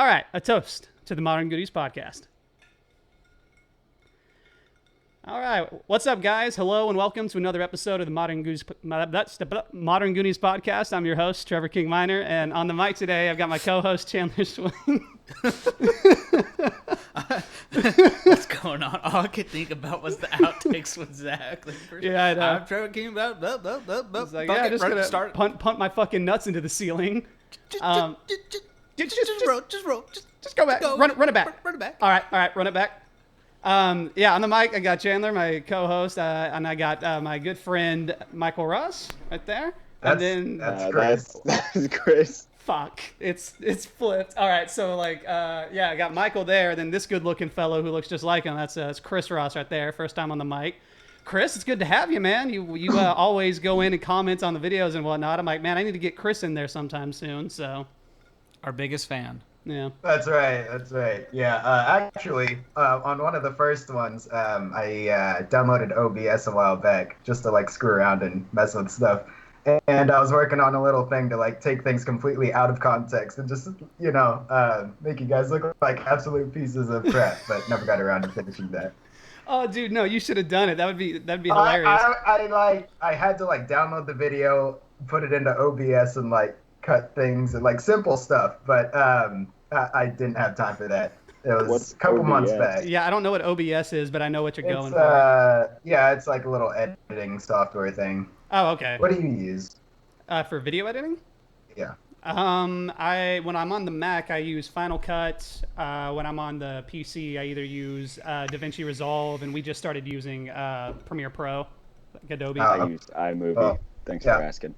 right, a toast to the Modern Goonies podcast. All right, what's up, guys? Hello and welcome to another episode of the Modern Goonies podcast. I'm your host, Trevor King Minor, and on the mic today, I've got my co-host, Chandler Swing. What's going on? All I could think about was the outtakes with Zach. Yeah, I know. I'm Trevor King. It's like, yeah, just gonna punt my fucking nuts into the ceiling. Just roll. Just go back. Run it back. Run it back. All right, run it back. Yeah, on the mic, I got Chandler, my co-host, and I got my good friend Michael Ross right there. That's Chris. That's Chris. Fuck, it's flipped. All right, so I got Michael there, and then this good-looking fellow who looks just like him. That's Chris Ross right there. First time on the mic. Chris, it's good to have you, man. You always go in and comment on the videos and whatnot. I'm like, man, I need to get Chris in there sometime soon. So, our biggest fan. Yeah. That's right. Yeah, actually, on one of the first ones, I downloaded OBS a while back just to screw around and mess with stuff. And I was working on a little thing to take things completely out of context and just, make you guys look like absolute pieces of crap, but never got around to finishing that. Oh, dude, no, you should have done it. That'd be hilarious. I had to download the video, put it into OBS and cut things and simple stuff, but I didn't have time for that. It was a couple months back. Yeah, I don't know what OBS is, but I know what you're going for. Yeah, it's a little editing software thing. Oh, okay. What do you use? For video editing? Yeah. When I'm on the Mac, I use Final Cut. When I'm on the PC, I either use DaVinci Resolve, and we just started using Premiere Pro, Adobe. I used iMovie. Thanks for asking.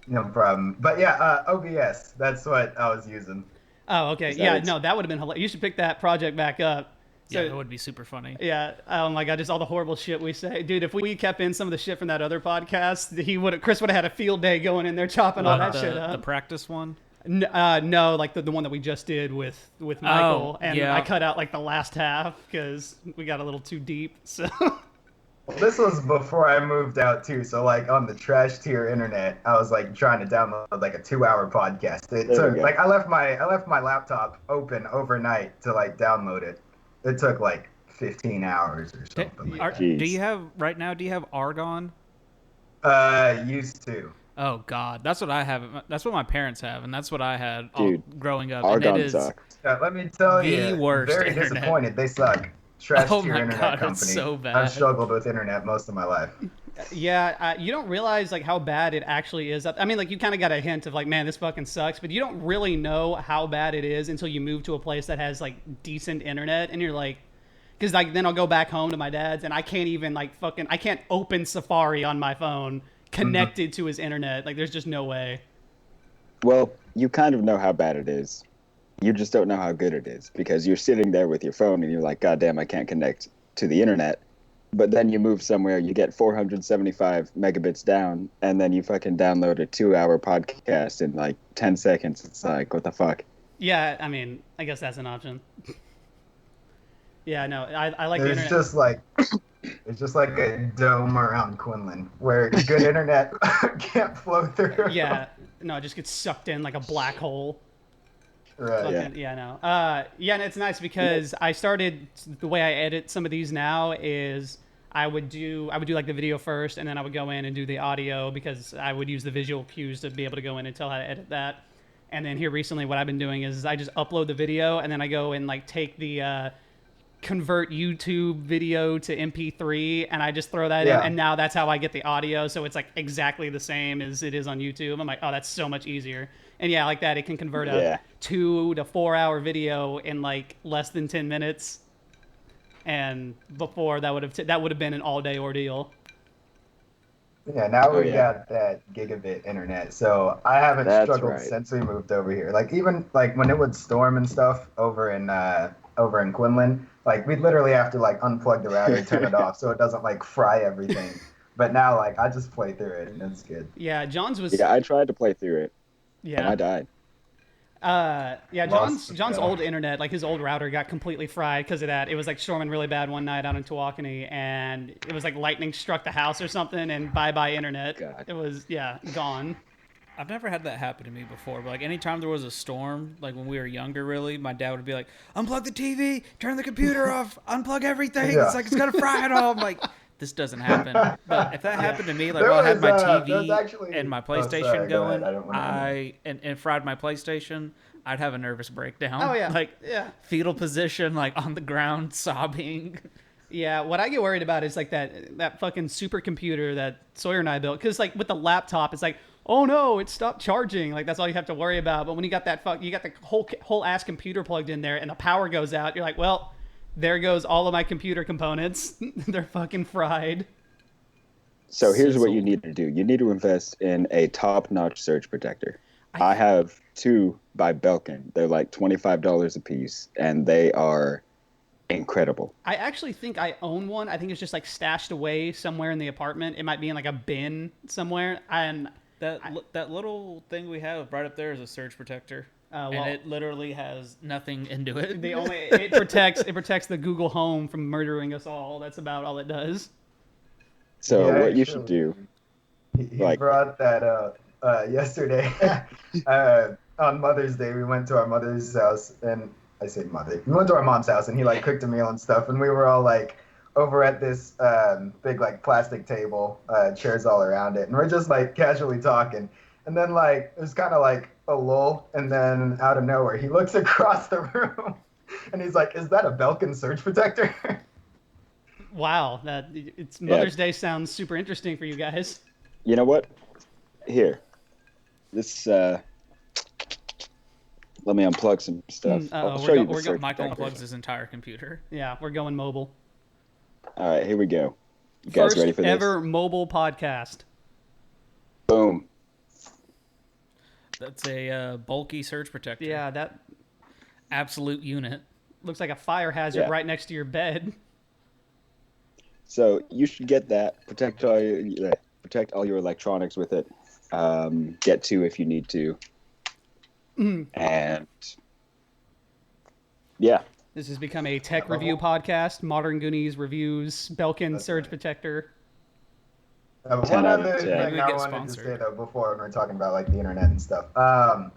No problem. But yeah, OBS. That's what I was using. Oh, okay. Yeah, no, that would have been hilarious. You should pick that project back up. So, yeah, that would be super funny. Yeah. Oh my God, just all the horrible shit we say, dude. If we kept in some of the shit from that other podcast, Chris would have had a field day going in there chopping all that shit up. The practice one? No, the one that we just did with Michael, and yeah. I cut out the last half because we got a little too deep. So. Well, this was before I moved out too, so on the trash tier internet, I was trying to download a 2-hour podcast. It took I left my laptop open overnight to download it. It took 15 hours or something. Do you have Argon? Used to. Oh God, that's what I have. That's what my parents have, and that's what I had growing up. Argon and it is sucks. Let me tell you, the worst. Very internet. Disappointed. They suck. Trash tier internet God, company. it's so bad. I've struggled with internet most of my life. Yeah, you don't realize how bad it actually is. I mean, you kind of got a hint of man, this fucking sucks, but you don't really know how bad it is until you move to a place that has decent internet, and you're because then I'll go back home to my dad's, and I can't even I can't open Safari on my phone connected to his internet. There's just no way. Well, you kind of know how bad it is. You just don't know how good it is because you're sitting there with your phone and you're like, God damn, I can't connect to the internet. But then you move somewhere, you get 475 megabits down, and then you fucking download a 2-hour podcast in 10 seconds. It's what the fuck? Yeah, I mean, I guess that's an option. Yeah, no, I like the internet. It's just like a dome around Quinlan where good internet can't flow through. Yeah, no, it just gets sucked in like a black hole. Right. Yeah, no. And it's nice because I started, the way I edit some of these now is I would do the video first, and then I would go in and do the audio because I would use the visual cues to be able to go in and tell how to edit that. And then here recently what I've been doing is I just upload the video, and then I go and take the convert YouTube video to MP3, and I just throw that in, and now that's how I get the audio. So it's exactly the same as it is on YouTube. I'm oh, that's so much easier. And yeah, like that, it can convert a 2 to 4 hour video in less than 10 minutes. And before that would have been an all day ordeal. Yeah, now we got that gigabit internet, so I haven't struggled since we moved over here. Even when it would storm and stuff over in Quinlan, we'd literally have to unplug the router, turn it off so it doesn't fry everything. But now I just play through it and it's good. Yeah, John's was. Yeah, I tried to play through it. Yeah. And I died. John's old internet, his old router got completely fried because of that. It was storming really bad one night out in Tawakoni, and it was lightning struck the house or something, and bye-bye internet. God. It was, gone. I've never had that happen to me before, but like anytime there was a storm, like when we were younger, really, my dad would be like, "Unplug the TV, turn the computer off, unplug everything." Yeah. It's like it's gonna fry it all. I'm like, this doesn't happen. But if that happened to me, like There while I had was, my there was TV actually- and my Oh, sorry, PlayStation go ahead. going, I don't wanna- and fried my PlayStation, I'd have a nervous breakdown. Oh, yeah. Like Yeah. fetal position, like on the ground, sobbing. Yeah, what I get worried about is like that fucking supercomputer that Sawyer and I built. Because like with the laptop, it's like, oh no, it stopped charging. Like that's all you have to worry about. But when you got you got the whole ass computer plugged in there, and the power goes out, you're like, well, there goes all of my computer components. They're fucking fried. So here's what Sizzle. you need to do. You need to invest in a top-notch surge protector. I have 2 by Belkin. They're like $25 a piece, and they are incredible. I actually think I own one. I think it's just like stashed away somewhere in the apartment. It might be in like a bin somewhere. And That little thing we have right up there is a surge protector, well, and it literally has nothing into it. it protects the Google Home from murdering us all. That's about all it does. So Yeah, what you actually. should do, He Like- brought that up yesterday. On Mother's Day, we went to our mother's house, and I say mother. We went to our mom's house, and he like cooked a meal and stuff, and we were all like over at this big like plastic table, chairs all around it, and we're just like casually talking, and then like there's kind of like a lull, and then out of nowhere he looks across the room, and he's like, "Is that a Belkin surge protector?" Wow, it's Mother's Day sounds super interesting for you guys. you know what? Here, this. Let me unplug some stuff. I'll show you the surge Michael protector. unplugs his entire computer. Yeah, we're going mobile. All right, here we go. You guys First ready for this? ever mobile podcast. Boom. That's a bulky surge protector. Yeah, that Absolute unit. looks like a fire hazard Yeah. right next to your bed. So you should get that. Protect all your electronics with it. Get 2 if you need to. And yeah, This has become a tech review podcast. Modern Goonies reviews, Belkin That's surge right. protector. 10 One out of other 10. thing Maybe I get wanted sponsored. to say though before when we were talking about like the internet and stuff.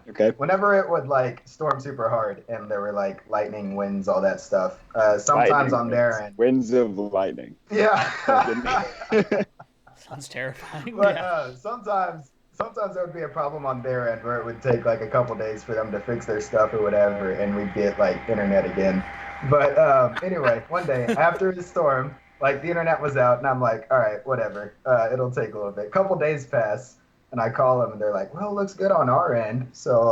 okay. Whenever it would like storm super hard and there were like lightning, winds, all that stuff. Sometimes Lightning on their end. winds of lightning. Yeah. Sounds terrifying. But sometimes there would be a problem on their end where it would take like a couple days for them to fix their stuff or whatever, and we'd get like internet again. But anyway, one day after the storm, like the internet was out, and I'm like, all right, whatever. It'll take a little bit. Couple days pass, and I call them, and they're like, well, it looks good on our end. So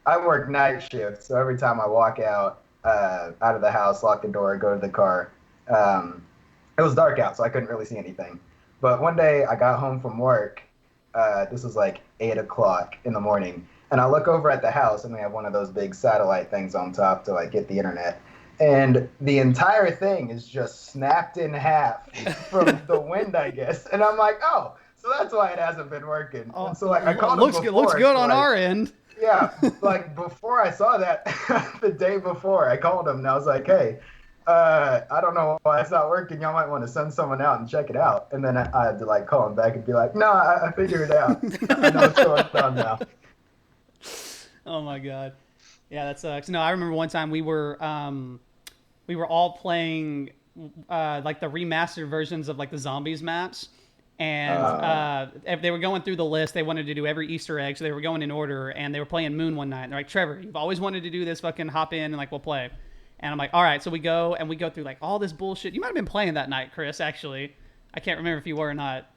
I work night shift, so every time I walk out of the house, lock the door, go to the car, it was dark out, so I couldn't really see anything. But one day I got home from work. This was like 8 o'clock in the morning, and I look over at the house, and we have one of those big satellite things on top to like get the internet. And the entire thing is just snapped in half from the wind, I guess. And I'm like, oh, so that's why it hasn't been working. And so like I called looks him good, before, looks good so, on like, our end. Yeah, like before I saw that, the day before, I called him and I was like, hey, I don't know why it's not working. Y'all might want to send someone out and check it out. And then I had to like call him back and be like, no, I figured it out. I know what's going on now. Oh my god. Yeah, that sucks. No, I remember one time we were all playing like the remastered versions of like the zombies maps, and if they were going through the list, they wanted to do every Easter egg, so they were going in order, and they were playing Moon one night. And they're like, Trevor, you've always wanted to do this, fucking hop in and like we'll play. And I'm like, all right, so we go through like all this bullshit. You might have been playing that night, Chris. Actually, I can't remember if you were or not.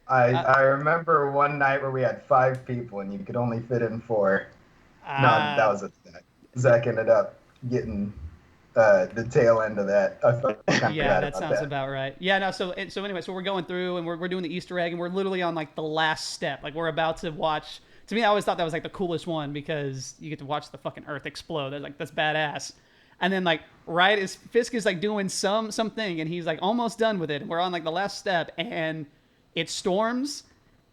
I remember one night where we had 5 people and you could only fit in 4. No, that was a Zach. Zach ended up getting the tail end of that. I felt kinda Yeah, bad that about sounds about right. Yeah, no. So anyway, so we're going through and we're doing the Easter egg, and we're literally on like the last step. Like we're about to watch. To me, I always thought that was like the coolest one because you get to watch the fucking Earth explode. That's badass. And then like right as Fisk is like doing something, and he's like almost done with it, and we're on like the last step, and it storms,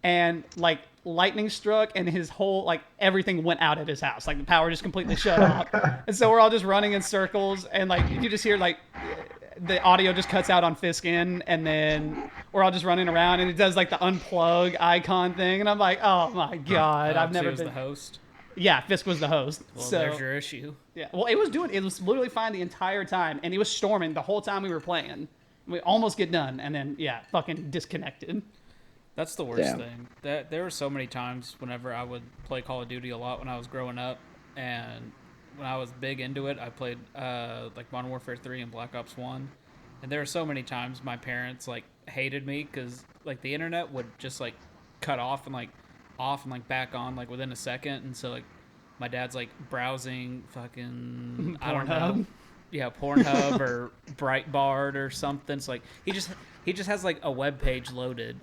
and like lightning struck, and his whole like everything went out at his house. Like the power just completely shut off, and so we're all just running in circles, and like you just hear like the audio just cuts out on Fiskin, and then we're all just running around, and it does like the unplug icon thing, and I'm like, oh my god, I've never was been. the host. Yeah, Fisk was the host. Well, so there's your issue. yeah, well, it was literally fine the entire time, and he was storming the whole time we were playing. We almost get done, and then yeah, fucking disconnected. That's the worst thing. There were so many times whenever I would play Call of Duty a lot when I was growing up, and when I was big into it, I played like Modern Warfare 3 and Black Ops 1, and there were so many times my parents like hated me because like the internet would just like cut off and like back on like within a second, and so like my dad's like browsing fucking I don't know. Yeah, Pornhub or Breitbart or something. So like he just has like a web page loaded,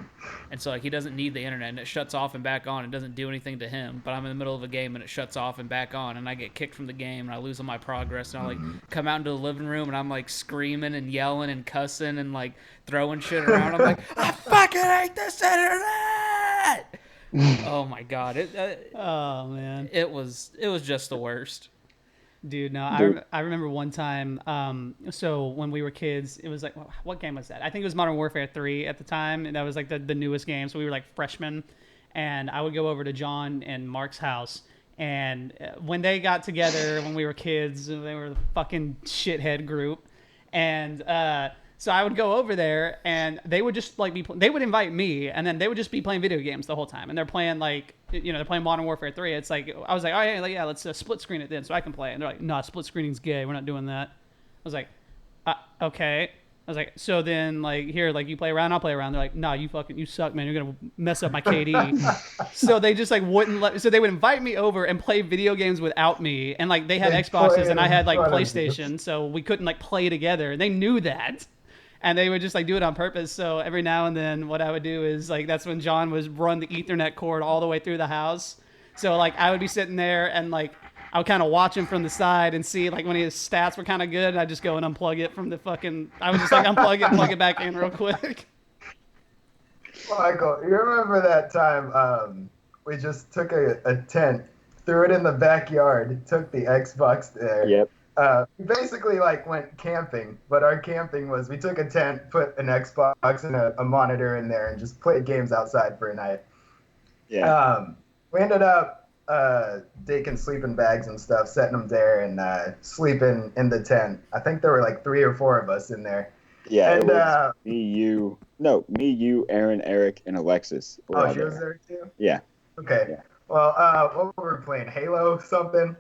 and so like he doesn't need the internet, and it shuts off and back on. It doesn't do anything to him. But I'm in the middle of a game and it shuts off and back on, and I get kicked from the game and I lose all my progress, and I like come out into the living room and I'm like screaming and yelling and cussing and like throwing shit around. I'm like, I fucking hate this internet. Oh my god! Oh man, it was just the worst. Dude, no, I remember one time, so when we were kids, it was like, what game was that? I think it was Modern Warfare 3 at the time, and that was like the newest game, so we were like freshmen, and I would go over to John and Mark's house, and when they got together, when we were kids, they were the fucking shithead group, and so I would go over there, and they would just like they would invite me, and then they would just be playing video games the whole time, and they're playing like, they're playing Modern Warfare 3. It's like, I was like, oh yeah, let's split screen it then so I can play it. And they're like, nah, split screening's gay. We're not doing that. I was like, okay. I was like, so then like here, like you play around, I'll play around. They're like, nah, you suck, man. You're gonna mess up my KD. So they just like wouldn't let. So they would invite me over and play video games without me, and like they had Xboxes and I had like PlayStation, so we couldn't like play together. And they knew that. And they would just like do it on purpose. So every now and then what I would do is like, that's when John was run the Ethernet cord all the way through the house. So like I would be sitting there and like I would kind of watch him from the side and see like when his stats were kind of good. And I'd just go and unplug it from the fucking, I would just like unplug it, plug it back in real quick. Michael, you remember that time we just took a tent, threw it in the backyard, took the Xbox there. Yep. We basically like went camping, but our camping was we took a tent, put an Xbox and a monitor in there, and just played games outside for a night. Yeah. We ended up taking sleeping bags and stuff, setting them there, and sleeping in the tent. I think there were like 3 or 4 of us in there. Yeah, and, it was me, you, Aaron, Eric, and Alexis. Oh, she was there too? Yeah. Okay. Yeah. Well, what were we playing? Halo something?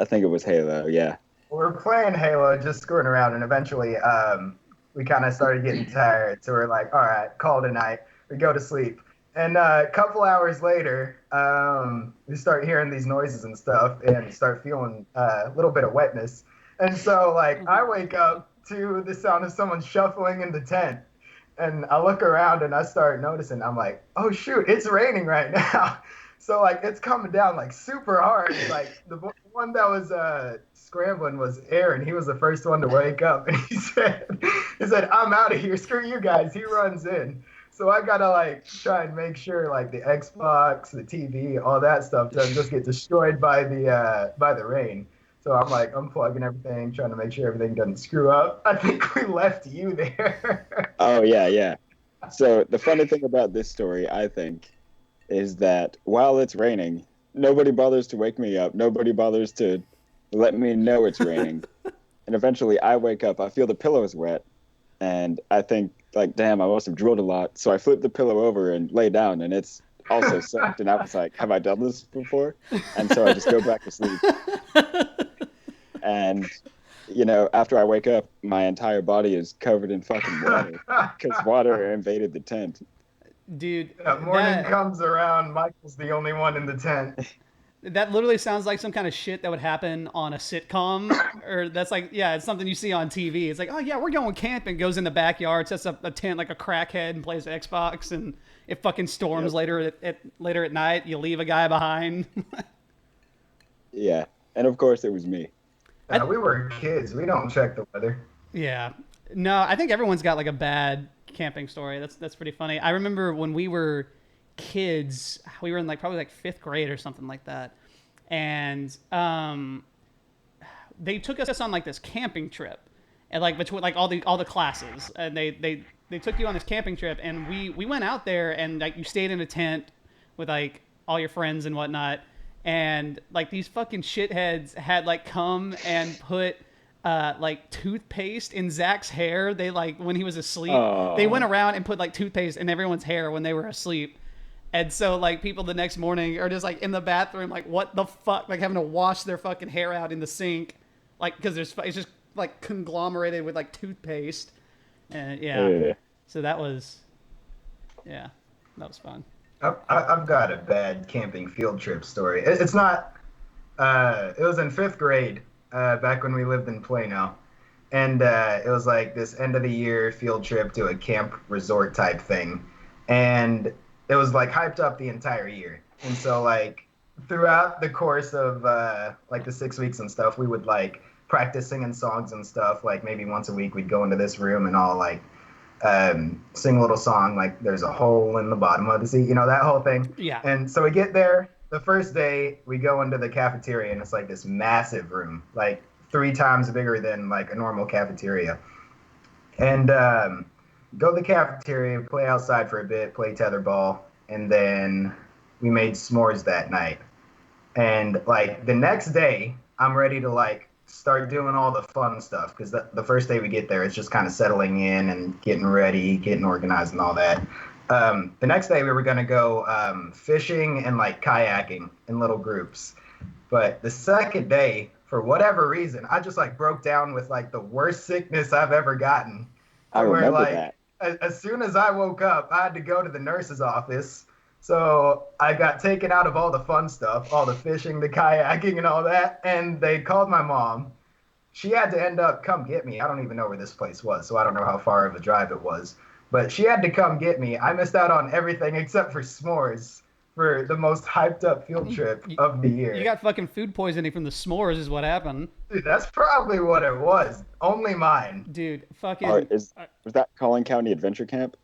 I think it was Halo, yeah. We're playing Halo, just screwing around, and eventually we kind of started getting tired. So we're like, all right, call it a night. We go to sleep. And a couple hours later, we start hearing these noises and stuff and start feeling a little bit of wetness. And so, like, I wake up to the sound of someone shuffling in the tent. And I look around and I start noticing, I'm like, oh, shoot, it's raining right now. So, like, it's coming down, like, super hard. Like, the one that was scrambling was Aaron. He was the first one to wake up. And he said, I'm out of here. Screw you guys. He runs in. So I got to, like, try and make sure, like, the Xbox, the TV, all that stuff doesn't just get destroyed by the rain. So I'm, like, unplugging everything, trying to make sure everything doesn't screw up. I think we left you there. Oh, yeah. So the funny thing about this story, I think, is that while it's raining, nobody bothers to wake me up. Nobody bothers to let me know it's raining. And eventually I wake up, I feel the pillow is wet, and I think, like, damn, I must have drooled a lot. So I flip the pillow over and lay down, and it's also soaked. And I was like, have I done this before? And so I just go back to sleep. And, after I wake up, my entire body is covered in fucking water because water invaded the tent. Dude, morning comes around, Michael's the only one in the tent. That literally sounds like some kind of shit that would happen on a sitcom, or that's like, yeah, it's something you see on TV. It's like, oh yeah, we're going camping, goes in the backyard, sets up a tent like a crackhead and plays Xbox, and it fucking storms later at night. You leave a guy behind. Yeah, and of course it was me. We were kids. We don't check the weather. Yeah, no, I think everyone's got like a bad camping story. That's pretty funny. I remember when we were kids, we were in like probably like 5th grade or something like that, and they took us on like this camping trip, and like between like all the classes, and they took you on this camping trip, and we went out there, and like you stayed in a tent with like all your friends and whatnot, and like these fucking shitheads had like come and put like toothpaste in Zach's hair. They like when he was asleep, they went around and put like toothpaste in everyone's hair when they were asleep. And so, like, people the next morning are just, like, in the bathroom, like, what the fuck? Like, having to wash their fucking hair out in the sink. Like, because it's just, like, conglomerated with, like, toothpaste. And, yeah. So that was fun. I've got a bad camping field trip story. It's not, it was in 5th grade, back when we lived in Plano. And it was, like, this end-of-the-year field trip to a camp resort type thing. And it was like hyped up the entire year. And so like throughout the course of like the 6 weeks and stuff, we would like practice singing songs and stuff. Like maybe once a week we'd go into this room and all like sing a little song like there's a hole in the bottom of the sea, you know, that whole thing. Yeah. And so we get there the first day, we go into the cafeteria, and it's like this massive room, like 3 times bigger than like a normal cafeteria. And go to the cafeteria, play outside for a bit, play tetherball, and then we made s'mores that night. And like the next day, I'm ready to like start doing all the fun stuff, because the first day we get there, it's just kind of settling in and getting ready, getting organized and all that. The next day we were going to go fishing and like kayaking in little groups. But the second day, for whatever reason, I just like broke down with like the worst sickness I've ever gotten. I remember like, that. As soon as I woke up, I had to go to the nurse's office. So I got taken out of all the fun stuff, all the fishing, the kayaking and all that. And they called my mom. She had to end up come get me. I don't even know where this place was, so I don't know how far of a drive it was. But she had to come get me. I missed out on everything except for s'mores for the most hyped up field trip of the year. You got fucking food poisoning from the s'mores is what happened. Dude, that's probably what it was. Only mine. Dude, fucking... was that Collin County Adventure Camp?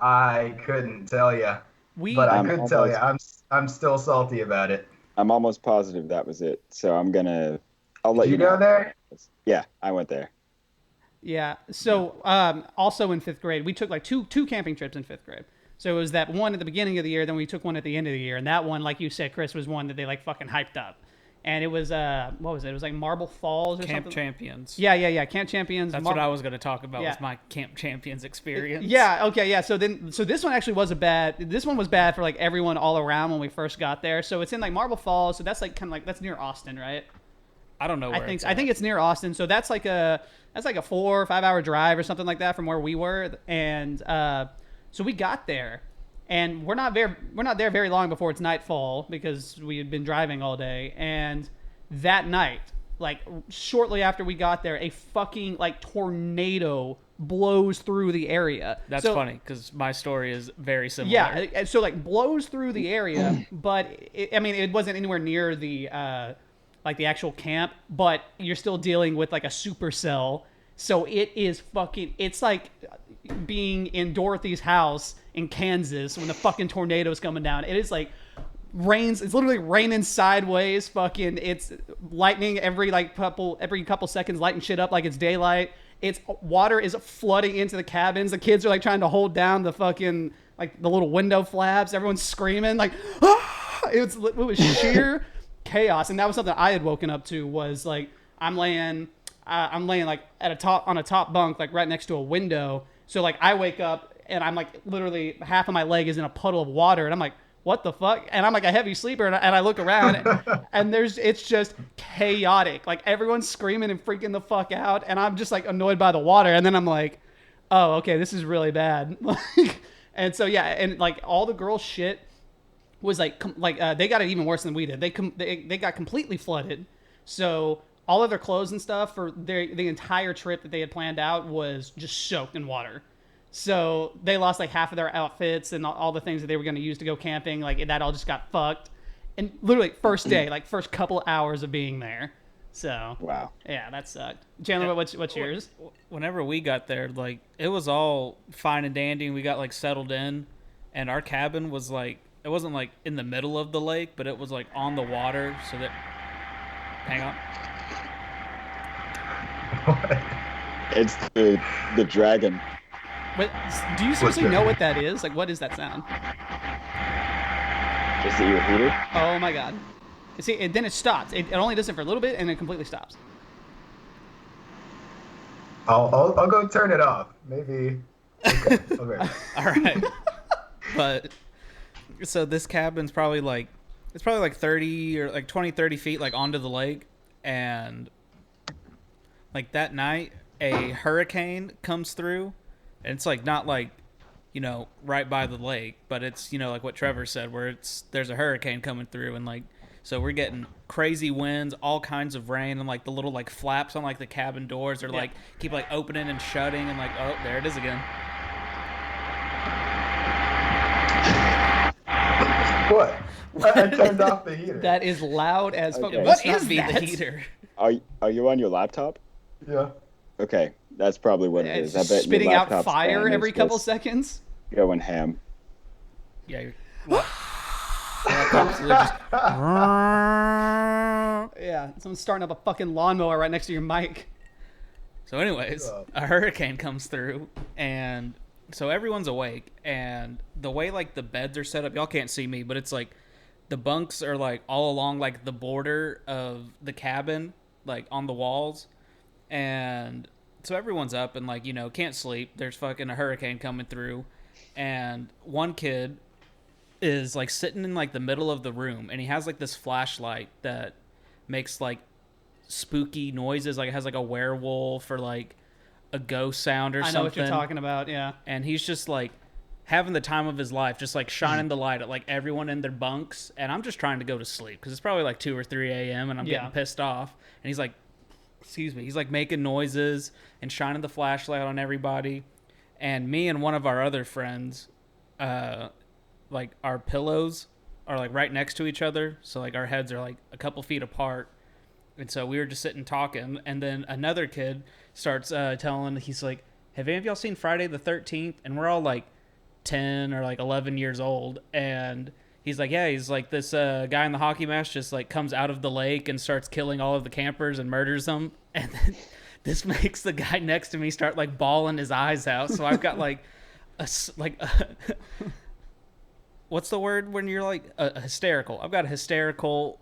I couldn't tell you. But I could tell you, I'm still salty about it. I'm almost positive that was it. So I'll let you know. Did you go there? Yeah, I went there. Yeah. So also in 5th grade, we took like two camping trips in 5th grade. So it was that one at the beginning of the year, then we took one at the end of the year. And that one, like you said, Chris, was one that they like fucking hyped up. And it was, what was it? It was like Marble Falls or Camp something. Champions. Yeah. Camp Champions. That's what I was going to talk about was my Camp Champions experience. Yeah, okay, yeah. So this one actually this one was bad for like everyone all around when we first got there. So it's in like Marble Falls. So that's like kind of like, that's near Austin, right? I don't know where I think it's near Austin. So that's like a 4 or 5 hour drive or something like that from where we were. And so we got there. And we're not there very long before it's nightfall because we had been driving all day. And that night, like shortly after we got there, a fucking like tornado blows through the area. That's funny because my story is very similar. Yeah, so like blows through the area, but it wasn't anywhere near the like the actual camp, but you're still dealing with like a supercell. So it's like being in Dorothy's house in Kansas when the fucking tornado's coming down. It is like it's literally raining sideways. Fucking, it's lightning every couple seconds, lighting shit up like it's daylight. It's water is flooding into the cabins. The kids are like trying to hold down the fucking like the little window flaps. Everyone's screaming like, ah! It was sheer chaos. And that was something I had woken up to. Was like I'm laying like on a top bunk, like right next to a window. So like I wake up and I'm like literally half of my leg is in a puddle of water, and I'm like, what the fuck? And I'm like a heavy sleeper, and I look around and it's just chaotic. Like everyone's screaming and freaking the fuck out, and I'm just like annoyed by the water. And then I'm like, oh, okay, this is really bad. And so yeah, and like all the girls' shit was like they got it even worse than we did. They got completely flooded. So all of their clothes and stuff for the entire trip that they had planned out was just soaked in water. So they lost like half of their outfits and all the things that they were going to use to go camping. Like that all just got fucked. And literally first day, like first couple hours of being there. So wow, yeah, that sucked. Chandler, what's yours? Whenever we got there, like it was all fine and dandy, and we got like settled in, and our cabin was like it wasn't like in the middle of the lake, but it was like on the water. So that hang on. It's the dragon. But do you seriously know what that is? Like, what is that sound? Is it your heater? Oh my god. See, and then it stops. It only does it for a little bit, and then completely stops. I'll go turn it off. Maybe. Okay. Okay. All right. But so this cabin's probably like 30 or like 20, 30 feet like onto the lake, and like that night a hurricane comes through, and it's like not like, you know, right by the lake, but it's, you know, like what Trevor said, where there's a hurricane coming through, and like, so we're getting crazy winds, all kinds of rain, and like the little like flaps on like the cabin doors are like keep like opening and shutting, and like, oh, there it is again. What? I turned off the heater. That is loud as fuck. Okay. What Must is be that? the heater? Are you on your laptop? Yeah. Okay, that's probably what it It's is. I bet spitting your out laptop's fire fan every is couple just seconds. going ham. Yeah. Absolutely just, Yeah, someone's starting up a fucking lawnmower right next to your mic. So anyways, a hurricane comes through, and so everyone's awake, and the way like the beds are set up, y'all can't see me, but it's like the bunks are like all along like the border of the cabin, like on the walls, and so everyone's up and like, you know, can't sleep. There's fucking a hurricane coming through, and one kid is like sitting in like the middle of the room, and he has like this flashlight that makes like spooky noises, like it has like a werewolf or like a ghost sound or something. I know what you're talking about, yeah. And he's just like having the time of his life, just like shining the light at like everyone in their bunks, and I'm just trying to go to sleep because it's probably like 2 or 3 a.m. and I'm getting pissed off, and he's like, excuse me, he's like making noises and shining the flashlight on everybody, and me and one of our other friends, like our pillows are like right next to each other, so like our heads are like a couple feet apart. And so we were just sitting talking, and then another kid starts telling, he's like, have any of y'all seen Friday the 13th? And we're all like 10 or like 11 years old, and he's like, yeah, he's like, this guy in the hockey mask just like comes out of the lake and starts killing all of the campers and murders them. And then this makes the guy next to me start like bawling his eyes out. So I've got like what's the word when you're like hysterical? I've got a hysterical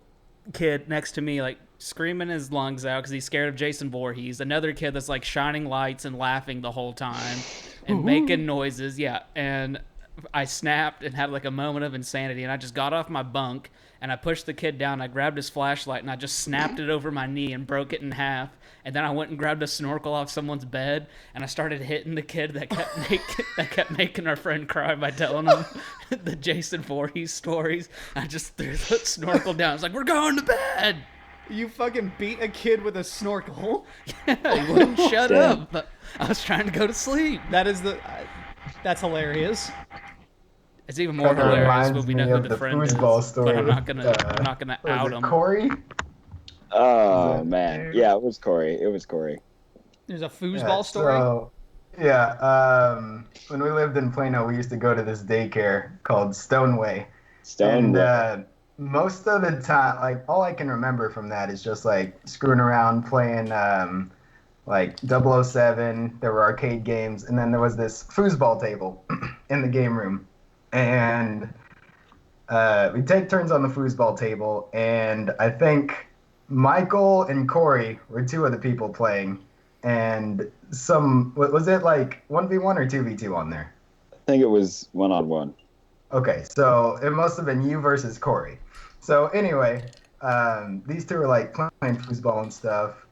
kid next to me like screaming his lungs out because he's scared of Jason Voorhees. Another kid that's like shining lights and laughing the whole time and making noises. Yeah. And I snapped and had like a moment of insanity, and I just got off my bunk and I pushed the kid down. I grabbed his flashlight and I just snapped it over my knee and broke it in half. And then I went and grabbed a snorkel off someone's bed, and I started hitting the kid that kept making our friend cry by telling him the Jason Voorhees stories. I just threw the snorkel down. I was like, we're going to bed. You fucking beat a kid with a snorkel? Yeah, he wouldn't shut up. But I was trying to go to sleep. That's hilarious. It's even more hilarious when we know who the friend is. Story But I'm not gonna out him. Corey? Oh man, yeah, it was Corey. There's a foosball story. So, when we lived in Plano, we used to go to this daycare called Stoneway. And most of the time, like, all I can remember from that is just like screwing around playing like 007. There were arcade games, and then there was this foosball table in the game room, and we take turns on the foosball table, and I think Michael and Corey were two of the people playing, and was it like 1v1 or 2v2 on there? I think it was 1-on-1. Okay, so it must have been you versus Corey. So anyway, these two were like playing foosball and stuff.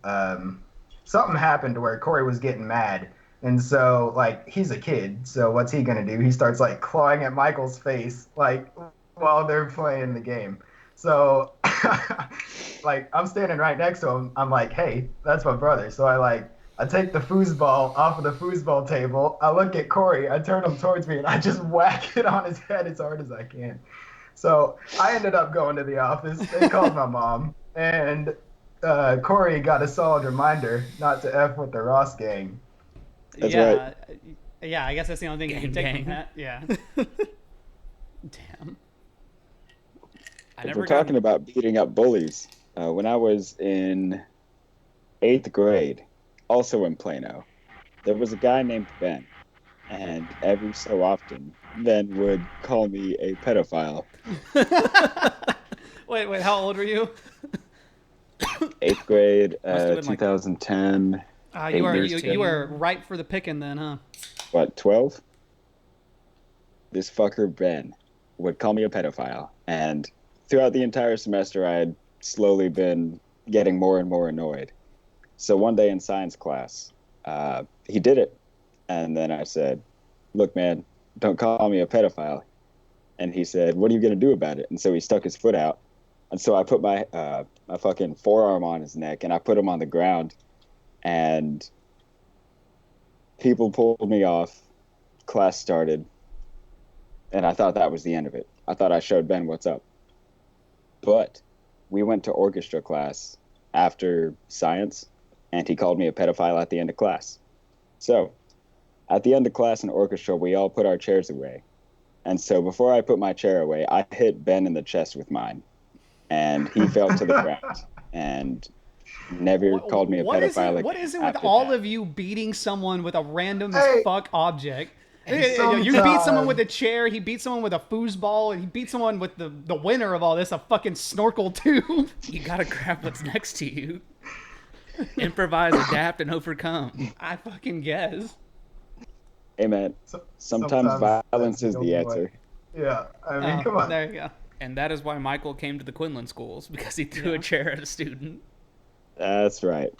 Something happened to where Corey was getting mad, and so like he's a kid, so what's he gonna do? He starts like clawing at Michael's face like while they're playing the game. So like I'm standing right next to him. I'm like, hey, that's my brother. So I take the foosball off of the foosball table. I look at Corey. I turn him towards me, and I just whack it on his head as hard as I can. So I ended up going to the office. They called my mom, and Corey got a solid reminder not to F with the Ross gang. That's right. Yeah, I guess that's the only thing you can take from that. Yeah. Damn. We're talking about beating up bullies. When I was in 8th grade, also in Plano, there was a guy named Ben, and every so often, Ben would call me a pedophile. Wait, how old were you? 8th grade, Must have been like 2010. You were ripe for the picking then, huh? What, 12? This fucker Ben would call me a pedophile, and throughout the entire semester, I had slowly been getting more and more annoyed. So one day in science class, he did it, and then I said, "Look, man, don't call me a pedophile." And he said, "What are you gonna do about it?" And so he stuck his foot out, and so I put my fucking forearm on his neck, and I put him on the ground, and people pulled me off. Class started. And I thought that was the end of it. I thought I showed Ben what's up. But we went to orchestra class after science, and he called me a pedophile at the end of class. So, at the end of class in orchestra, we all put our chairs away. And so before I put my chair away, I hit Ben in the chest with mine. And he fell to the ground. And never called me a pedophile again. What is it with all of you beating someone with a random as fuck object? You beat someone with a chair, he beat someone with a foosball, and he beat someone with the winner of all this, a fucking snorkel tube. You gotta grab what's next to you. Improvise, adapt, and overcome. I fucking guess. Hey man, sometimes violence is the answer. Yeah, I mean, come on. There you go. And that is why Michael came to the Quinlan schools, because he threw a chair at a student. That's right.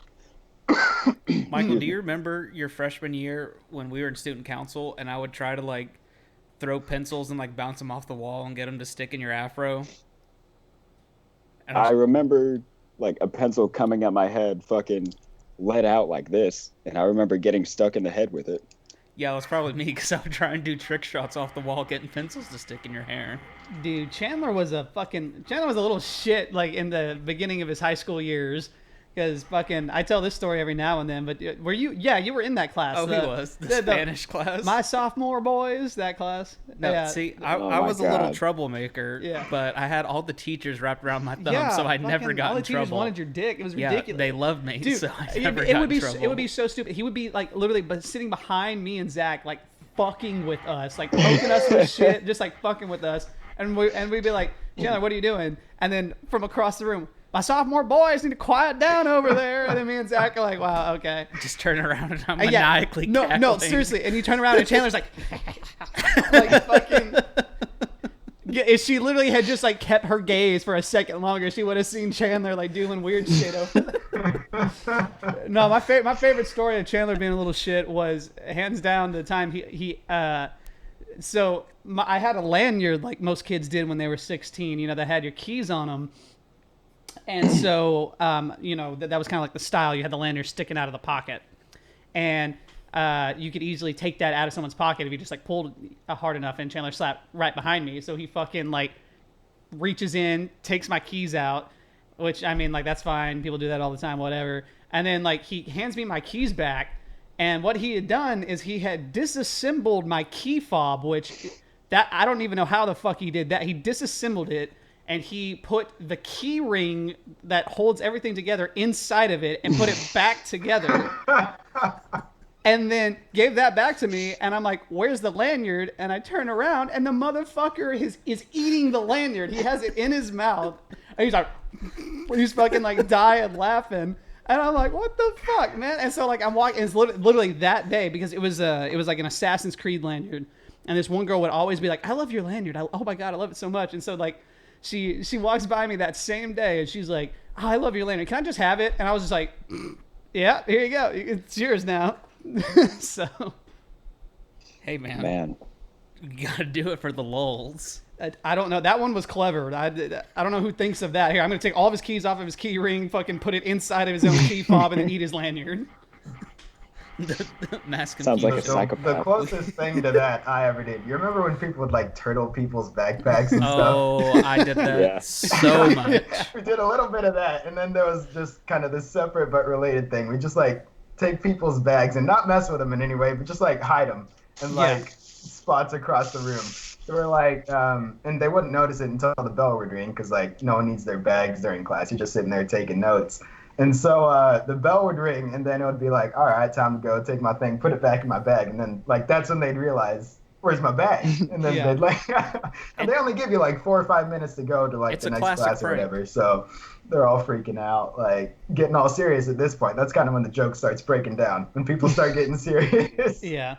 Michael, do you remember your freshman year when we were in student council and I would try to like throw pencils and like bounce them off the wall and get them to stick in your afro? I remember like a pencil coming at my head fucking let out like this, and I remember getting stuck in the head with it. Yeah, it was probably me because I would try and do trick shots off the wall getting pencils to stick in your hair. Dude, Chandler was a little shit like in the beginning of his high school years. Because fucking, I tell this story every now and then, but were you? Yeah, you were in that class. Oh, he was the Spanish class. My sophomore boys, that class. No, yeah. See, I was a little troublemaker. Yeah. But I had all the teachers wrapped around my thumb, so I never got in trouble. All the teachers wanted your dick. It was ridiculous. They loved me, dude, so I never got in trouble. It would be so stupid. He would be like literally, but sitting behind me and Zach, like fucking with us, like poking us with shit, just like fucking with us, and we'd be like, Chandler, what are you doing? And then from across the room, my sophomore boys need to quiet down over there. And then me and Zach are like, wow, okay. Just turn around and I'm maniacally cackling. No, seriously. And you turn around and Chandler's like, like fucking. If she literally had just like kept her gaze for a second longer, she would have seen Chandler like doing weird shit over there. No, my favorite story of Chandler being a little shit was hands down the time I had a lanyard like most kids did when they were 16, that had your keys on them. And so, that was kind of like the style. You had the lanyard sticking out of the pocket. And you could easily take that out of someone's pocket if you just, like, pulled hard enough. And Chandler slapped right behind me. So he fucking, like, reaches in, takes my keys out, which, I mean, like, that's fine. People do that all the time, whatever. And then, like, he hands me my keys back. And what he had done is he had disassembled my key fob, which I don't even know how the fuck he did that. He disassembled it. And he put the key ring that holds everything together inside of it and put it back together. And then gave that back to me. And I'm like, where's the lanyard? And I turn around and the motherfucker is eating the lanyard. He has it in his mouth. And he's like, he's fucking like dying laughing. And I'm like, what the fuck, man? And so like I'm walking, it's literally that day because it was like an Assassin's Creed lanyard. And this one girl would always be like, I love your lanyard. Oh my God, I love it so much. And so like, She walks by me that same day and she's like, oh, I love your lanyard. Can I just have it? And I was just like, yeah, here you go. It's yours now. So. Hey, man. You got to do it for the lulz. I don't know. That one was clever. I don't know who thinks of that. Here, I'm going to take all of his keys off of his key ring, fucking put it inside of his own key fob, and then eat his lanyard. The Sounds like a psychopath. The closest thing to that I ever did. You remember when people would like turtle people's backpacks and stuff? Oh, I did that so much. We did a little bit of that, and then there was just kind of this separate but related thing. We just like take people's bags and not mess with them in any way, but just like hide them in like spots across the room. So we're like, and they wouldn't notice it until the bell would ring because like no one needs their bags during class. You're just sitting there taking notes. And so the bell would ring, and then it would be like, all right, time to go, take my thing, put it back in my bag. And then, like, that's when they'd realize, where's my bag? And then they'd, like, and they only give you, like, 4 or 5 minutes to go to, like, the next class or whatever. So they're all freaking out, like, getting all serious at this point. That's kind of when the joke starts breaking down, when people start getting serious. Yeah.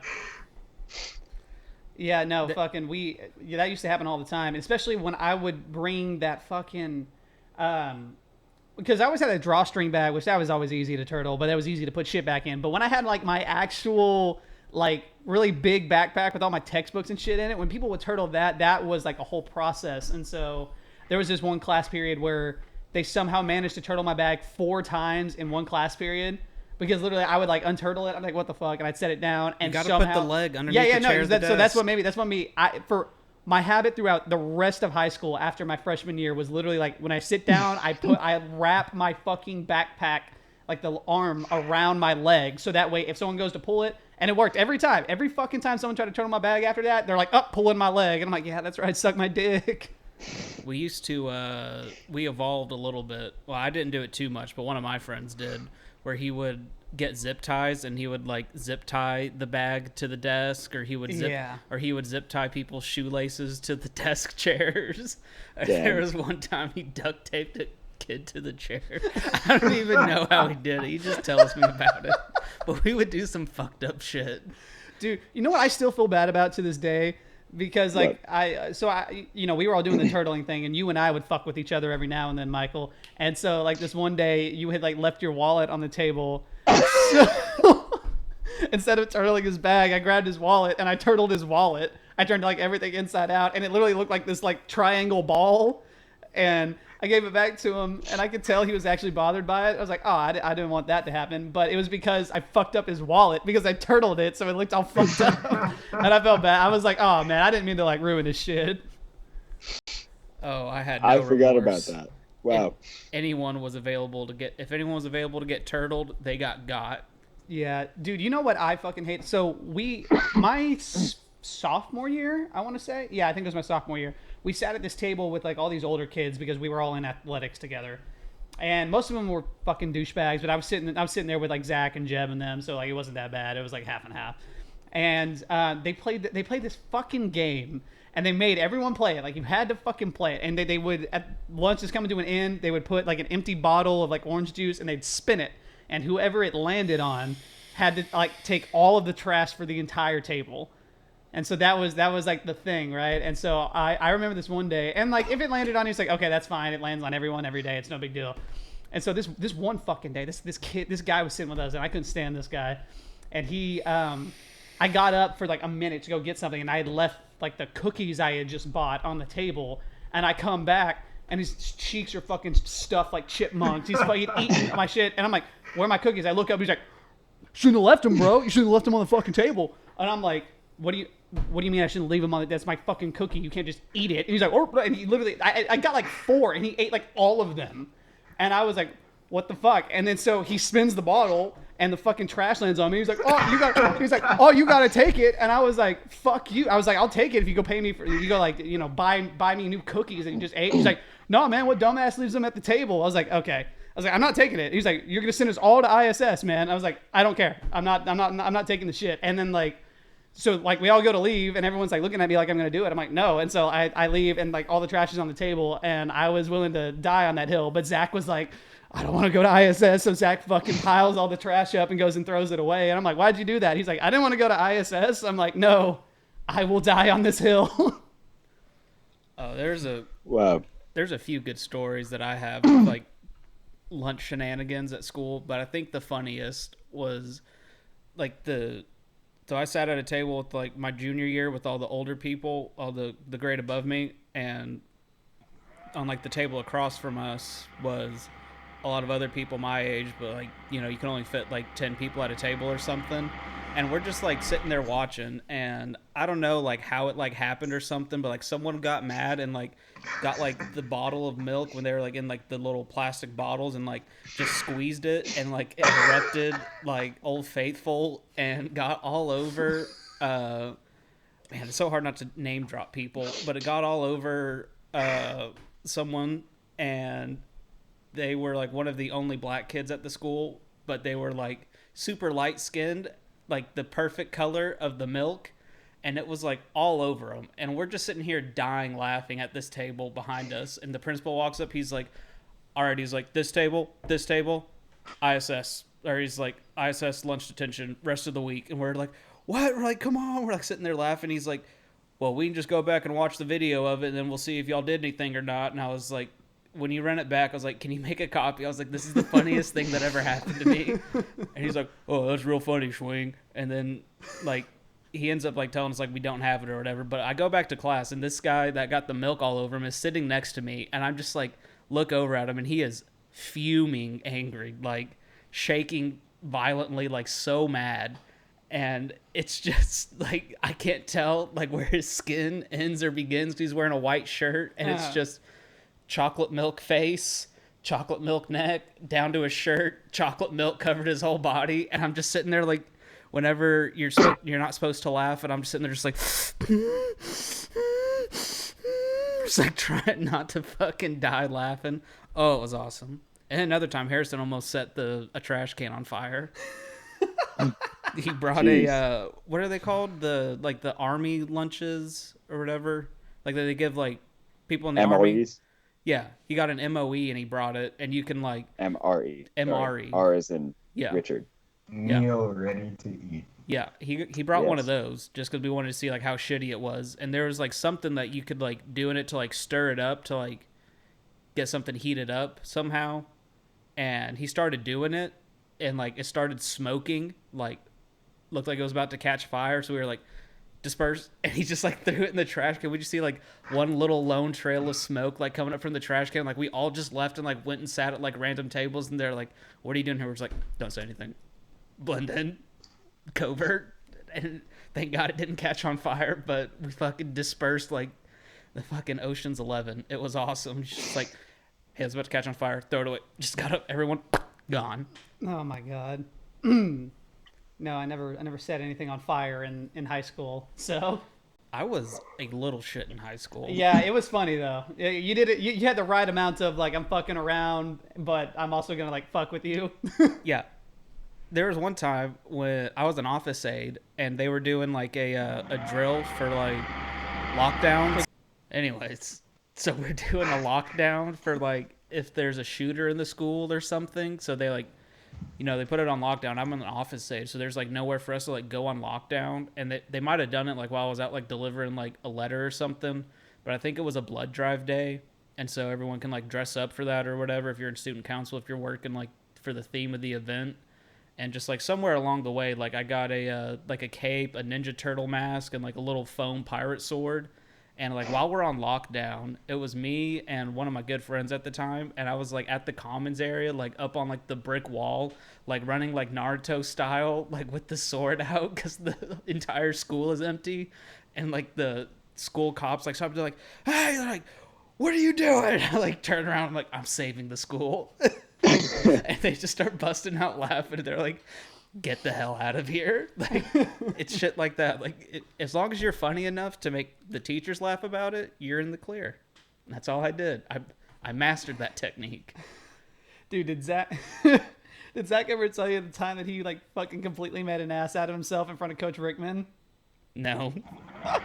Yeah, no, fucking, that used to happen all the time, especially when I would bring that fucking, because I always had a drawstring bag, which that was always easy to turtle, but that was easy to put shit back in. But when I had, like, my actual, like, really big backpack with all my textbooks and shit in it, when people would turtle that was, like, a whole process. And so there was this one class period where they somehow managed to turtle my bag 4 times in one class period. Because literally, I would like unturtle it. I'm like, what the fuck? And I'd set it down, and you gotta somehow put the leg underneath the chair. So that's what made for my habit throughout the rest of high school after my freshman year was literally like when I sit down, I wrap my fucking backpack, like the arm around my leg, so that way if someone goes to pull it, and it worked every time. Every fucking time someone tried to turtle my bag after that, they're like, oh, pulling my leg, and I'm like, yeah, that's right, suck my dick. We used to we evolved a little bit. Well, I didn't do it too much, but one of my friends did, where he would get zip ties and he would like zip tie the bag to the desk, or he would zip tie people's shoelaces to the desk chairs. There was one time he duct taped a kid to the chair. I don't even know how he did it. He just tells me about it. But we would do some fucked up shit. Dude, you know what I still feel bad about to this day? Because like we were all doing the turtling thing, and you and I would fuck with each other every now and then, Michael. And so like this one day you had like left your wallet on the table. So instead of turtling his bag, I grabbed his wallet and I turtled his wallet. I turned like everything inside out, and it literally looked like this like triangle ball. And I gave it back to him, and I could tell he was actually bothered by it. I was like, oh, I didn't want that to happen. But it was because I fucked up his wallet because I turtled it, so it looked all fucked up. And I felt bad. I was like, oh, man, I didn't mean to, like, ruin his shit. Oh, I forgot about that. Wow. If anyone was available to get turtled, they got. Yeah. Dude, you know what I fucking hate? So my sophomore year, I want to say. Yeah, I think it was my sophomore year. We sat at this table with like all these older kids because we were all in athletics together, and most of them were fucking douchebags. But I was sitting there with like Zach and Jeb and them, so like it wasn't that bad. It was like half and half. And they played this fucking game, and they made everyone play it. Like you had to fucking play it. And they would, at lunch is coming to an end, they would put like an empty bottle of like orange juice and they'd spin it, and whoever it landed on had to like take all of the trash for the entire table. And so that was like the thing, right? And so I remember this one day, and like if it landed on you, it's like, okay, that's fine. It lands on everyone every day. It's no big deal. And so this one fucking day, this guy was sitting with us, and I couldn't stand this guy. And I got up for like a minute to go get something, and I had left like the cookies I had just bought on the table, and I come back, and his cheeks are fucking stuffed like chipmunks. He's fucking eating my shit, and I'm like, where are my cookies? I look up, he's like, shouldn't have left them, bro. You shouldn't have left them on the fucking table. And I'm like, what do you mean I shouldn't leave them on? That's my fucking cookie. You can't just eat it. And he's like, and he literally, I got like 4, and he ate like all of them. And I was like, what the fuck? And then so he spins the bottle, and the fucking trash lands on me. He's like, you gotta take it. And I was like, fuck you. I was like, I'll take it if you go pay me for, you go like, buy me new cookies and you just ate. He's like, no, man, what dumbass leaves them at the table? I was like, okay. I was like, I'm not taking it. He's like, you're gonna send us all to ISS, man. I was like, I don't care. I'm not taking the shit. And then like, so like we all go to leave, and everyone's like looking at me like I'm gonna do it. I'm like, no. And so I leave, and like all the trash is on the table, and I was willing to die on that hill. But Zach was like, I don't want to go to ISS. So Zach fucking piles all the trash up and goes and throws it away. And I'm like, why'd you do that? He's like, I didn't want to go to ISS. I'm like, no, I will die on this hill. Oh, there's a few good stories that I have of like lunch shenanigans at school, but I think the funniest was like so I sat at a table with like my junior year with all the older people, all the grade above me, and on like the table across from us was a lot of other people my age, but like, you can only fit like 10 people at a table or something. And we're just like sitting there watching, and I don't know like how it like happened or something, but like someone got mad and like got like the bottle of milk when they were like in like the little plastic bottles and like just squeezed it, and like it erupted like Old Faithful and got all over man, it's so hard not to name drop people, but it got all over someone, and they were like one of the only black kids at the school, but they were like super light skinned, like the perfect color of the milk. And it was like all over them. And we're just sitting here dying laughing at this table behind us. And the principal walks up. He's like, all right, he's like, this table, ISS. Or he's like, ISS lunch detention, rest of the week. And we're like, what? We're like, come on. We're like sitting there laughing. He's like, well, we can just go back and watch the video of it. And then we'll see if y'all did anything or not. And I was like, when you run it back, I was like, can you make a copy? I was like, this is the funniest thing that ever happened to me. And he's like, oh, that's real funny, Schwing. And then, like, he ends up like telling us like we don't have it or whatever. But I go back to class and this guy that got the milk all over him is sitting next to me, and I'm just like look over at him and he is fuming angry, like shaking violently, like so mad. And it's just like I can't tell like where his skin ends or begins. He's wearing a white shirt and it's just chocolate milk face, chocolate milk neck, down to his shirt, chocolate milk covered his whole body. And I'm just sitting there like, whenever you're not supposed to laugh, and I'm just sitting there just like, just like trying not to fucking die laughing. Oh, it was awesome. And another time, Harrison almost set a trash can on fire. He brought what are they called? The army lunches or whatever, like that they give like people in the army. Yeah, he got an MOE and he brought it, and you can like MRE. MRE. R as in Richard. Meal ready to eat. Yeah, he brought one of those just because we wanted to see like how shitty it was, and there was like something that you could like do in it to like stir it up to like get something heated up somehow, and he started doing it, and like it started smoking, like looked like it was about to catch fire, so we were like disperse, and he just like threw it in the trash can. We just see like one little lone trail of smoke like coming up from the trash can. Like we all just left and like went and sat at like random tables, and they're like, "What are you doing here?" We're just like, "Don't say anything." Blend in, covert, and thank God it didn't catch on fire, but we fucking dispersed like the fucking Ocean's 11. It was awesome. Just like, hey, it's about to catch on fire, throw it away. Just got up, everyone gone. Oh my God. No, I never set anything on fire in high school. So I was a little shit in high school. yeah, it was funny though. You did it. You had the right amount of like I'm fucking around, but I'm also gonna like fuck with you. Yeah. There was one time when I was an office aide and they were doing like a drill for like lockdowns. Anyways, so we're doing a lockdown for like if there's a shooter in the school or something. So they like, you know, they put it on lockdown. I'm an office aide, so there's like nowhere for us to like go on lockdown. And they might have done it like while I was out like delivering like a letter or something. But I think it was a blood drive day. And so everyone can like dress up for that or whatever if you're in student council, if you're working like for the theme of the event. And just like somewhere along the way, like I got a like a cape, a Ninja Turtle mask, and like a little foam pirate sword. And like while we're on lockdown, it was me and one of my good friends at the time, and I was like at the commons area, like up on like the brick wall, like running like Naruto style, like with the sword out because the entire school is empty, and like the school cops like stopped, they're like, "Hey," they're like, "What are you doing?" I like turn around, I'm like, "I'm saving the school." And they just start busting out laughing. They're like, "Get the hell out of here!" Like it's shit like that. Like as long as you're funny enough to make the teachers laugh about it, you're in the clear. And that's all I did. I mastered that technique. Dude, did Zach ever tell you the time that he like fucking completely made an ass out of himself in front of Coach Rickman? No. All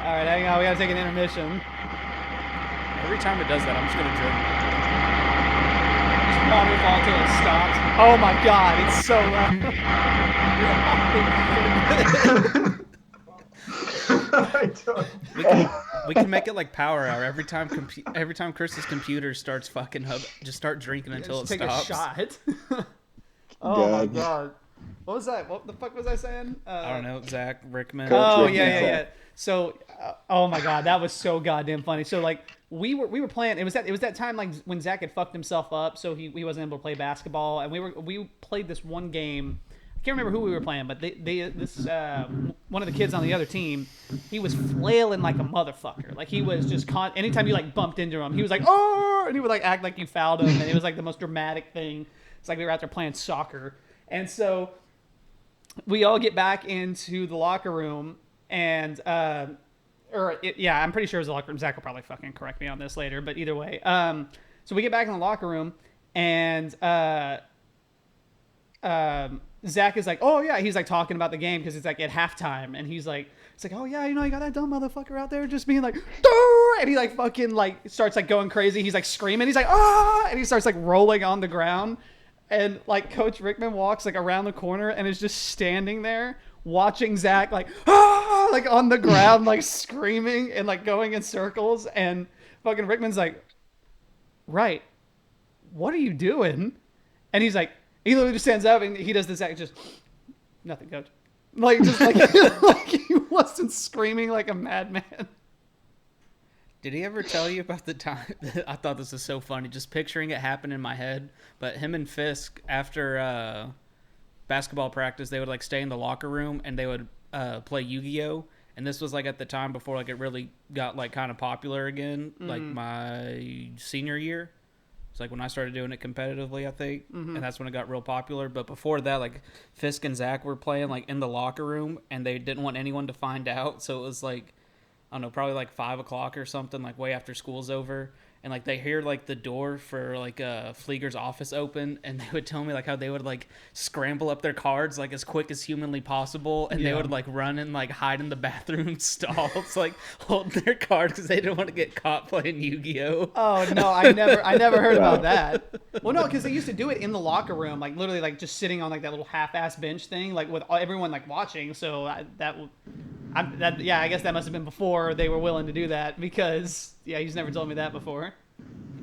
right, hang on. We gotta take an intermission. Every time it does that, I'm just gonna drink. Waterfall till it stops. Oh my God, it's so we can make it like Power Hour. Every time Chris's computer starts fucking up, just start drinking until it take stops. Take a shot. Oh my God. What was that? What the fuck was I saying? I don't know. Zach Rickman. Oh yeah. So, oh my God, that was so goddamn funny. So like we were playing. It was that time like when Zach had fucked himself up, so he wasn't able to play basketball, and we played this one game. I can't remember who we were playing, but this one of the kids on the other team, he was flailing like a motherfucker. Like he was just anytime you like bumped into him, he was like, "Oh!" and he would like act like you fouled him, and it was like the most dramatic thing. It's like they were out there playing soccer, and so we all get back into the locker room. And, I'm pretty sure it was the locker room. Zach will probably fucking correct me on this later, but either way. So we get back in the locker room, and Zach is like, oh yeah, he's like talking about the game because it's like at halftime, and he's like, it's like, oh yeah, you got that dumb motherfucker out there just being like, Durr! And he like fucking like starts like going crazy. He's like screaming. He's like, ah, and he starts like rolling on the ground, and like Coach Rickman walks like around the corner and is just standing there watching Zach like, ah, like on the ground like screaming and like going in circles, and fucking Rickman's like, right, what are you doing? And he's like, he literally just stands up and he does this act, just nothing, coach. Like, just like, like he wasn't screaming like a madman. Did he ever tell you about the time? I thought this was so funny, just picturing it happen in my head. But him and Fisk, after basketball practice, they would like stay in the locker room and they would play Yu-Gi-Oh! And this was like at the time before like it really got like kind of popular again, like my senior year. It's like when I started doing it competitively, I think, and that's when it got real popular. But before that, like Fisk and Zach were playing like in the locker room, and they didn't want anyone to find out. So it was like, I don't know, probably like 5 o'clock or something, like way after school's over. And like they hear like the door for like Flieger's office open, and they would tell me like how they would like scramble up their cards like as quick as humanly possible, and they would like run and like hide in the bathroom stalls, like holding their cards because they didn't want to get caught playing Yu-Gi-Oh. Oh no, I never heard about that. Well, no, because they used to do it in the locker room, like literally like just sitting on like that little half-ass bench thing, like with everyone like watching. So I guess that must have been before they were willing to do that, because yeah, he's never told me that before.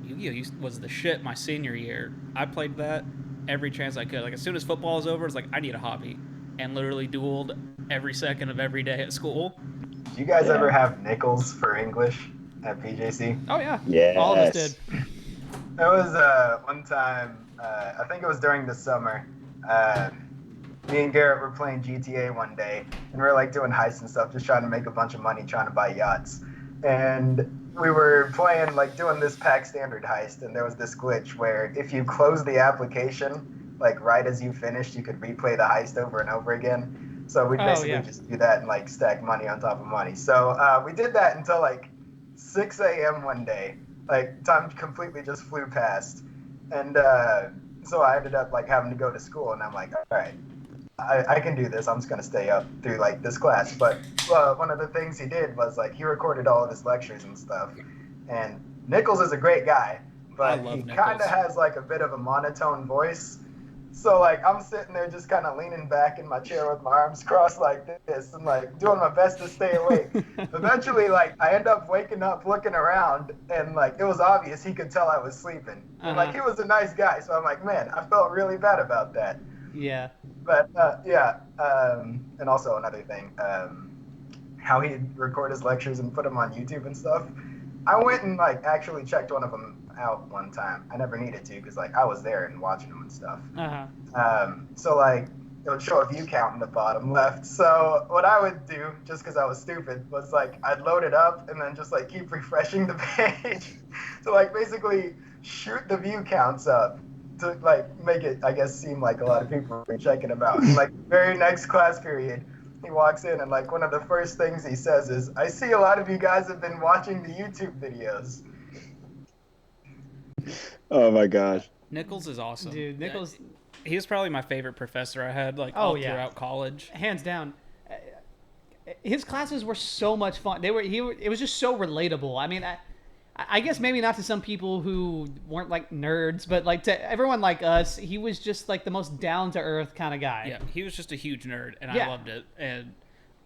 Yu-Gi-Oh was the shit my senior year. I played that every chance I could. Like as soon as football was over, it's like I need a hobby, and literally dueled every second of every day at school. Did you guys ever have nickels for English at PJC? Oh yeah, Yes. all of us did. There was one time, I think it was during the summer. Me and Garrett were playing GTA one day, and we were like doing heists and stuff, just trying to make a bunch of money, trying to buy yachts. And we were playing, like doing this pack standard heist, and there was this glitch where if you close the application, like right as you finished, you could replay the heist over and over again. So we'd basically just do that and like stack money on top of money. So we did that until like 6 a.m. one day. Like time completely just flew past. And so I ended up like having to go to school, and I'm like, all right, I can do this. I'm just going to stay up through like this class. But one of the things he did was like he recorded all of his lectures and stuff. And Nichols is a great guy, but he kind of has like a bit of a monotone voice. So like I'm sitting there just kind of leaning back in my chair with my arms crossed like this and like doing my best to stay awake. Eventually, like I end up waking up, looking around, and like it was obvious he could tell I was sleeping. And like he was a nice guy, so I'm like, man, I felt really bad about that. Yeah. But and also another thing, how he'd record his lectures and put them on YouTube and stuff. I went and like actually checked one of them out one time. I never needed to because like I was there and watching them and stuff. So like it would show a view count in the bottom left. So what I would do, just because I was stupid, was like I'd load it up and then just like keep refreshing the page to like basically shoot the view counts up to like make it, I guess, seem like a lot of people were checking them out. And like very next class period, he walks in and like one of the first things he says is, "I see a lot of you guys have been watching the YouTube videos." Oh my gosh. Nichols is awesome. Dude, Nichols, he was probably my favorite professor I had like all throughout college. Hands down. His classes were so much fun. It was just so relatable. I mean, I guess maybe not to some people who weren't like nerds, but like to everyone like us, he was just like the most down to earth kind of guy. Yeah, he was just a huge nerd, and I loved it. And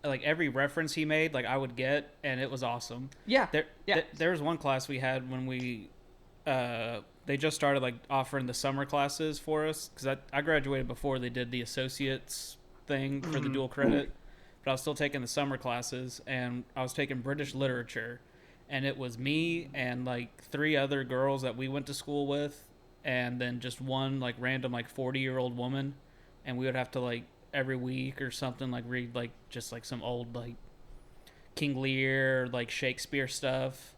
like every reference he made, like I would get, and it was awesome. Yeah. There was one class we had when we, they just started like offering the summer classes for us, because I graduated before they did the associates thing for the dual credit, but I was still taking the summer classes, and I was taking British literature. And it was me and like 3 other girls that we went to school with, and then just one like random like 40-year-old woman, and we would have to like every week or something like read like just like some old like King Lear, like Shakespeare stuff,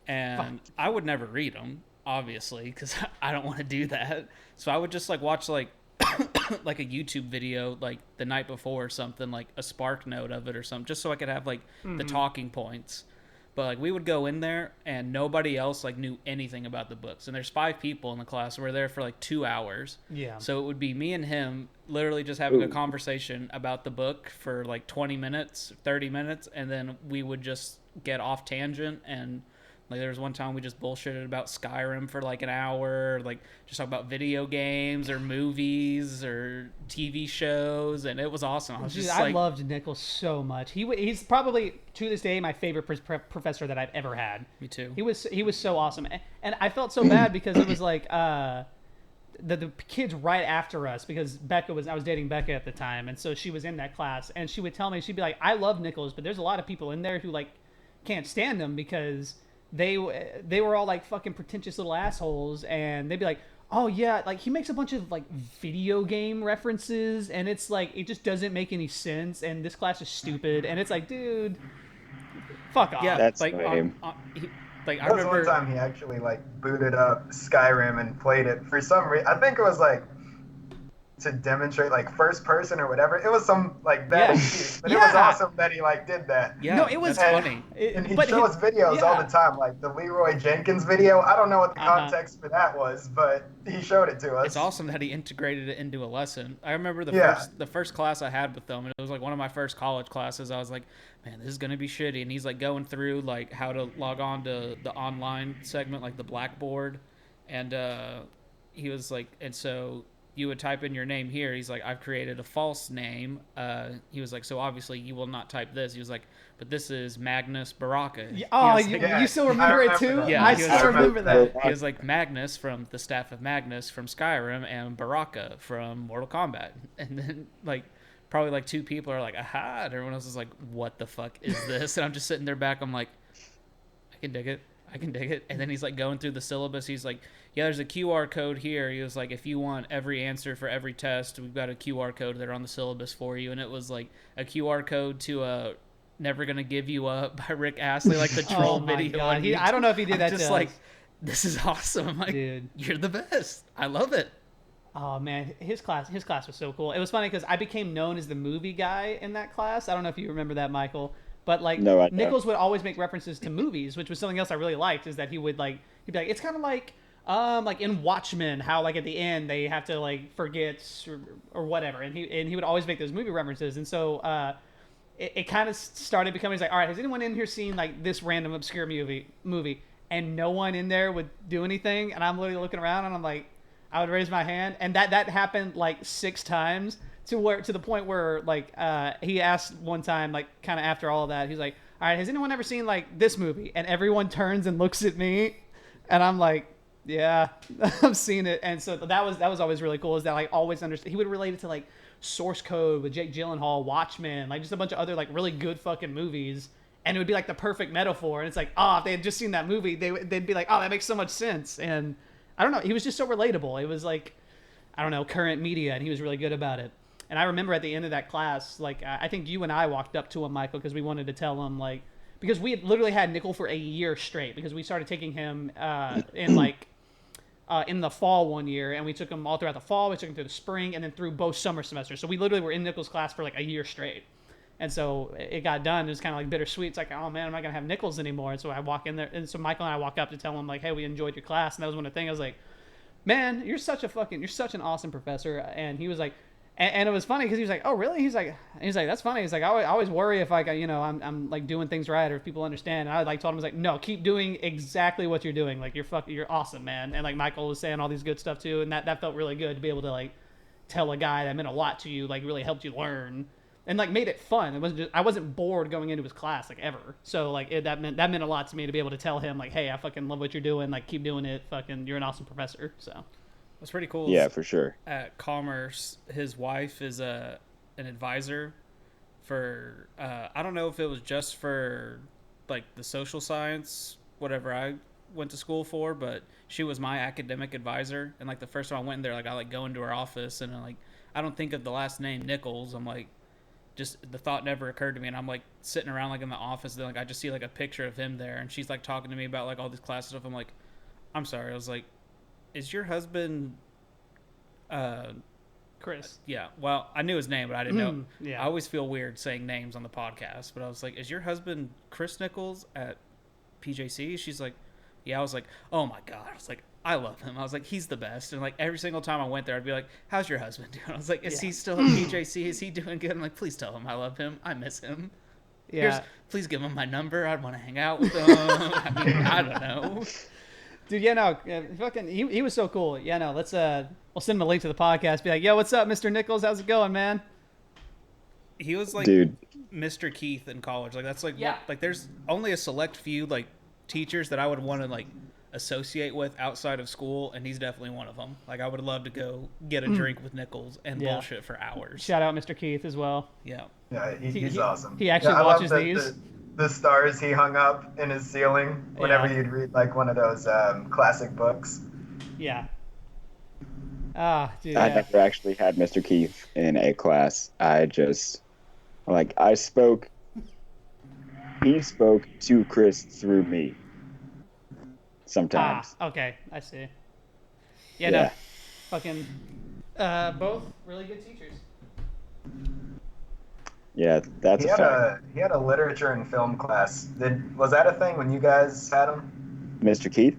and I would never read them obviously because I don't want to do that. So I would just like watch like like a YouTube video like the night before or something, like a spark note of it or something, just so I could have like the talking points. But like we would go in there and nobody else like knew anything about the books. And there's 5 people in the class. We're there for like 2 hours. Yeah. So it would be me and him literally just having a conversation about the book for like 20 minutes, 30 minutes, and then we would just get off tangent. And like there was one time we just bullshitted about Skyrim for like an hour, like just talk about video games or movies or TV shows, and it was awesome. I loved Nichols so much. He's probably to this day my favorite professor that I've ever had. Me too. He was so awesome, and I felt so bad because it was like the kids right after us, because I was dating Becca at the time, and so she was in that class, and she would tell me, she'd be like, I love Nichols, but there's a lot of people in there who like can't stand him because they were all like fucking pretentious little assholes, and they'd be like, oh yeah, like he makes a bunch of like video game references, and it's like it just doesn't make any sense, and this class is stupid, and it's like, dude, fuck off. Yeah, That's like lame. I There was remember one time he actually like booted up Skyrim and played it for some reason. I think it was like to demonstrate like first person or whatever. It was some like bad excuse, but it was awesome that he like did that. Yeah, no, it was funny. And he shows videos all the time, like the Leroy Jenkins video. I don't know what the context for that was, but he showed it to us. It's awesome that he integrated it into a lesson. I remember the first class I had with them, and it was like one of my first college classes. I was like, man, this is gonna be shitty. And he's like going through like how to log on to the online segment, like the Blackboard, and he was like, and so you would type in your name here. He's like, I've created a false name. He was like, so obviously you will not type this. He was like, but this is Magnus Baraka. Oh, you still remember it too? Yeah, I still remember that. He was like Magnus from the staff of Magnus from Skyrim and Baraka from Mortal Kombat. And then like probably like 2 people are like, aha, and everyone else is like, what the fuck is this? And I'm just sitting there back. I'm like, I can dig it. And then he's like going through the syllabus. He's like, yeah, there's a QR code here. He was like, if you want every answer for every test, we've got a QR code there on the syllabus for you. And it was like a QR code to Never Gonna Give You Up by Rick Astley, like the troll video. God. I don't know if he did that. Just like, this is awesome. Like, dude, you're the best. I love it. Oh man, his class was so cool. It was funny because I became known as the movie guy in that class. I don't know if you remember that, Michael. But like Nichols would always make references to movies, which was something else I really liked. Is that he'd be like, it's kind of like in Watchmen, how like at the end they have to like forget or whatever, and he would always make those movie references. And so it kind of started becoming, he's like, all right, has anyone in here seen like this random obscure movie? And no one in there would do anything, and I'm literally looking around, and I'm like, I would raise my hand, and that happened like 6 times. To the point where like he asked one time, like kind of after all of that, he's like, all right, has anyone ever seen like this movie? And everyone turns and looks at me, and I'm like, yeah, I've seen it. And so that was always really cool, is that like always understand. He would relate it to like Source Code with Jake Gyllenhaal, Watchmen, like just a bunch of other like really good fucking movies, and it would be like the perfect metaphor. And it's like, if they had just seen that movie, they'd be like, oh, that makes so much sense. And I don't know, he was just so relatable. It was like, I don't know, current media, and he was really good about it. And I remember at the end of that class, like, I think you and I walked up to him, Michael, because we wanted to tell him, like, because we had literally had Nickel for a year straight, because we started taking him in the fall one year, and we took him all throughout the fall, we took him through the spring, and then through both summer semesters. So we literally were in Nickel's class for like a year straight. And so it got done. It was kind of like bittersweet. It's like, oh man, I'm not going to have Nichols anymore. And so I walk in there, and so Michael and I walk up to tell him, like, hey, we enjoyed your class. And that was one of the things. I was like, man, you're such an awesome professor. And he was like, and it was funny because he was like, oh really? He's like, that's funny. He's like, I always worry if I'm like doing things right or if people understand. And I like told him, I was like, no, keep doing exactly what you're doing. Like you're awesome, man. And like Michael was saying all these good stuff too, and that felt really good to be able to like tell a guy that meant a lot to you, like really helped you learn, and like made it fun. It wasn't just, I wasn't bored going into his class like ever. So like that meant a lot to me to be able to tell him like, hey, I fucking love what you're doing. Like keep doing it. Fucking, you're an awesome professor. So. What's pretty cool. Yeah, for sure. At Commerce, his wife is an advisor for. I don't know if it was just for like the social science, whatever I went to school for, but she was my academic advisor. And like the first time I went in there, like I like go into her office and like I don't think of the last name Nichols. I'm like, just the thought never occurred to me, and I'm like sitting around like in the office, and like I just see like a picture of him there, and she's like talking to me about like all this class stuff. I'm like, I'm sorry. I was like, is your husband Chris? Yeah, well, I knew his name, but I didn't know. Yeah. I always feel weird saying names on the podcast, but I was like, is your husband Chris Nichols at PJC? She's like, yeah. I was like, oh my God. I was like, I love him. I was like, he's the best. And like every single time I went there, I'd be like, how's your husband doing? I was like, is he still at PJC? Is he doing good? I'm like, please tell him I love him. I miss him. Yeah. Please give him my number. I'd want to hang out with him. I mean, I don't know. Dude, yeah, no, fucking, he was so cool. Yeah, no, let's, we'll send him a link to the podcast. Be like, yo, what's up, Mr. Nichols? How's it going, man? He was like Dude. Mr. Keith in college. Like that's like Yeah. like there's only a select few like teachers that I would want to like associate with outside of school, and he's definitely one of them. Like I would love to go get a drink with Nichols and bullshit for hours. Shout out Mr. Keith as well. Yeah. Yeah, he's awesome. He actually I watches love these. The stars he hung up in his ceiling whenever Yeah. you'd read like one of those classic books. Yeah. Ah, dude. I Yeah. never actually had Mr. Keith in a class. He spoke to Chris through me. Sometimes. Okay, I see. Yeah, no, fucking, both really good teachers. Yeah, that's He a had fact. he had a literature and film class. Was that a thing when you guys had him? Mr. Keith?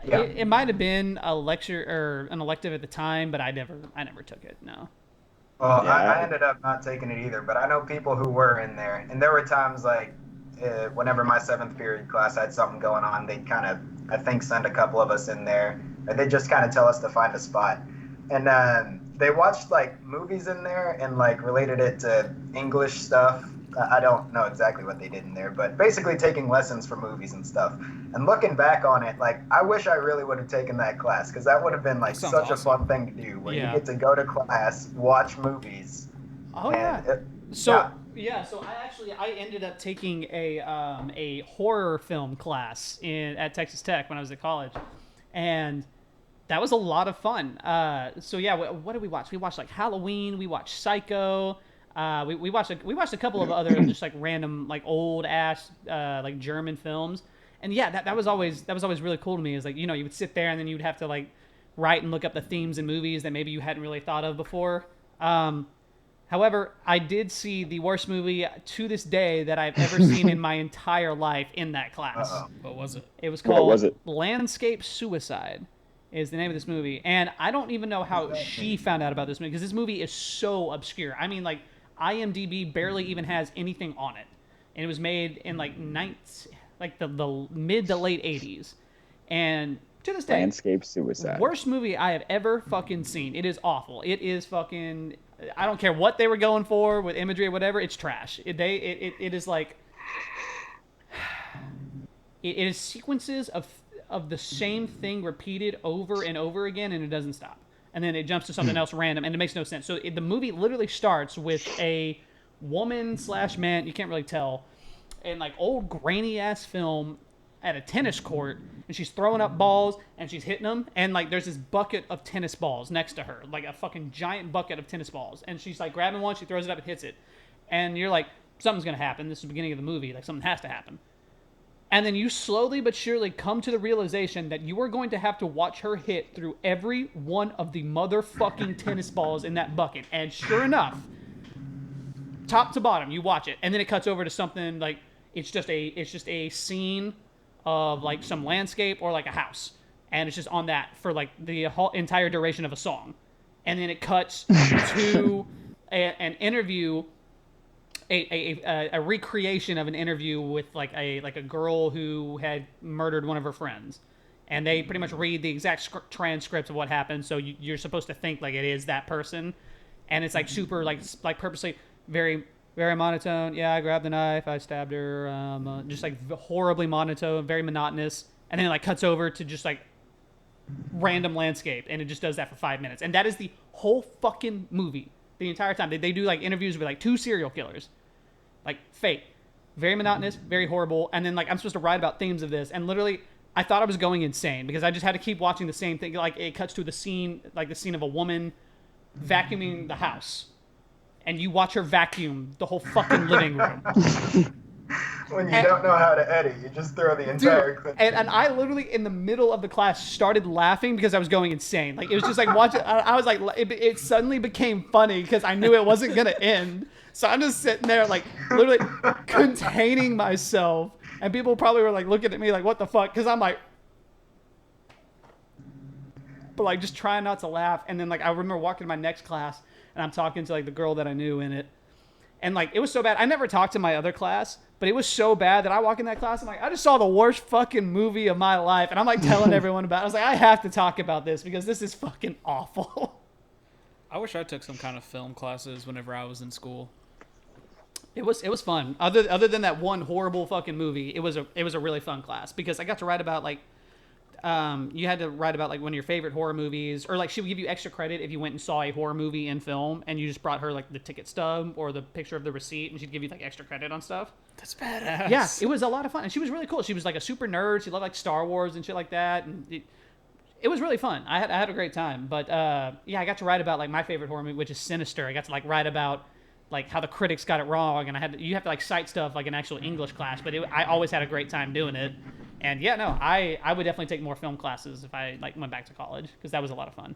Yeah. It might have been a lecture or an elective at the time, but I never took it. No. Well, Yeah. I ended up not taking it either, but I know people who were in there, and there were times like whenever my 7th period class had something going on, they'd kind of, I think, send a couple of us in there, and they'd just kind of tell us to find a spot. And they watched like movies in there and like related it to English stuff. I don't know exactly what they did in there, but basically taking lessons for movies and stuff. And looking back on it, like I wish I really would have taken that class, because that would have been like That such sounds a fun thing to do, where Yeah. you get to go to class, watch movies. Oh and yeah. it- So so I ended up taking a horror film class at Texas Tech when I was at college, and that was a lot of fun. So yeah, what did we watch? We watched like Halloween. We watched Psycho. We watched a couple of other just like random like old ass like German films. And yeah, that was always really cool to me. Is like, you know, you would sit there and then you would have to like write and look up the themes in movies that maybe you hadn't really thought of before. However, I did see the worst movie to this day that I've ever seen in my entire life in that class. Uh-oh. What was it? It was What called was it? Landscape Suicide is the name of this movie. And I don't even know how she found out about this movie, because this movie is so obscure. I mean, like, IMDb barely even has anything on it. And it was made in like the mid to late 80s. And to this day, Landscape Suicide. worst movie I have ever fucking seen. It is awful. It is fucking, I don't care what they were going for with imagery or whatever. It's trash. It is like, it is sequences of the same thing repeated over and over again, and it doesn't stop. And then it jumps to something else random, and it makes no sense. So the movie literally starts with a woman/man, you can't really tell, in like old grainy ass film at a tennis court, and she's throwing up balls and she's hitting them, and like there's this bucket of tennis balls next to her, like a fucking giant bucket of tennis balls, and she's like grabbing one, she throws it up and hits it, and you're like, something's gonna happen. This is the beginning of the movie, like something has to happen. And then you slowly but surely come to the realization that you are going to have to watch her hit through every one of the motherfucking tennis balls in that bucket. And sure enough, top to bottom, you watch it, and then it cuts over to something like it's just a scene of like some landscape or like a house, and it's just on that for like the whole entire duration of a song, and then it cuts to an interview. A recreation of an interview with like a girl who had murdered one of her friends, and they pretty much read the exact transcripts of what happened. So you're supposed to think like it is that person, and it's like super like purposely very very monotone. Yeah, I grabbed the knife, I stabbed her. Just like horribly monotone, very monotonous, and then it like cuts over to just like random landscape, and it just does that for 5 minutes, and that is the whole fucking movie. The entire time they do like interviews with like 2 serial killers. Like fake, very monotonous, very horrible. And then like I'm supposed to write about themes of this, and literally I thought I was going insane because I just had to keep watching the same thing. Like it cuts to the scene of a woman vacuuming the house, and you watch her vacuum the whole fucking living room. When you don't know how to edit, you just throw the entire clip. And I literally in the middle of the class started laughing because I was going insane. Like it was just like watching. I was like, it suddenly became funny because I knew it wasn't gonna end. So I'm just sitting there like literally containing myself And people probably were like looking at me like, what the fuck? Because I'm like, but like just trying not to laugh. And then like I remember walking to my next class and I'm talking to like the girl that I knew in it. And like it was so bad. I never talked to my other class, but it was so bad that I walk in that class. I'm like, I just saw the worst fucking movie of my life. And I'm like telling everyone about it. I was like, I have to talk about this because this is fucking awful. I wish I took some kind of film classes whenever I was in school. It was fun. Other than that one horrible fucking movie, it was a really fun class because I got to write about like you had to write about like one of your favorite horror movies, or like she would give you extra credit if you went and saw a horror movie in film and you just brought her like the ticket stub or the picture of the receipt and she'd give you like extra credit on stuff. That's badass. Yeah, it was a lot of fun and she was really cool. She was like a super nerd. She loved like Star Wars and shit like that, and it was really fun. I had a great time. But yeah, I got to write about like my favorite horror movie, which is Sinister. I got to like write about like how the critics got it wrong, and you have to like cite stuff like an actual English class. But I always had a great time doing it. And yeah, no, I would definitely take more film classes if I like went back to college because that was a lot of fun.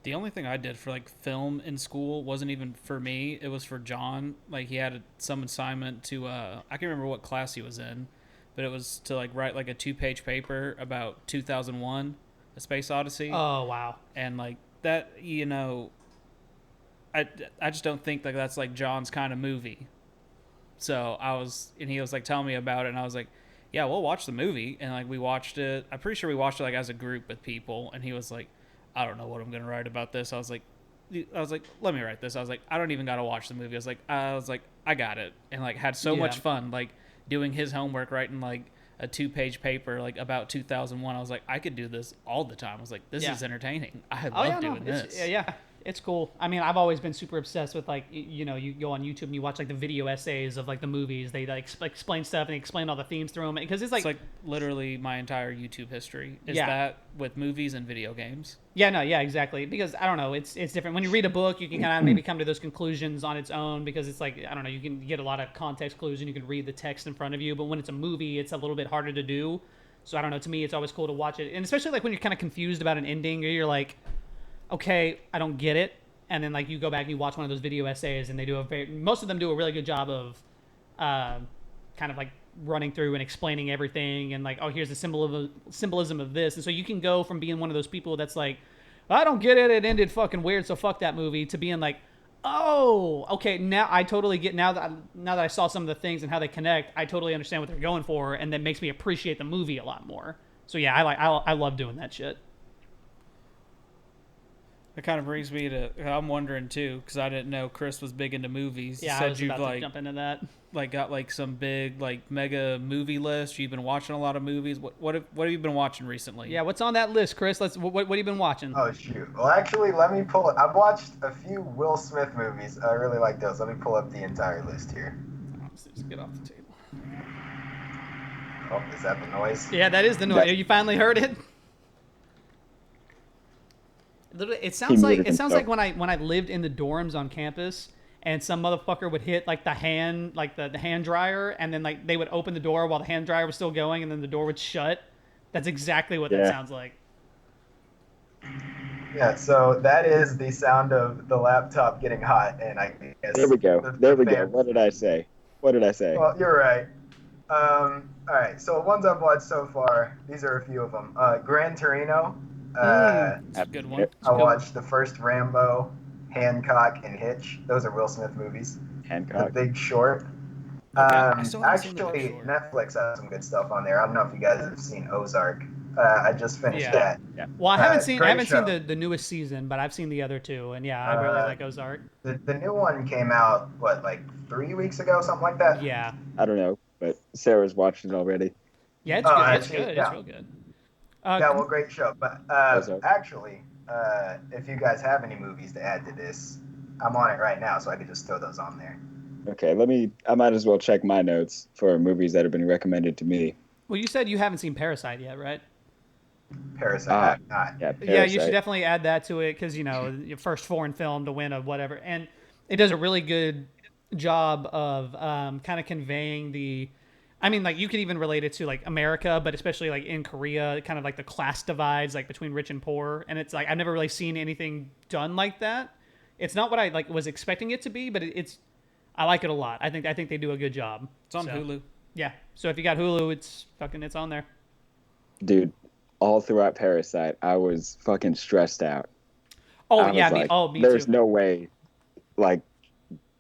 The only thing I did for like film in school wasn't even for me. It was for John. Like he had some assignment to I can't remember what class he was in, but it was to like write like a 2-page paper about 2001. A Space Odyssey. Oh, wow. And like that, you know, I just don't think like that's like John's kind of movie. So he was like telling me about it, and I was like, yeah, we'll watch the movie. And like we watched it. I'm pretty sure we watched it like as a group with people, and he was like, I don't know what I'm gonna write about this. I was like, let me write this. I was like, I don't even gotta watch the movie. I was like, I got it, and like had so much fun like doing his homework, writing like a 2-page paper like about 2001. I was like, I could do this all the time. I was like, this is entertaining. I love doing this. Yeah, it's cool. I mean, I've always been super obsessed with like, you know, you go on YouTube and you watch like the video essays of like the movies. They like explain stuff and they explain all the themes through them because it's like literally my entire YouTube history is that with movies and video games. Yeah, no, yeah, exactly. Because I don't know, it's different. When you read a book, you can kind of maybe come to those conclusions on its own because it's like, I don't know, you can get a lot of context clues and you can read the text in front of you. But when it's a movie, it's a little bit harder to do. So I don't know, to me, it's always cool to watch it. And especially like when you're kind of confused about an ending or you're like, okay, I don't get it. And then like you go back and you watch one of those video essays and they do most of them do a really good job of kind of like running through and explaining everything and like, oh, here's the symbolism of this. And so you can go from being one of those people that's like, I don't get it, it ended fucking weird, so fuck that movie, to being like, oh, okay, now I totally get, now that I saw some of the things and how they connect, I totally understand what they're going for, and that makes me appreciate the movie a lot more. So yeah, I love doing that shit. It kind of brings me to, I'm wondering too, because I didn't know Chris was big into movies. Yeah, I was about to jump into that. Like got like some big like mega movie list. You've been watching a lot of movies. What have you been watching recently? Yeah, what's on that list, Chris? What have you been watching? Oh shoot. Well, actually, let me pull it. I've watched a few Will Smith movies. I really like those. Let me pull up the entire list here. Just get off the table. Oh, is that the noise? Yeah, that is the noise. You finally heard it. It sounds like when I lived in the dorms on campus and some motherfucker would hit like the hand dryer and then like they would open the door while the hand dryer was still going and then the door would shut. That's exactly what that sounds like. Yeah, so that is the sound of the laptop getting hot, and I guess there we go. What did I say? Well, you're right. All right, so ones I've watched so far, these are a few of them. Gran Torino. That's a good one. I watched the first Rambo, Hancock, and Hitch. Those are Will Smith movies. Hancock. The Big Short. Actually, Netflix has some good stuff on there. I don't know if you guys have seen Ozark. I just finished that. Yeah. Well, I haven't seen the newest season, but I've seen the other two, and yeah, I really like Ozark. The new one came out like 3 weeks ago, something like that. Yeah. I don't know, but Sarah's watched it already. Yeah, it's good. It's good. Yeah. It's real good. Yeah, well, great show. But actually, if you guys have any movies to add to this, I'm on it right now, so I could just throw those on there. Okay, I might as well check my notes for movies that have been recommended to me. Well, you said you haven't seen Parasite yet, right? Parasite. Yeah, you should definitely add that to it because, you know, your first foreign film to win a whatever. And it does a really good job of kind of conveying the... I mean, like, you could even relate it to, like, America, but especially, like, in Korea, kind of, like, the class divides, like, between rich and poor. And it's, like, I've never really seen anything done like that. It's not what I was expecting it to be, but it's... I like it a lot. I think they do a good job. It's on Hulu. Yeah. So if you got Hulu, it's on there. Dude, all throughout Parasite, I was fucking stressed out. Oh I yeah, was like, me there's too. no way, like,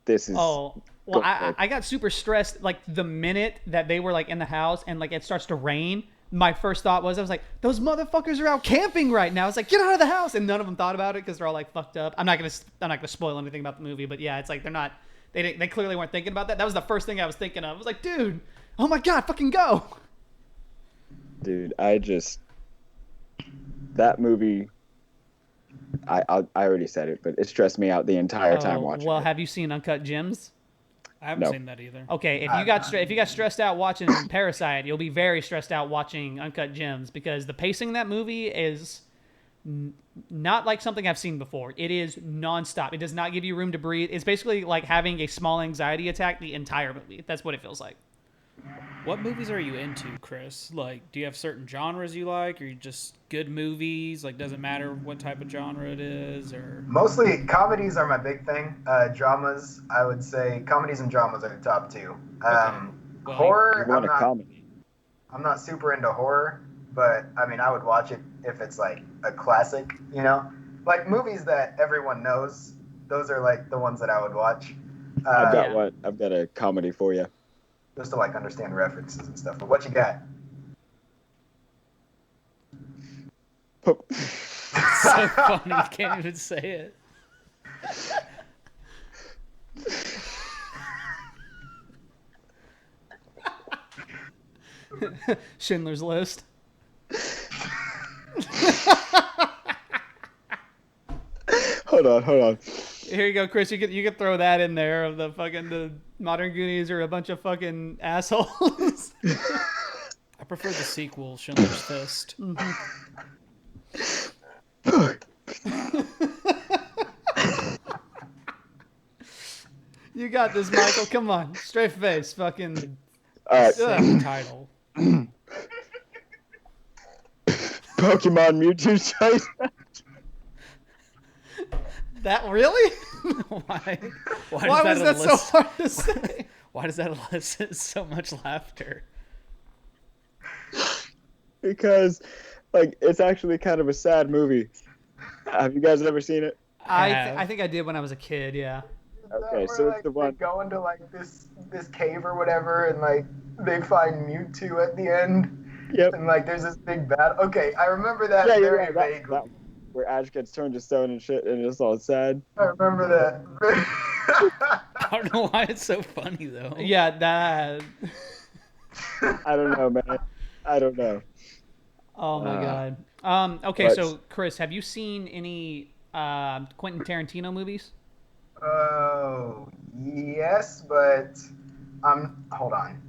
this is Oh, well, going to work. I got super stressed like the minute that they were like in the house and like it starts to rain. My first thought was, I was like, those motherfuckers are out camping right now. It's like, get out of the house, and none of them thought about it because they're all like fucked up. I'm not gonna spoil anything about the movie, but yeah, it's like they clearly weren't thinking about that. That was the first thing I was thinking of. I was like, dude, oh my god, fucking go. Dude, that movie, I already said it, but it stressed me out the entire time watching Well, it. have you seen Uncut Gems? I haven't No. seen that either. Okay, if you got stressed out watching Parasite, you'll be very stressed out watching Uncut Gems because the pacing in that movie is not like something I've seen before. It is nonstop. It does not give you room to breathe. It's basically like having a small anxiety attack the entire movie. That's what it feels like. What movies are you into, Chris? Like, do you have certain genres you like, or you just good movies? Like, doesn't matter what type of genre it is, or Mostly comedies are my big thing. Dramas, I would say comedies and dramas are the top two. Well, Horror, You want a comedy? I'm not super into horror, but I mean, I would watch it if it's like a classic, you know? Like movies that everyone knows, those are like the ones that I would watch. I've got Yeah. I've got a comedy for you. Just to like understand references and stuff. But what you got? so funny you can't even say it. Schindler's List. Hold on. Here you go, Chris. You could throw that in there of the modern Goonies are a bunch of fucking assholes. I prefer the sequel, Schindler's Fist. You got this, Michael. Come on, straight face, fucking. All right, Say the title. Pokemon Mewtwo Chaser. That really? Why Why was that so hard to say? Why does that elicit so much laughter? Because, like, it's actually kind of a sad movie. Have you guys ever seen it? I think I did when I was a kid. Yeah. Okay, so it's the one. They go into like this cave or whatever, and like they find Mewtwo at the end. Yep. And like there's this big battle. Okay, I remember that Yeah, very that vaguely. one, where Ash gets turned to stone and shit, and it's all sad. I remember that. I don't know why it's so funny though. Yeah, that. I don't know, man. I don't know. Oh my god. Okay, but- so Chris, have you seen any Quentin Tarantino movies? Oh yes, but hold on.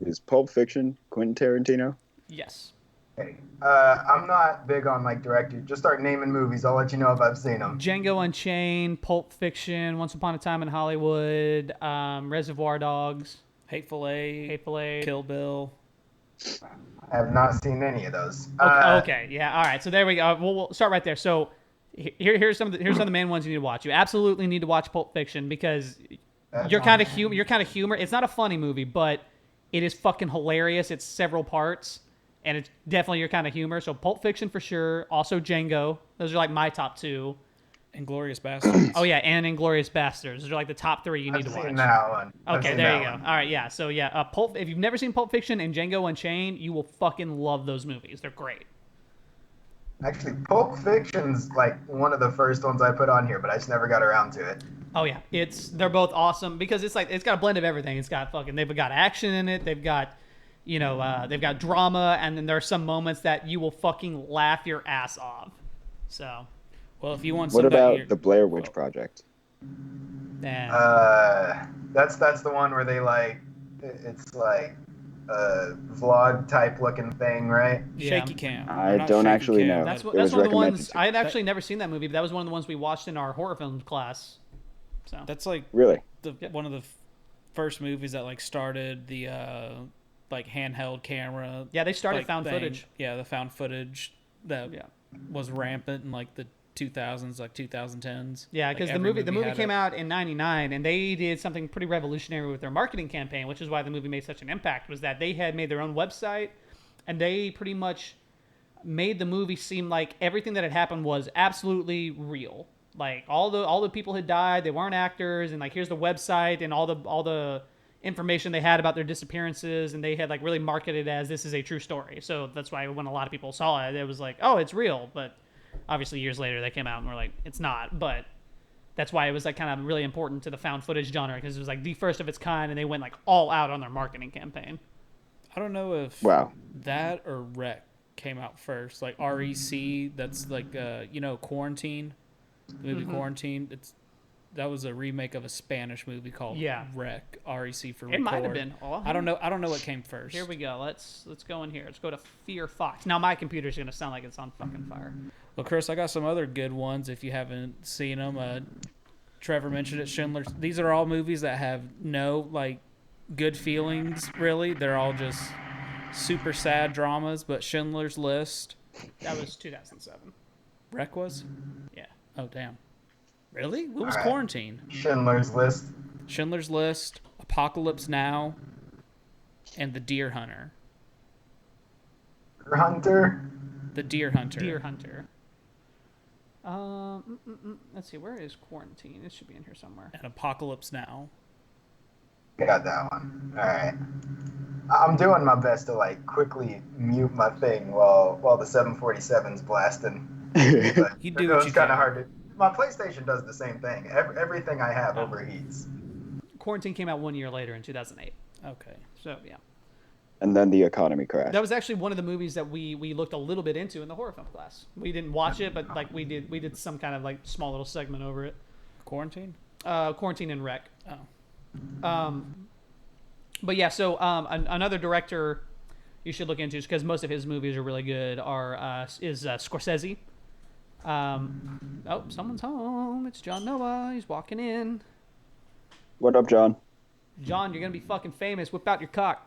Is Pulp Fiction Quentin Tarantino? Yes. Okay. I'm not big on like directors. Just start naming movies. I'll let you know if I've seen them. Django Unchained, Pulp Fiction, Once Upon a Time in Hollywood, Reservoir Dogs, Hateful Eight, Hateful Eight. Kill Bill. I have not seen any of those. Okay, yeah, all right. So there we go. We'll start right there. So here's some of the main ones you need to watch. You absolutely need to watch Pulp Fiction because you're kind of humor. It's not a funny movie, but it is fucking hilarious. It's several parts, and it's definitely your kind of humor. So Pulp Fiction for sure. Also Django. Those are like my top two. Inglourious Basterds. Oh yeah, and Inglourious Basterds. Those are like the top three you need to I've watch. seen that one. Okay, there you go. All right, yeah. So yeah, if you've never seen Pulp Fiction and Django Unchained, you will fucking love those movies. They're great. Actually, Pulp Fiction's like one of the first ones I put on here, but I just never got around to it. Oh yeah, they're both awesome because it's got a blend of everything. They've got action in it. They've got, they've got drama, and then there are some moments that you will fucking laugh your ass off. So. Well, if you want What somebody, about the Blair Witch Project? That's the one where they like it's like a vlog type looking thing, right? Yeah. Shaky cam. I Not don't shaky actually cam. know. That's It one was of the recommended ones. to- I had actually never seen that movie, but that was one of the ones we watched in our horror film class. So That's like Really? one of the first movies that like started the like handheld camera. yeah, they started like, found thing. footage. Yeah, the found footage that Yeah. was rampant in like the 2000s, like 2010s. Yeah, because like the movie had came it. out in '99, and they did something pretty revolutionary with their marketing campaign, which is why the movie made such an impact. Was that they had made their own website, and they pretty much made the movie seem like everything that had happened was absolutely real. Like all the people had died, they weren't actors, and like here's the website and all the information they had about their disappearances, and they had like really marketed it as this is a true story. So that's why when a lot of people saw it, it was like, oh, it's real. But obviously years later they came out and were like, it's not. But that's why it was like kind of really important to the found footage genre, because it was like the first of its kind, and they went like all out on their marketing campaign. I don't know if Wow. that or Rec came out first. Like REC, that's like Quarantine. The movie Quarantine. That was a remake of a Spanish movie called Rec. REC for record. It might have been. Oh, I don't know what came first. Here we go. Let's go in here. Let's go to Fear Fox. Now my computer's gonna sound like it's on fucking fire. Well, Chris, I got some other good ones if you haven't seen them. Trevor mentioned it. Schindler's. These are all movies that have no like good feelings. Really, they're all just super sad dramas. But Schindler's List. That was 2007. Rec was. Yeah. Oh damn. Really? What was All right. Quarantine? Schindler's List. Schindler's List, Apocalypse Now, and The Deer Hunter. Hunter. The Deer Hunter. Deer Hunter. Let's see. Where is Quarantine? It should be in here somewhere. And Apocalypse Now. Got that one. All right. I'm doing my best to like quickly mute my thing while the 747's blasting. But You do what you it's kind can. of hard to. My PlayStation does the same thing. Everything I have overheats. Quarantine came out 1 year later in 2008. Okay. So yeah, And then the economy crashed. that was actually one of the movies that we looked a little bit into in the horror film class. We didn't watch it, but like we did some kind of like small little segment over it. Quarantine? Quarantine and Rec. Oh. But yeah, so another director you should look into, because most of his movies are really good, is Scorsese. Oh, someone's home. It's John Noah. He's walking in. What up, John? John, you're gonna be fucking famous. Whip out your cock.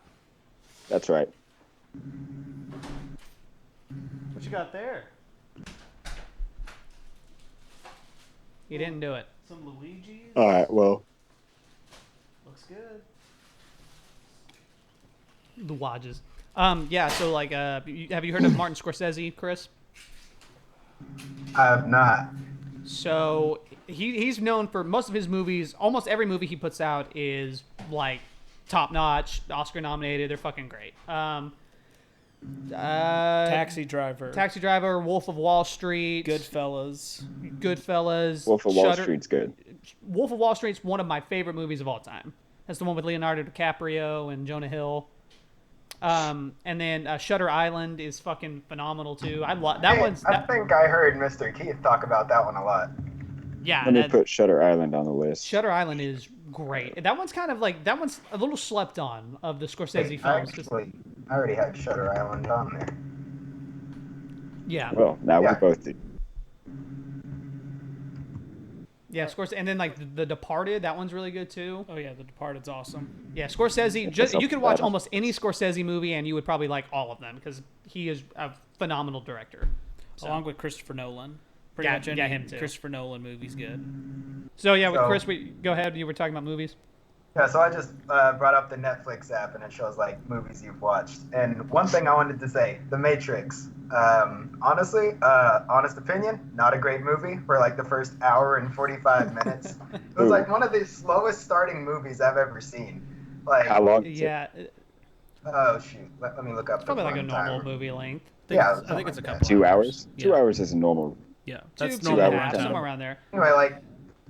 That's right. What you got there? He didn't do it. Some Luigi's? All right, well, Looks good. The Wadges. Yeah, so like, have you heard of Martin Scorsese, Chris? I have not. So he's known for most of his movies. Almost every movie he puts out is like top notch, Oscar nominated. They're fucking great. Taxi Driver. Taxi Driver, Wolf of Wall Street, Goodfellas. Goodfellas, Wolf of Wall Shutter- Street's good. Wolf of Wall Street's one of my favorite movies of all time. That's the one with Leonardo DiCaprio and Jonah Hill. And then Shutter Island is fucking phenomenal too. I think I heard Mr. Keith talk about that one a lot. Yeah. Let me put Shutter Island on the list. Shutter Island is great. That one's kind of like a little slept on of the Scorsese films. Actually, I already had Shutter Island on there. Yeah. Well, now Yeah. we both do. Yeah, Scorsese, and then like The Departed, that one's really good too. Oh yeah, The Departed's awesome. Yeah, Scorsese. What's up You could with watch that? almost any Scorsese movie, and you would probably like all of them because he is a phenomenal director. So, Along with Christopher Nolan. Pretty Yeah, much yeah, any him too. Christopher Nolan movie's good. so yeah, with So- Chris, go ahead. You were talking about movies. Yeah, so I just brought up the Netflix app, and it shows like movies you've watched. And one thing I wanted to say, The Matrix. Honestly, honest opinion, not a great movie for like the first hour and 45 minutes. It was like one of the slowest starting movies I've ever seen. Like, How long? is it? Yeah, it's oh shoot, let me look up. probably the like a runtime. normal movie length. Yeah, I think it's a something like couple. that. 2 hours? Yeah. 2 hours is normal. Yeah, Two, that's two normal and a hour half, time. somewhere around there. Anyway, like,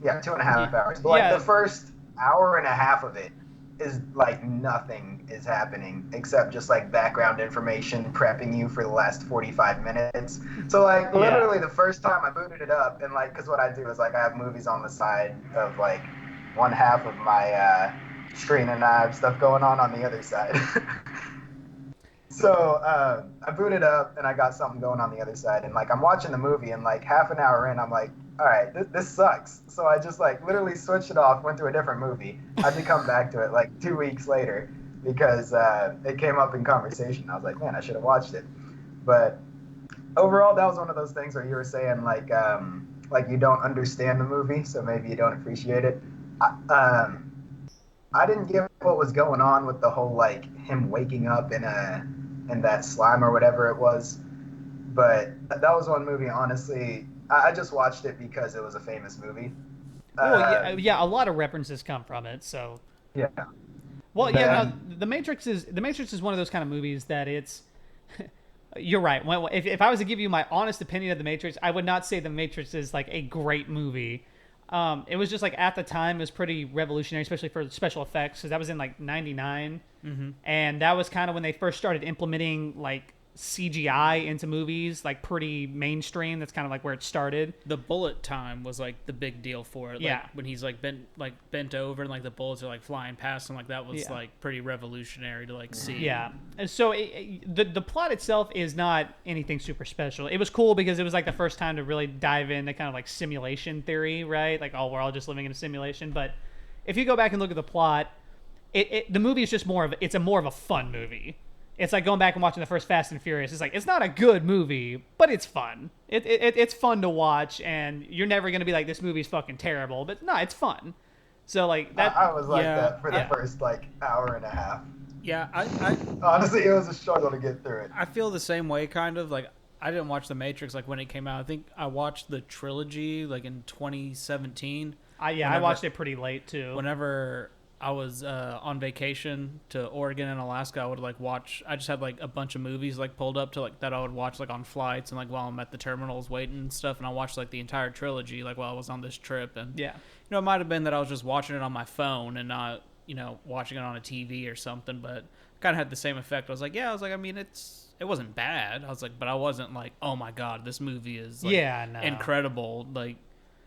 yeah, 2.5 hours. But like Yeah. the first hour and a half of it is like nothing is happening except just like background information prepping you for the last 45 minutes. So like Yeah. literally the first time I booted it up, and like, because what I do is like I have movies on the side of like one half of my screen, and I have stuff going on the other side. So I booted up and I got something going on the other side, and like I'm watching the movie, and like half an hour in I'm like, all right, this sucks. So I just like literally switched it off, went to a different movie. I had to come back to it like 2 weeks later because it came up in conversation. I was like, man, I should have watched it. But overall, that was one of those things where you were saying like you don't understand the movie, so maybe you don't appreciate it. I didn't get what was going on with the whole like him waking up in that slime or whatever it was. But that was one movie. Honestly, I just watched it because it was a famous movie. Well, yeah, Uh, yeah, a lot of references come from it. So, yeah. well, yeah, no, Then the Matrix is one of those kind of movies that it's. You're right. If I was to give you my honest opinion of the Matrix, I would not say the Matrix is like a great movie. It was just like at the time it was pretty revolutionary, especially for special effects, because that was in like '99, and that was kind of when they first started implementing like CGI into movies, like pretty mainstream. That's kind of like where it started. The bullet time was like the big deal for it. Like, Yeah. when he's like bent over and like the bullets are like flying past him, like that was Yeah. like pretty revolutionary to like see. Yeah, and so the plot itself is not anything super special. It was cool because it was like the first time to really dive into kind of like simulation theory, right? Like, oh, we're all just living in a simulation. But if you go back and look at the plot, the movie is just more of a fun movie. It's like going back and watching the first Fast and Furious. It's like it's not a good movie, but it's fun. It's fun to watch, and you're never gonna be like, this movie's fucking terrible. But no, it's fun. So like that. I was like Yeah, that for the yeah. first like hour and a half. Yeah, I Honestly, it was a struggle to get through it. I feel the same way, kind of. Like, I didn't watch The Matrix, like, when it came out. I think I watched the trilogy, like, in 2017. I watched it pretty late too. Whenever I was on vacation to Oregon and Alaska, I would, like, watch... I just had, like, a bunch of movies, like, pulled up to, like, that I would watch, like, on flights and, like, while I'm at the terminals waiting and stuff. And I watched, like, the entire trilogy, like, while I was on this trip. And, Yeah. it might have been that I was just watching it on my phone and not, watching it on a TV or something, but kind of had the same effect. I mean, it wasn't bad. I was like, but I wasn't like, oh my God, this movie is like, No. incredible. Like,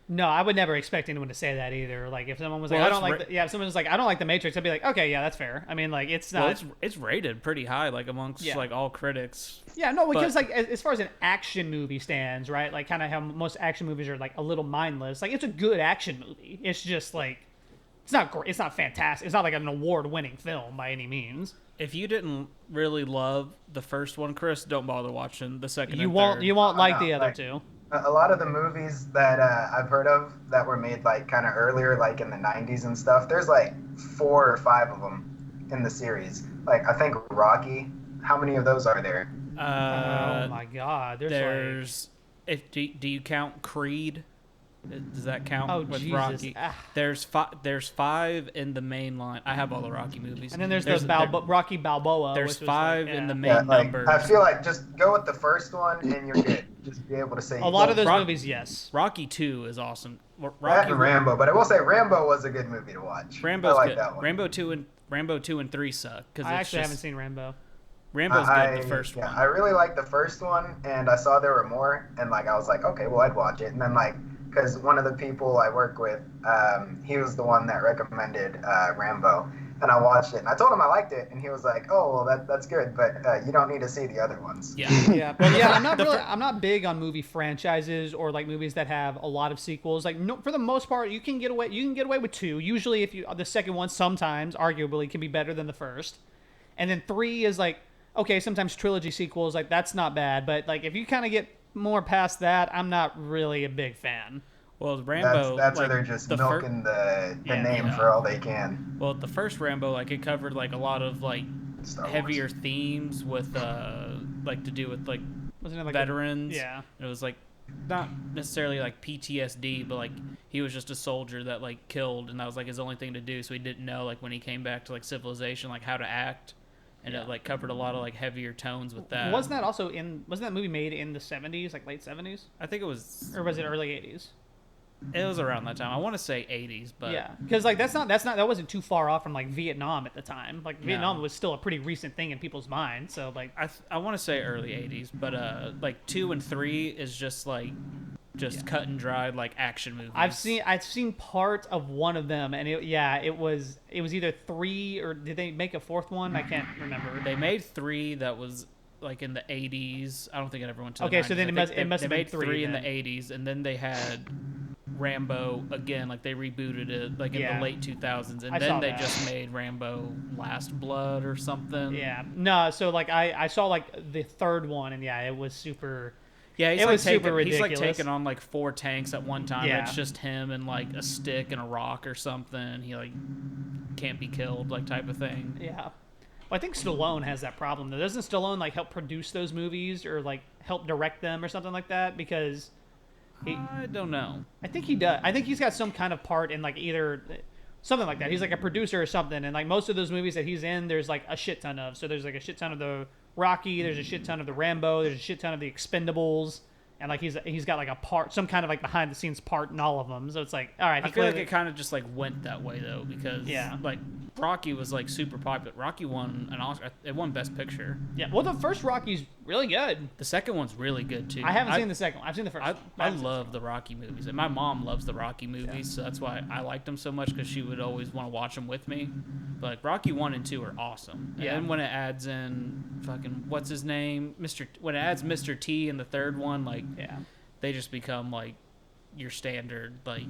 No, I would never expect anyone to say that either. Like, if someone was like, Well, I don't that's like, if someone was like, I don't like the Matrix, I'd be like, okay, yeah, that's fair. I mean, like, it's not. well, it's rated pretty high, like amongst like all critics. Yeah, no, because like as far as an action movie stands, right? Like, kind of how most action movies are like a little mindless. Like, it's a good action movie. It's just like, it's not great. It's not fantastic. It's not like an award-winning film by any means. If you didn't really love the first one, Chris, don't bother watching the second. You and won't. third. You won't like no, the other like- two. A lot of the movies that I've heard of that were made like kind of earlier, like in the 90s and stuff, there's like 4 or 5 of them in the series. Like, I think Rocky, how many of those are there? Oh my God, There's do you count Creed? Does that count Oh, with Jesus. Rocky? Ah. There's 5 in the main line. I have all the Rocky movies. And then there's there- Rocky Balboa. There's which was 5 like, in the yeah. main Yeah, like, numbers. I feel like just go with the first one and you're good. Just be able to say A lot of those Rock- movies, yes. Rocky 2 is awesome. that Rocky and Rambo, but I will say Rambo was a good movie to watch. Rambo's I like good. that one. Rambo 2 and 3 suck because I actually haven't seen Rambo. Rambo's good. The first yeah, one. I really liked the first one, and I saw there were more, and like I was like, okay, well, I'd watch it. And then like, because one of the people I work with, he was the one that recommended Rambo, and I watched it, and I told him I liked it, and he was like, oh, well, that's good, but you don't need to see the other ones. Yeah. Yeah, well, yeah. I'm not big on movie franchises or like movies that have a lot of sequels. Like, no, for the most part, you can get away with 2. Usually, if you the second one sometimes arguably can be better than the first, and then 3 is like, okay, sometimes trilogy sequels, like, that's not bad, but like if you kind of get more past that, I'm not really a big fan. Well, Rambo. That's like, where they're just the milking the name for all they can. Well, the first Rambo, like, it covered like a lot of like Star Wars. heavier themes with like to do with like Wasn't it like veterans. Yeah. It was like not necessarily like PTSD, but like he was just a soldier that like killed, and that was like his only thing to do. So he didn't know like when he came back to like civilization, like how to act, and it like covered a lot of like heavier tones with that. Wasn't that movie made in the 70s, like late 70s, I think it was. or was it early 80s? It was around that time. I want to say 80s, but Yeah, because like that wasn't too far off from like Vietnam at the time. Like Vietnam was still a pretty recent thing in people's minds. So like, I want to say early 80s, but like 2 and 3 is just like cut and dried like action movies. I've seen part of one of them, and it was either 3 or did they make a 4th one? I can't remember. They made 3 that was like in the 80s. I don't think it ever went to the Okay, 90s. so then I it must they have been made 3 in the then. 80s, and then they had Rambo again, like they rebooted it like in Yeah. the late 2000s, and I then saw they that. just made Rambo Last Blood or something. Yeah, no. So like I saw like the 3rd one, and yeah, it was super. Yeah, it was super He's ridiculous. like taking on like 4 tanks at one time. Yeah. And it's just him and like a stick and a rock or something. He like can't be killed, like type of thing. Yeah. Well, I think Stallone has that problem though. Doesn't Stallone like help produce those movies or like help direct them or something like that? Because I don't know. I think he does. I think he's got some kind of part in like either something like that. He's like a producer or something. And like most of those movies that he's in, there's like a shit ton of. So there's like a shit ton of the Rocky. There's a shit ton of the Rambo. There's a shit ton of the Expendables. And like he's got like a part, some kind of like behind the scenes part in all of them. So it's like, all right. I feel like it kind of just like went that way though, because like Rocky was like super popular. Rocky won an Oscar. It won Best Picture. Yeah. Well, the first Rocky's really good. The second one's really good too. I haven't seen the second one. I've seen the first. I love the Rocky movies, and my mom loves the Rocky movies, so that's why I liked them so much, because she would always want to watch them with me. But like Rocky 1 and 2 are awesome. Yeah. And then when it adds in fucking what's his name, when it adds Mr. T in the third one, like they just become like your standard like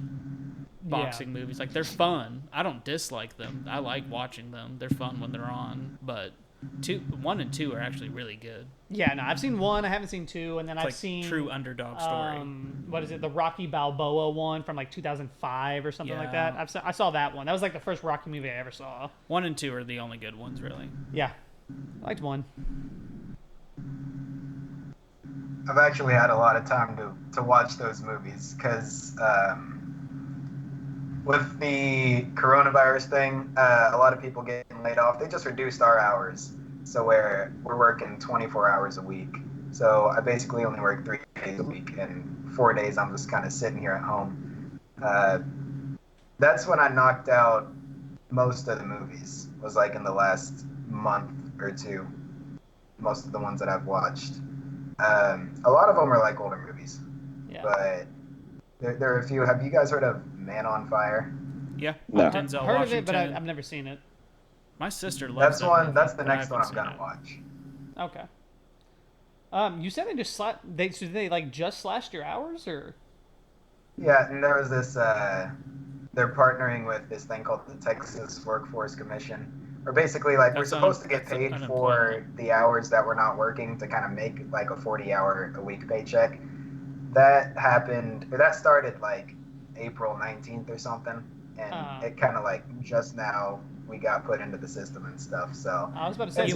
boxing movies. Like they're fun. I don't dislike them. I like watching them. They're fun when they're on. But 1 and 2 are actually really good. Yeah, no, I've seen 1. I haven't seen 2, and then I've seen true underdog story. What is it? The Rocky Balboa one from like 2005 or something like that. I saw that one. That was like the first Rocky movie I ever saw. 1 and 2 are the only good ones, really. Yeah, I liked 1. I've actually had a lot of time to watch those movies because with the coronavirus thing, a lot of people getting laid off. They just reduced our hours, so we're working 24 hours a week. So I basically only work 3 days a week, and 4 days I'm just kind of sitting here at home. That's when I knocked out most of the movies. Was like in the last month or two. Most of the ones that I've watched. A lot of them are like older movies, but there are a few. Have you guys heard of Man on Fire? Yeah, no. Denzel Heard Washington. of it, but I've never seen it. My sister loves That's the next one I'm gonna watch. Okay. You said they just they like just slashed your hours, or? Yeah, and there was this. They're partnering with this thing called the Texas Workforce Commission. Or basically, like, we're supposed to get paid for the hours that we're not working to kind of make, like, a 40-hour-a-week paycheck. That started, like, April 19th or something. And it kind of, like, just now we got put into the system and stuff. So I was about to say,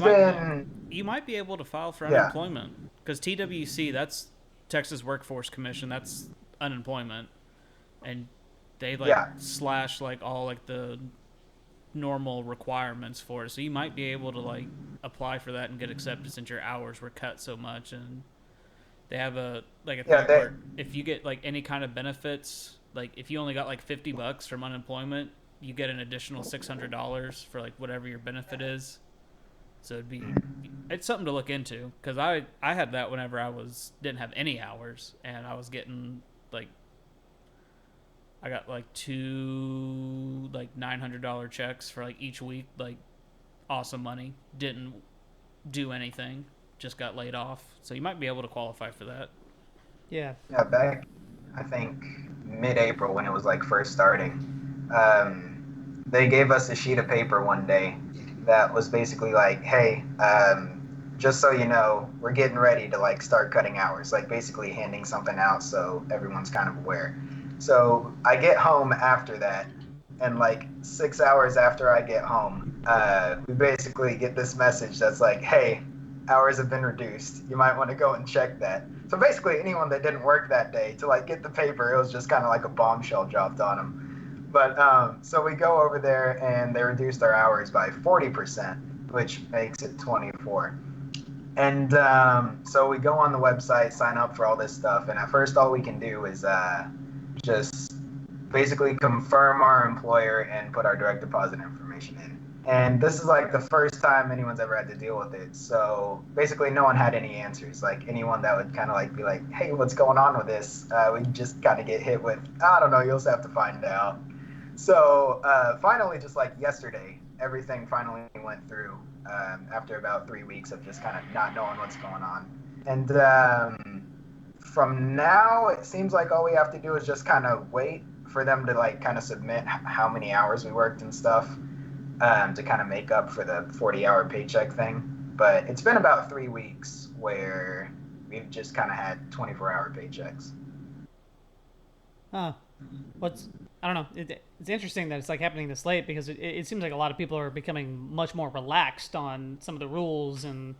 you might be able to file for unemployment. Because TWC, that's Texas Workforce Commission, that's unemployment. And they, like, slash, like, all, like, the normal requirements for it, so you might be able to like apply for that and get accepted since your hours were cut so much. And they have a thing where if you get like any kind of benefits, like if you only got like $50 from unemployment, you get an additional $600 for like whatever your benefit is. So it's something to look into, because I had that whenever I didn't have any hours, and I was getting like I got like 2 like $900 checks for like each week, like awesome money. Didn't do anything, just got laid off. So you might be able to qualify for that. Yeah. Yeah, back I think mid-April when it was like first starting, they gave us a sheet of paper one day that was basically like, hey, just so you know, we're getting ready to like start cutting hours, like basically handing something out so everyone's kind of aware. So I get home after that, and like 6 hours after I get home, we basically get this message that's like, hey, hours have been reduced. You might want to go and check that. So basically anyone that didn't work that day to like get the paper, it was just kind of like a bombshell dropped on them. But so we go over there and they reduced our hours by 40%, which makes it 24. And so we go on the website, sign up for all this stuff. And at first all we can do is just basically confirm our employer and put our direct deposit information in. And this is like the first time anyone's ever had to deal with it. So basically no one had any answers. Like anyone that would kind of like be like, hey, what's going on with this? We just kind of get hit with, I don't know, you'll just have to find out. So finally, just like yesterday, everything finally went through after about 3 weeks of just kind of not knowing what's going on. And from now, it seems like all we have to do is just kind of wait for them to like kind of submit how many hours we worked and stuff to kind of make up for the 40-hour paycheck thing. But it's been about 3 weeks where we've just kind of had 24-hour paychecks. Huh. I don't know. It's interesting that it's like happening this late because it seems like a lot of people are becoming much more relaxed on some of the rules, and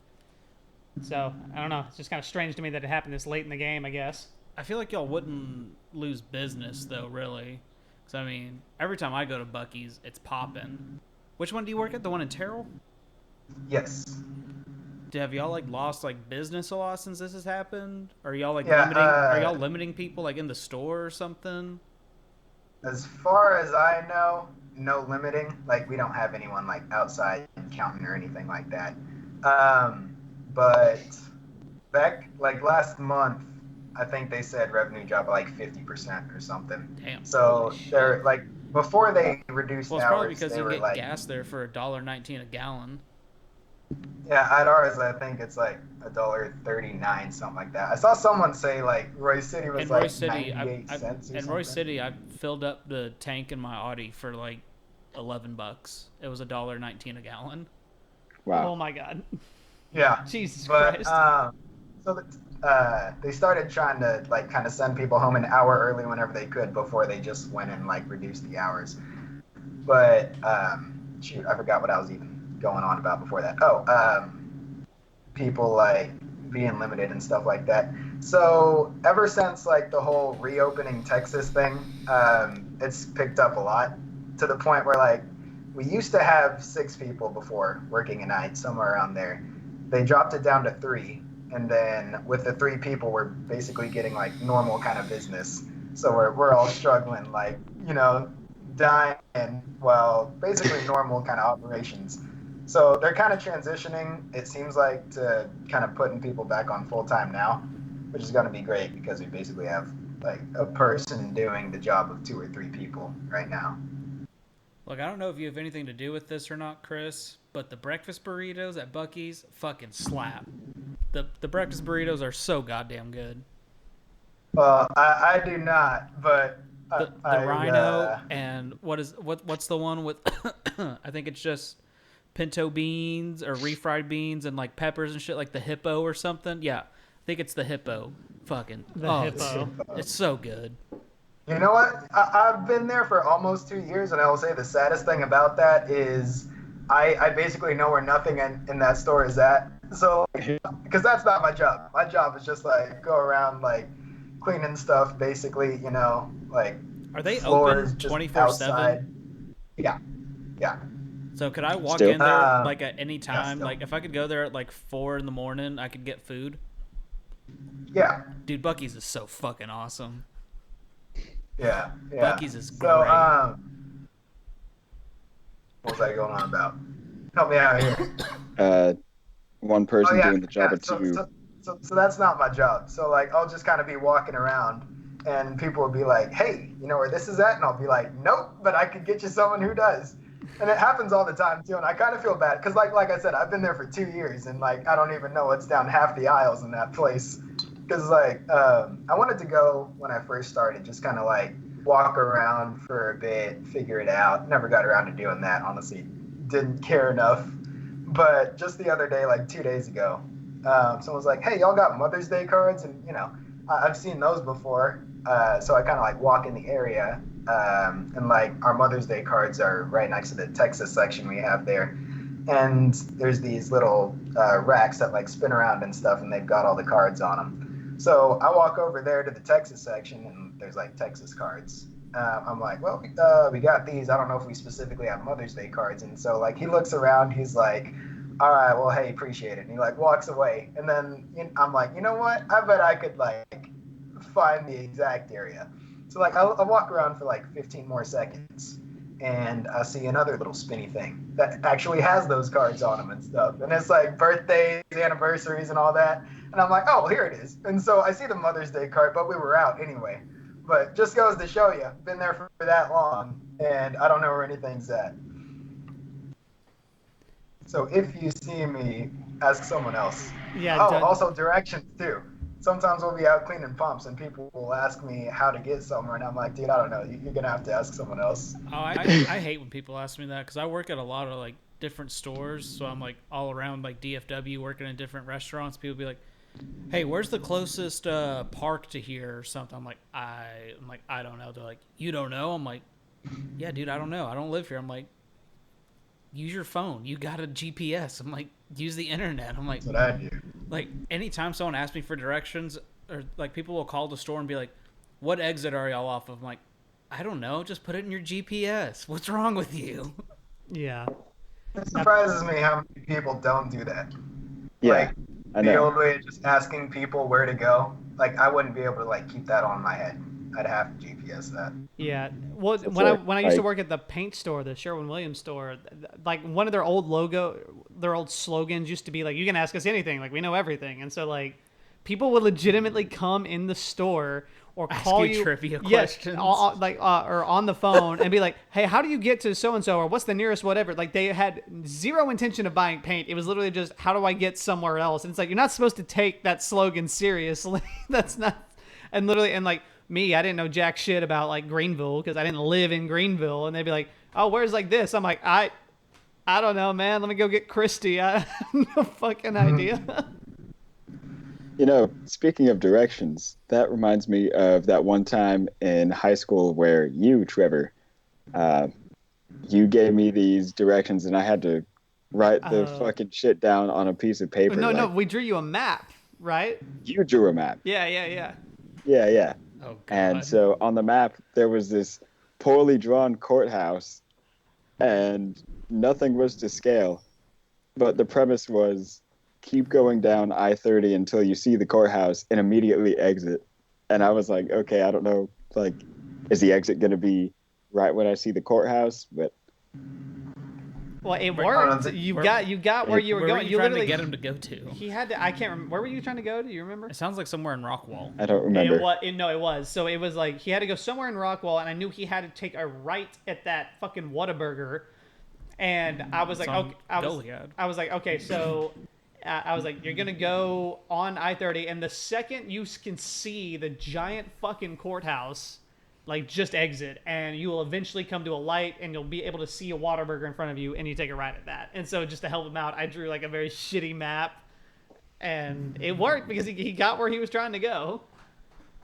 so I don't know. It's just kind of strange to me that it happened this late in the game, I guess. I feel like y'all wouldn't lose business though, really. Because I mean, every time I go to Buc-ee's, it's popping. Which one do you work at? The one in Terrell? Yes. Have y'all like lost like business a lot since this has happened? Are y'all like Yeah, limiting? Are y'all limiting people like in the store or something? As far as I know, no limiting. Like, we don't have anyone like outside counting or anything like that. But back like last month, I think they said revenue dropped by like 50% or something. Damn. So they're like, before they reduced Well, it's probably hours, because they you were get like, gas there for $1.19 a gallon. yeah, at ours, I think it's like $1.39, something like that. I saw someone say like Roy City was In like Roy City, 98 cents or something. in Roy City, I filled up the tank in my Audi for like $11. It was $1.19 a gallon. Wow. Oh my god. Yeah. Jesus But Christ. they started trying to like kind of send people home an hour early whenever they could before they just went and like reduced the hours. But shoot, I forgot what I was even going on about before that. People like being limited and stuff like that. So ever since like the whole reopening Texas thing, it's picked up a lot to the point where like we used to have 6 people before working a night, somewhere around there. They dropped it down to 3, and then with the 3 people, we're basically getting like normal kind of business. So we're all struggling, like, dying, well, basically normal kind of operations. So they're kind of transitioning, it seems like, to kind of putting people back on full time now, which is going to be great because we basically have like a person doing the job of 2 or 3 people right now. Look, I don't know if you have anything to do with this or not, Chris, but the breakfast burritos at Buc-ee's fucking slap. The breakfast burritos are so goddamn good. Well, I do not, but The Rhino and what's the one with? I think it's just pinto beans or refried beans and like peppers and shit, like the Hippo or something. Yeah, I think it's the Hippo. Fucking Hippo. It's so good. You know what? I've been there for almost 2 years, and I will say the saddest thing about that is I basically know where nothing in that store is at. So, because that's not my job. My job is just like go around like cleaning stuff, basically. Like Are they floors open just 24/7? Yeah. So could I walk Still? in there like at any time? still. Like if I could go there at like 4 a.m, I could get food. Yeah. Dude, Buc-ee's is so fucking awesome. Yeah. Buc-ee's is great. So, what was I going on about? Help me out here. One person doing the job of 2. So that's not my job. So like I'll just kind of be walking around, and people will be like, "Hey, you know where this is at?" And I'll be like, "Nope, but I could get you someone who does." And it happens all the time too, and I kind of feel bad because like I said, I've been there for 2 years, and like I don't even know what's down half the aisles in that place. Because like I wanted to go when I first started, just kind of like walk around for a bit, figure it out. Never got around to doing that, honestly. Didn't care enough. But just the other day, like 2 days ago, someone was like, "Hey, y'all got Mother's Day cards?" And I've seen those before. So I kind of like walk in the area, and like our Mother's Day cards are right next to the Texas section we have there. And there's these little racks that like spin around and stuff, and they've got all the cards on them. So I walk over there to the Texas section, and there's like Texas cards. I'm like, well, we got these. I don't know if we specifically have Mother's Day cards. And so like he looks around, he's like, "All right, well, hey, appreciate it." And he like walks away. And then I'm like, you know what? I bet I could like find the exact area. So like I'll walk around for like 15 more seconds, and I see another little spinny thing that actually has those cards on them and stuff. And it's like birthdays, anniversaries, and all that. And I'm like, oh, here it is. And so I see the Mother's Day card, but we were out anyway. But just goes to show you, been there for that long, and I don't know where anything's at. So if you see me, ask someone else. Yeah. Also directions too. Sometimes we'll be out cleaning pumps, and people will ask me how to get somewhere, and I'm like, dude, I don't know. You're gonna have to ask someone else. Oh, I hate when people ask me that because I work at a lot of like different stores, so I'm like all around like DFW working in different restaurants. People be like, hey, where's the closest park to here or something? I'm like, I don't know. They're like, you don't know? I'm like, yeah, dude, I don't know. I don't live here. I'm like, use your phone. You got a GPS. I'm like, use the internet. I'm like, That's what I do. like anytime someone asks me for directions, or like people will call the store and be like, what exit are y'all off of? I'm like, I don't know. Just put it in your GPS. What's wrong with you? Yeah. It surprises me how many people don't do that. Yeah, Like, I the know. old way of just asking people where to go. Like, I wouldn't be able to like keep that on my head. I'd have to GPS that. Yeah. Well, It's when I used to like- work at the paint store, the Sherwin-Williams store, like one of their old slogans used to be like, "You can ask us anything. Like we know everything." And so like, people would legitimately come in the store or Ask call you trivia yes, questions. or on the phone and be like, "Hey, how do you get to so and so? Or what's the nearest whatever?" Like they had zero intention of buying paint. It was literally just, "How do I get somewhere else?" And it's like you're not supposed to take that slogan seriously. That's not. And literally, and like me, I didn't know jack shit about like Greenville because I didn't live in Greenville. And they'd be like, "Oh, where's like this?" I'm like, I don't know, man. Let me go get Christy. I have no fucking idea. You know, speaking of directions, that reminds me of that one time in high school where you, Trevor, uh, you gave me these directions and I had to write the fucking shit down on a piece of paper. No, like, we drew you a map, right? You drew a map. Yeah. Yeah. Oh, God. And so on the map, there was this poorly drawn courthouse and nothing was to scale. But the premise was keep going down I-30 until you see the courthouse and immediately exit. And I was like, okay, I don't know, like, is the exit going to be right when I see the courthouse? But Well, it worked. You got where you were Where going. were you You trying literally to get him to go to? He had to. I can't remember. Where were you trying to go? Do you remember? It sounds like somewhere in Rockwall. I don't remember. It was. So it was like he had to go somewhere in Rockwall, and I knew he had to take a right at that fucking Whataburger. And I was like, okay, I was like, okay, so I was like, you're gonna go on I-30, and the second you can see the giant fucking courthouse, like just exit, and you will eventually come to a light, and you'll be able to see a Whataburger in front of you, and you take a right at that. And so just to help him out, I drew like a very shitty map, and it worked because he got where he was trying to go.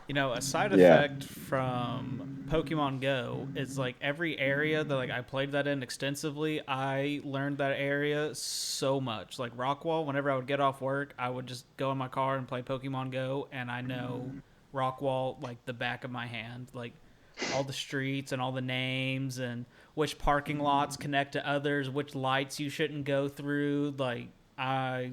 You know, a side effect from Pokemon Go is like every area that like I played that in extensively, I learned that area so much. Like Rockwall, whenever I would get off work, I would just go in my car and play Pokemon Go, and I know Rockwall like the back of my hand, like all the streets and all the names and which parking lots connect to others, which lights you shouldn't go through. Like that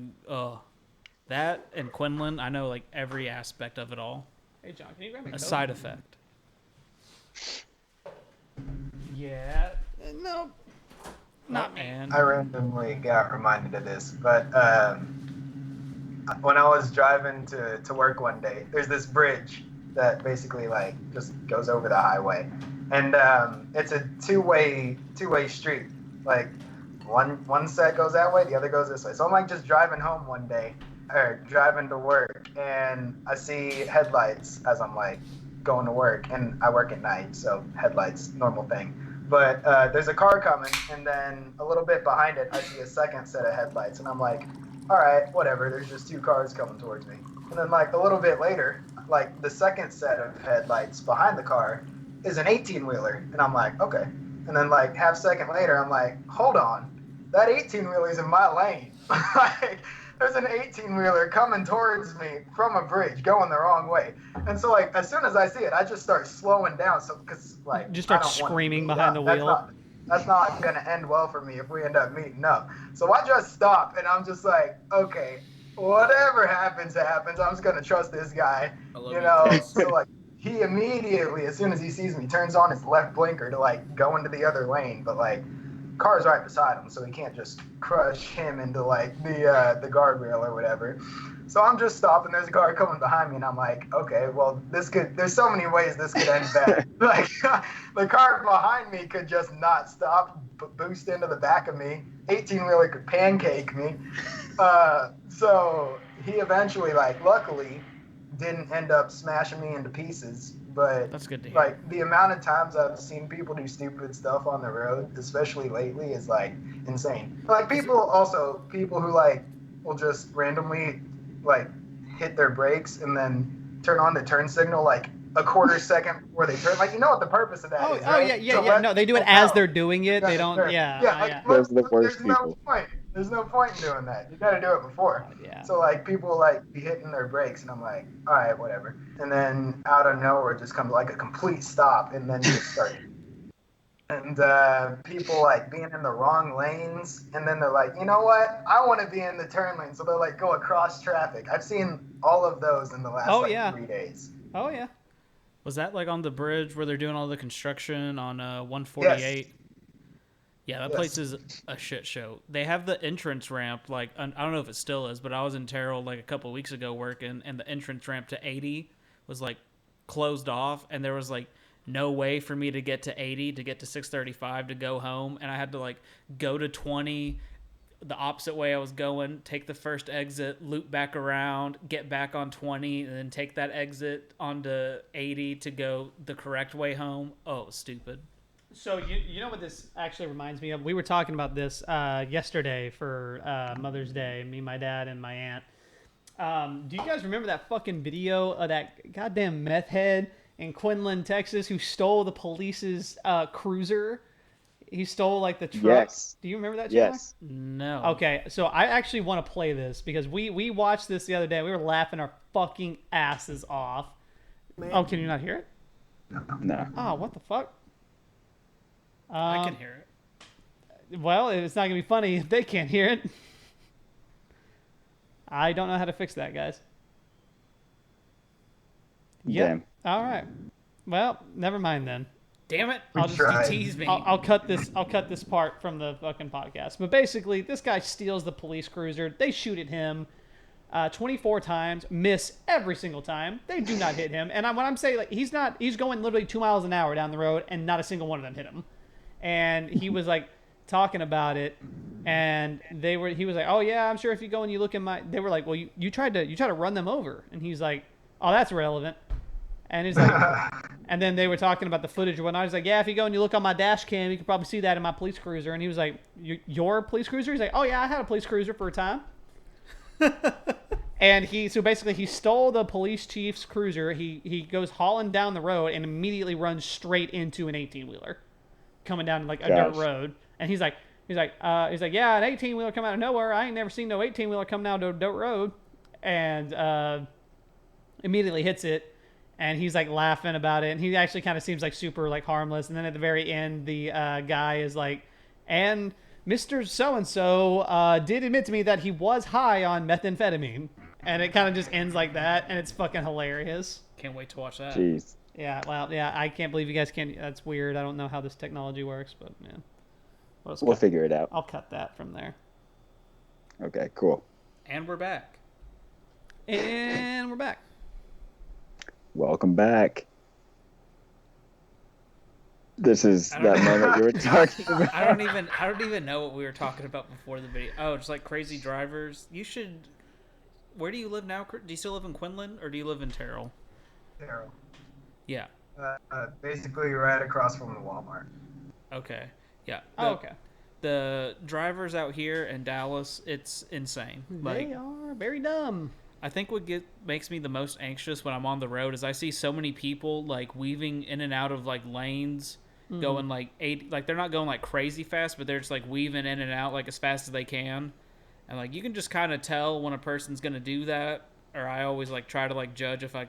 and Quinlan, I know like every aspect of it all. Hey John, can you grab me A side effect. Yeah. No. Not me. And I randomly got reminded of this, but when I was driving to work one day, there's this bridge that basically like just goes over the highway, and it's a two-way street. Like one set goes that way, the other goes this way. So I'm like just driving home one day, or driving to work, and I see headlights as I'm like going to work, and I work at night, so headlights, normal thing. But there's a car coming, and then a little bit behind it, I see a second set of headlights, and I'm like, all right, whatever, there's just two cars coming towards me. And then like a little bit later, like the second set of headlights behind the car is an 18-wheeler, and I'm like, okay. And then like half second later, I'm like, hold on, that 18-wheeler's in my lane. Like, there's an 18-wheeler coming towards me from a bridge going the wrong way. And so like as soon as I see it, I just start slowing down, so because like Just start I don't want to screaming meet behind up. the wheel. That's not gonna end well for me if we end up meeting up. So I just stop, and I'm just like, okay, whatever happens, I'm just gonna trust this guy. You know, so like he immediately, as soon as he sees me, turns on his left blinker to like go into the other lane, but like car's right beside him, so he can't just crush him into like the guardrail or whatever. So I'm just stopping. There's a car coming behind me, and I'm like, okay, well, there's so many ways this could end bad. Like, the car behind me could just not stop, boost into the back of me. 18-wheeler could pancake me. So he eventually, like, luckily, didn't end up smashing me into pieces. But that's good to hear. Like, the amount of times I've seen people do stupid stuff on the road, especially lately, is like insane. Like people who like will just randomly like hit their brakes and then turn on the turn signal like a quarter second before they turn. Like, you know what the purpose of that is, right? Yeah. No, they do it as they're doing it. They don't. Yeah, like Those are the worst there's no people. point. There's no point in doing that. You got to do it before. Yeah. So like people like be hitting their brakes, and I'm like, all right, whatever. And then out of nowhere, it just comes like a complete stop, and then you start. And people like being in the wrong lanes, and then they're like, you know what? I want to be in the turn lane, so they'll like go across traffic. I've seen all of those in the last 3 days. Oh yeah. Was that like on the bridge where they're doing all the construction on 148? Yes. Yeah, that place is a shit show. They have the entrance ramp, like, I don't know if it still is, but I was in Terrell like a couple of weeks ago working, and the entrance ramp to 80 was like closed off, and there was like no way for me to get to 80 to get to 635 to go home, and I had to like go to 20 the opposite way I was going, take the first exit, loop back around, get back on 20, and then take that exit onto 80 to go the correct way home. Oh, it was stupid. So you know what this actually reminds me of? We were talking about this yesterday for Mother's Day, me, my dad, and my aunt. Do you guys remember that fucking video of that goddamn meth head in Quinlan, Texas, who stole the police's cruiser? He stole like the truck. Yes. Do you remember that, Chandler? Yes. No. Okay, so I actually want to play this because we watched this the other day. We were laughing our fucking asses off. Man. Oh, can you not hear it? No. Oh, what the fuck? I can hear it. Well, it's not going to be funny if they can't hear it. I don't know how to fix that, guys. Yep. Damn. All right. Well, never mind then. Damn it! I'll just tried. Tease me. I'll cut this. I'll cut this part from the fucking podcast. But basically, this guy steals the police cruiser. They shoot at him 24 times, miss every single time. They do not hit him. And when I'm saying like he's going literally 2 miles an hour down the road, and not a single one of them hit him. And he was like talking about it, and he was like, oh yeah, I'm sure if you go and you look in my, they were like, well you tried to run them over, and he's like, oh, that's relevant. And he's like, and then they were talking about the footage or whatnot. I was like, yeah, if you go and you look on my dash cam, you can probably see that in my police cruiser. And he was like, your police cruiser? He's like, oh yeah, I had a police cruiser for a time. And so basically he stole the police chief's cruiser. He goes hauling down the road and immediately runs straight into an 18-wheeler coming down like a dirt road. And he's like, yeah, an 18-wheeler come out of nowhere. I ain't never seen no 18-wheeler come down to a dirt road. And immediately hits it. And he's like laughing about it, and he actually kind of seems like super like harmless. And then at the very end, the guy is like, and Mr. So-and-so did admit to me that he was high on methamphetamine. And it kind of just ends like that, and it's fucking hilarious. Can't wait to watch that. Jeez. Yeah, well, yeah, I can't believe you guys can't. That's weird. I don't know how this technology works, but yeah. We'll figure it out. I'll cut that from there. Okay, cool. And we're back. And we're back. Welcome back. This is that moment you were talking about. I don't even know what we were talking about before the video. Oh, just like crazy drivers. You should. Where do you live now? Do you still live in Quinlan or do you live in Terrell? Terrell. Yeah. Basically right across from the Walmart. Okay. Yeah. Okay. The drivers out here in Dallas, it's insane. They are very dumb. I think what makes me the most anxious when I'm on the road is I see so many people like weaving in and out of like lanes, going like 80, like they're not going like crazy fast, but they're just like weaving in and out like as fast as they can. And like you can just kind of tell when a person's going to do that, or I always like try to like judge if I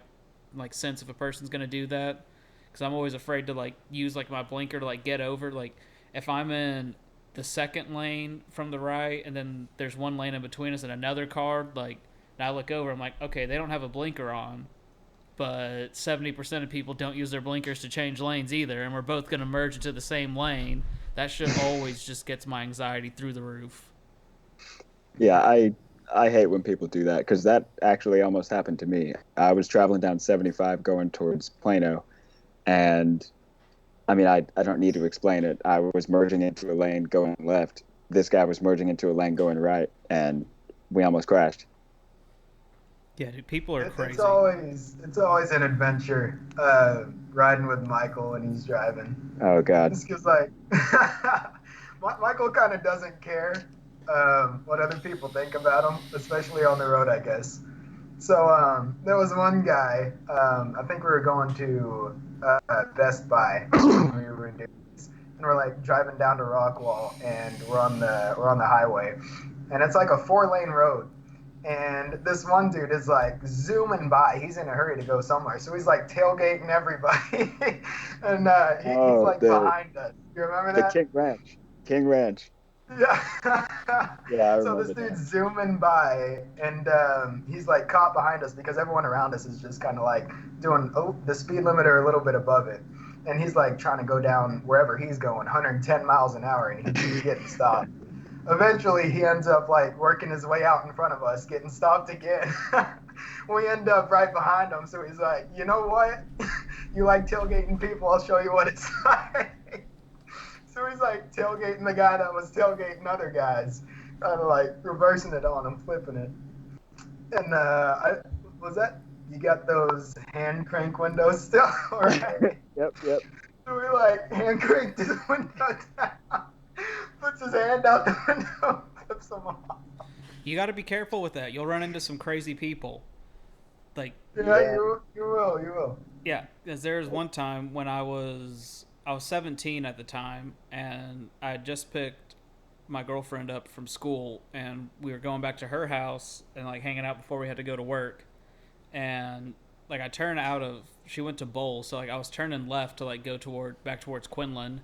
like sense if a person's going to do that, cuz I'm always afraid to like use like my blinker to like get over. Like if I'm in the second lane from the right and then there's one lane in between us and another car, like and I look over, I'm like, okay, they don't have a blinker on, but 70% of people don't use their blinkers to change lanes either, and we're both going to merge into the same lane. That shit always just gets my anxiety through the roof. Yeah, I hate when people do that, because that actually almost happened to me. I was traveling down 75 going towards Plano, and I mean, I don't need to explain it. I was merging into a lane going left. This guy was merging into a lane going right, and we almost crashed. Yeah, dude, people are crazy. It's always an adventure riding with Michael when he's driving. Oh God. Just because like Michael kind of doesn't care what other people think about him, especially on the road, I guess. So there was one guy. I think we were going to Best Buy. When we were doing this, and we're like driving down to Rockwall, and we're on the highway, and it's like a 4-lane road. And this one dude is like zooming by. He's in a hurry to go somewhere, so he's like tailgating everybody, and he's like behind us. You remember The that? King Ranch. Yeah. Yeah, I So remember this dude's that. zooming by, and he's like caught behind us because everyone around us is just kind of like doing the speed limiter a little bit above it, and he's like trying to go down wherever he's going, 110 miles an hour, and he's getting stopped. Eventually, he ends up like working his way out in front of us, getting stopped again. We end up right behind him, so he's like, you know what? You like tailgating people? I'll show you what it's like. So he's like tailgating the guy that was tailgating other guys, kind of like reversing it on him, flipping it. And you got those hand crank windows still, right? Yep. So we like hand cranked his window down, puts his hand out the window, flips him off. You got to be careful with that. You'll run into some crazy people. Like, Yeah. You will. yeah, because there was one time when I was 17 at the time, and I had just picked my girlfriend up from school, and we were going back to her house and like hanging out before we had to go to work. And like she went to Bowl, so like I was turning left to like go back towards Quinlan,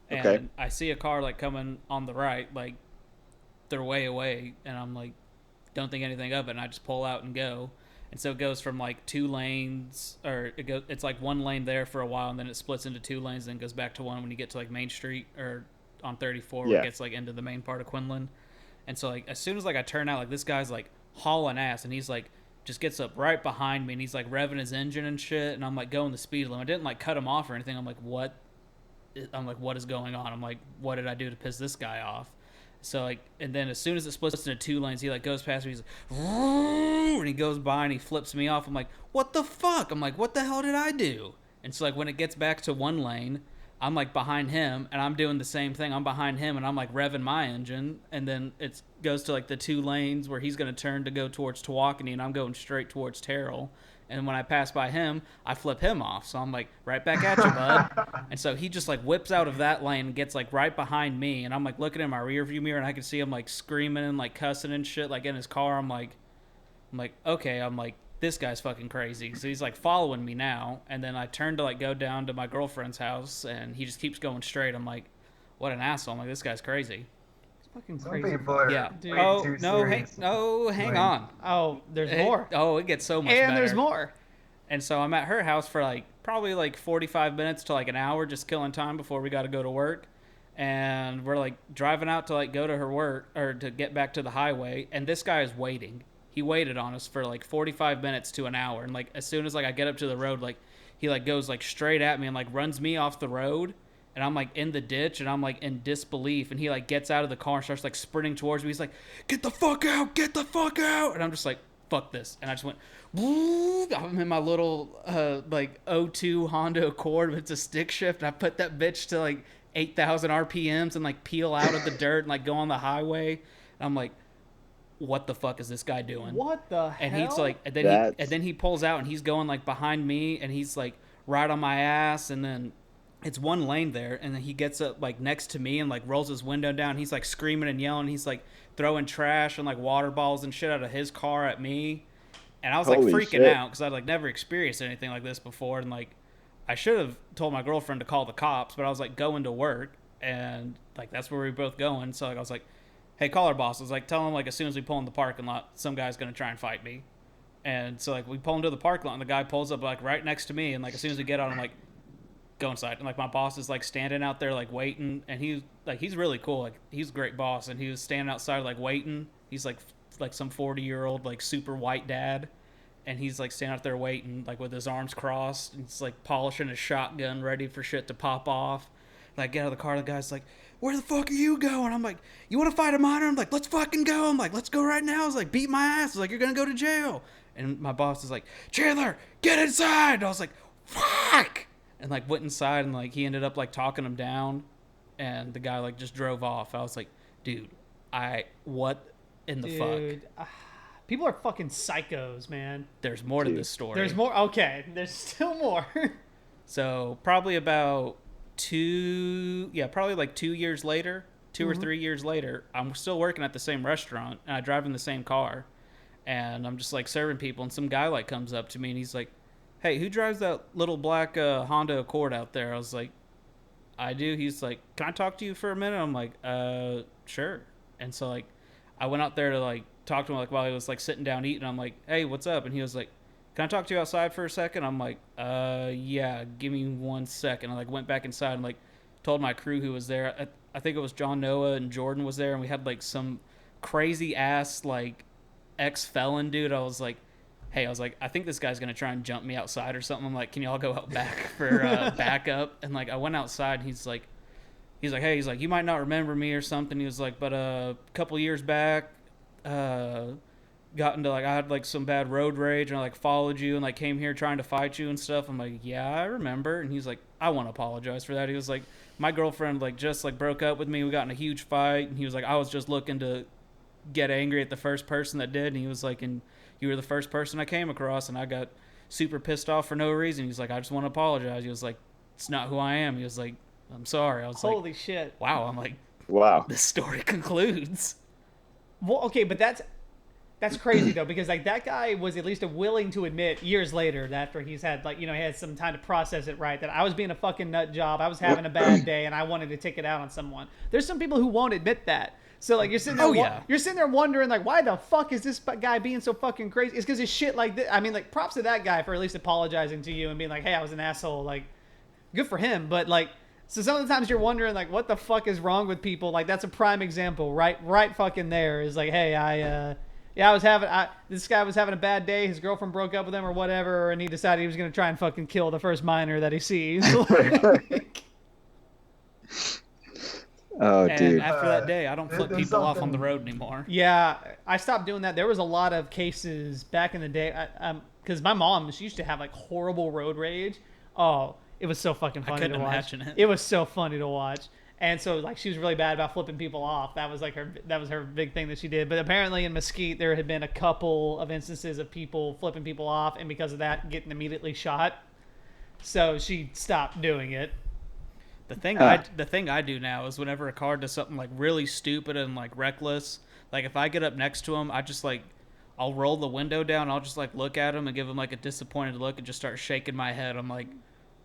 and Okay. I see a car like coming on the right, like they're way away, and I'm like, don't think anything of it, and I just pull out and go. And so it goes from like 2 lanes, or it's like 1 lane there for a while, and then it splits into 2 lanes, and then goes back to 1 when you get to like Main Street or on 34, where it gets like into the main part of Quinlan. And so like as soon as like I turn out, like this guy's like hauling ass, and he's like just gets up right behind me, and he's like revving his engine and shit, and I'm like going the speed limit. I didn't like cut him off or anything. I'm like, what is going on? I'm like, what did I do to piss this guy off? So like, and then as soon as it splits into 2 lanes, he like goes past me. He's like, and he goes by and he flips me off. I'm like, what the fuck? I'm like, what the hell did I do? And so like when it gets back to 1 lane, I'm like behind him, and I'm doing the same thing. I'm behind him, and I'm like revving my engine, and then it goes to like the 2 lanes where he's gonna turn to go towards Tawakoni, and I'm going straight towards Terrell. And when I pass by him, I flip him off. So I'm like, right back at you, bud. And so he just like whips out of that lane and gets like right behind me. And I'm like looking in my rear view mirror, and I can see him like screaming and like cussing and shit like in his car. I'm like, okay. I'm like, this guy's fucking crazy. So he's like following me now. And then I turn to like go down to my girlfriend's house, and he just keeps going straight. I'm like, what an asshole. I'm like, this guy's crazy. Fucking Some crazy. people are Yeah. way Oh, too no, serious. hang on. Oh, there's more. It gets so much better. And there's more. And so I'm at her house for like probably like 45 minutes to like an hour, just killing time before we got to go to work. And we're like driving out to like go to her work, or to get back to the highway. And this guy is waiting. He waited on us for like 45 minutes to an hour. And like as soon as like I get up to the road, like he like goes like straight at me and like runs me off the road. And I'm like in the ditch, and I'm like in disbelief. And he like gets out of the car and starts like sprinting towards me. He's like, get the fuck out, get the fuck out. And I'm just like, fuck this. And I just went, woo. I'm in my little like O2 Honda Accord, but it's a stick shift. And I put that bitch to like 8,000 RPMs and like peel out of the dirt and like go on the highway. And I'm like, what the fuck is this guy doing? What the And hell? he's like, and then he pulls out, and he's going like behind me, and he's like right on my ass. And then it's 1 lane there, and then he gets up like next to me and like rolls his window down. He's like screaming and yelling. He's like throwing trash and like water balls and shit out of his car at me. And I was like Holy freaking shit. out because I'd like never experienced anything like this before. And like I should have told my girlfriend to call the cops, but I was like going to work, and like that's where we were both going. So like I was like, hey, call our boss. I was like, tell him like as soon as we pull in the parking lot, some guy's gonna try and fight me. And so like we pull into the parking lot, and the guy pulls up like right next to me, and like as soon as we get out, I'm like, go inside. And like my boss is like standing out there like waiting, and he's really cool. Like he's a great boss, and he was standing outside like waiting. He's like some 40-year-old like super white dad, and he's like standing out there waiting like with his arms crossed, and he's like polishing his shotgun ready for shit to pop off. And I get out of the car, the guy's like, where the fuck are you going? I'm like, you want to fight a minor? I'm like, let's fucking go. I'm like, let's go right now. I was like, beat my ass. I was like, you're gonna go to jail. And my boss is like, Chandler, get inside. And I was like, fuck. And like went inside, and like he ended up like talking him down, and the guy like just drove off. I was like, dude, what in the fuck? People are fucking psychos, man. There's more to this story. There's more. Okay, there's still more. So probably about probably like 2 years later, 2 or 3 years later, I'm still working at the same restaurant and I drive in the same car, and I'm just like serving people, and some guy like comes up to me and he's like, "Hey, who drives that little black Honda Accord out there?" I was like, "I do." He's like, "Can I talk to you for a minute?" I'm like, sure." And so like I went out there to like talk to him like while he was like sitting down eating. I'm like, "Hey, what's up?" And he was like, "Can I talk to you outside for a second?" I'm like, yeah, give me 1 second. I like went back inside and like told my crew who was there. I think it was John Noah and Jordan was there, and we had like some crazy ass like ex-felon dude. I was like, "Hey," I was like, "I think this guy's gonna try and jump me outside or something." I'm like, "Can y'all go out back for backup?" And like I went outside, and he's like, "Hey," he's like, "You might not remember me or something." He was like, "But a couple years back, got into like I had like some bad road rage and I like followed you and like came here trying to fight you and stuff." I'm like, "Yeah, I remember." And he's like, "I want to apologize for that." He was like, "My girlfriend like just like broke up with me. We got in a huge fight." And he was like, "I was just looking to get angry at the first person that did." And he was like, "And you were the first person I came across, and I got super pissed off for no reason." He's like, "I just want to apologize." He was like, "It's not who I am." He was like, "I'm sorry." I was like, Holy shit. wow. I'm like, Wow. this story concludes. Well, okay, but that's crazy though, because like that guy was at least willing to admit years later, that after he's had like, he had some time to process it, right, that I was being a fucking nut job, I was having a bad day, and I wanted to take it out on someone. There's some people who won't admit that. So like you're sitting there, you're sitting there wondering like, why the fuck is this guy being so fucking crazy? It's because it's shit like this. I mean, like, props to that guy for at least apologizing to you and being like, "Hey, I was an asshole." Like, good for him. But like, so some of the times you're wondering like, what the fuck is wrong with people? Like, that's a prime example, right fucking there is like, hey, this guy was having a bad day. His girlfriend broke up with him or whatever, and he decided he was going to try and fucking kill the first minor that he sees. Oh, and dude. after that day, I don't flip people off on the road anymore. Yeah, I stopped doing that. There was a lot of cases back in the day, because my mom, she used to have like horrible road rage. Oh, it was so fucking funny to watch. I couldn't imagine it. It was so funny to watch. And so like she was really bad about flipping people off. That was her big thing that she did. But apparently in Mesquite there had been a couple of instances of people flipping people off, and because of that getting immediately shot. So she stopped doing it. The thing I do now is whenever a car does something like really stupid and like reckless, like if I get up next to him, I just like I'll roll the window down, I'll just like look at him and give him like a disappointed look and just start shaking my head. I'm like,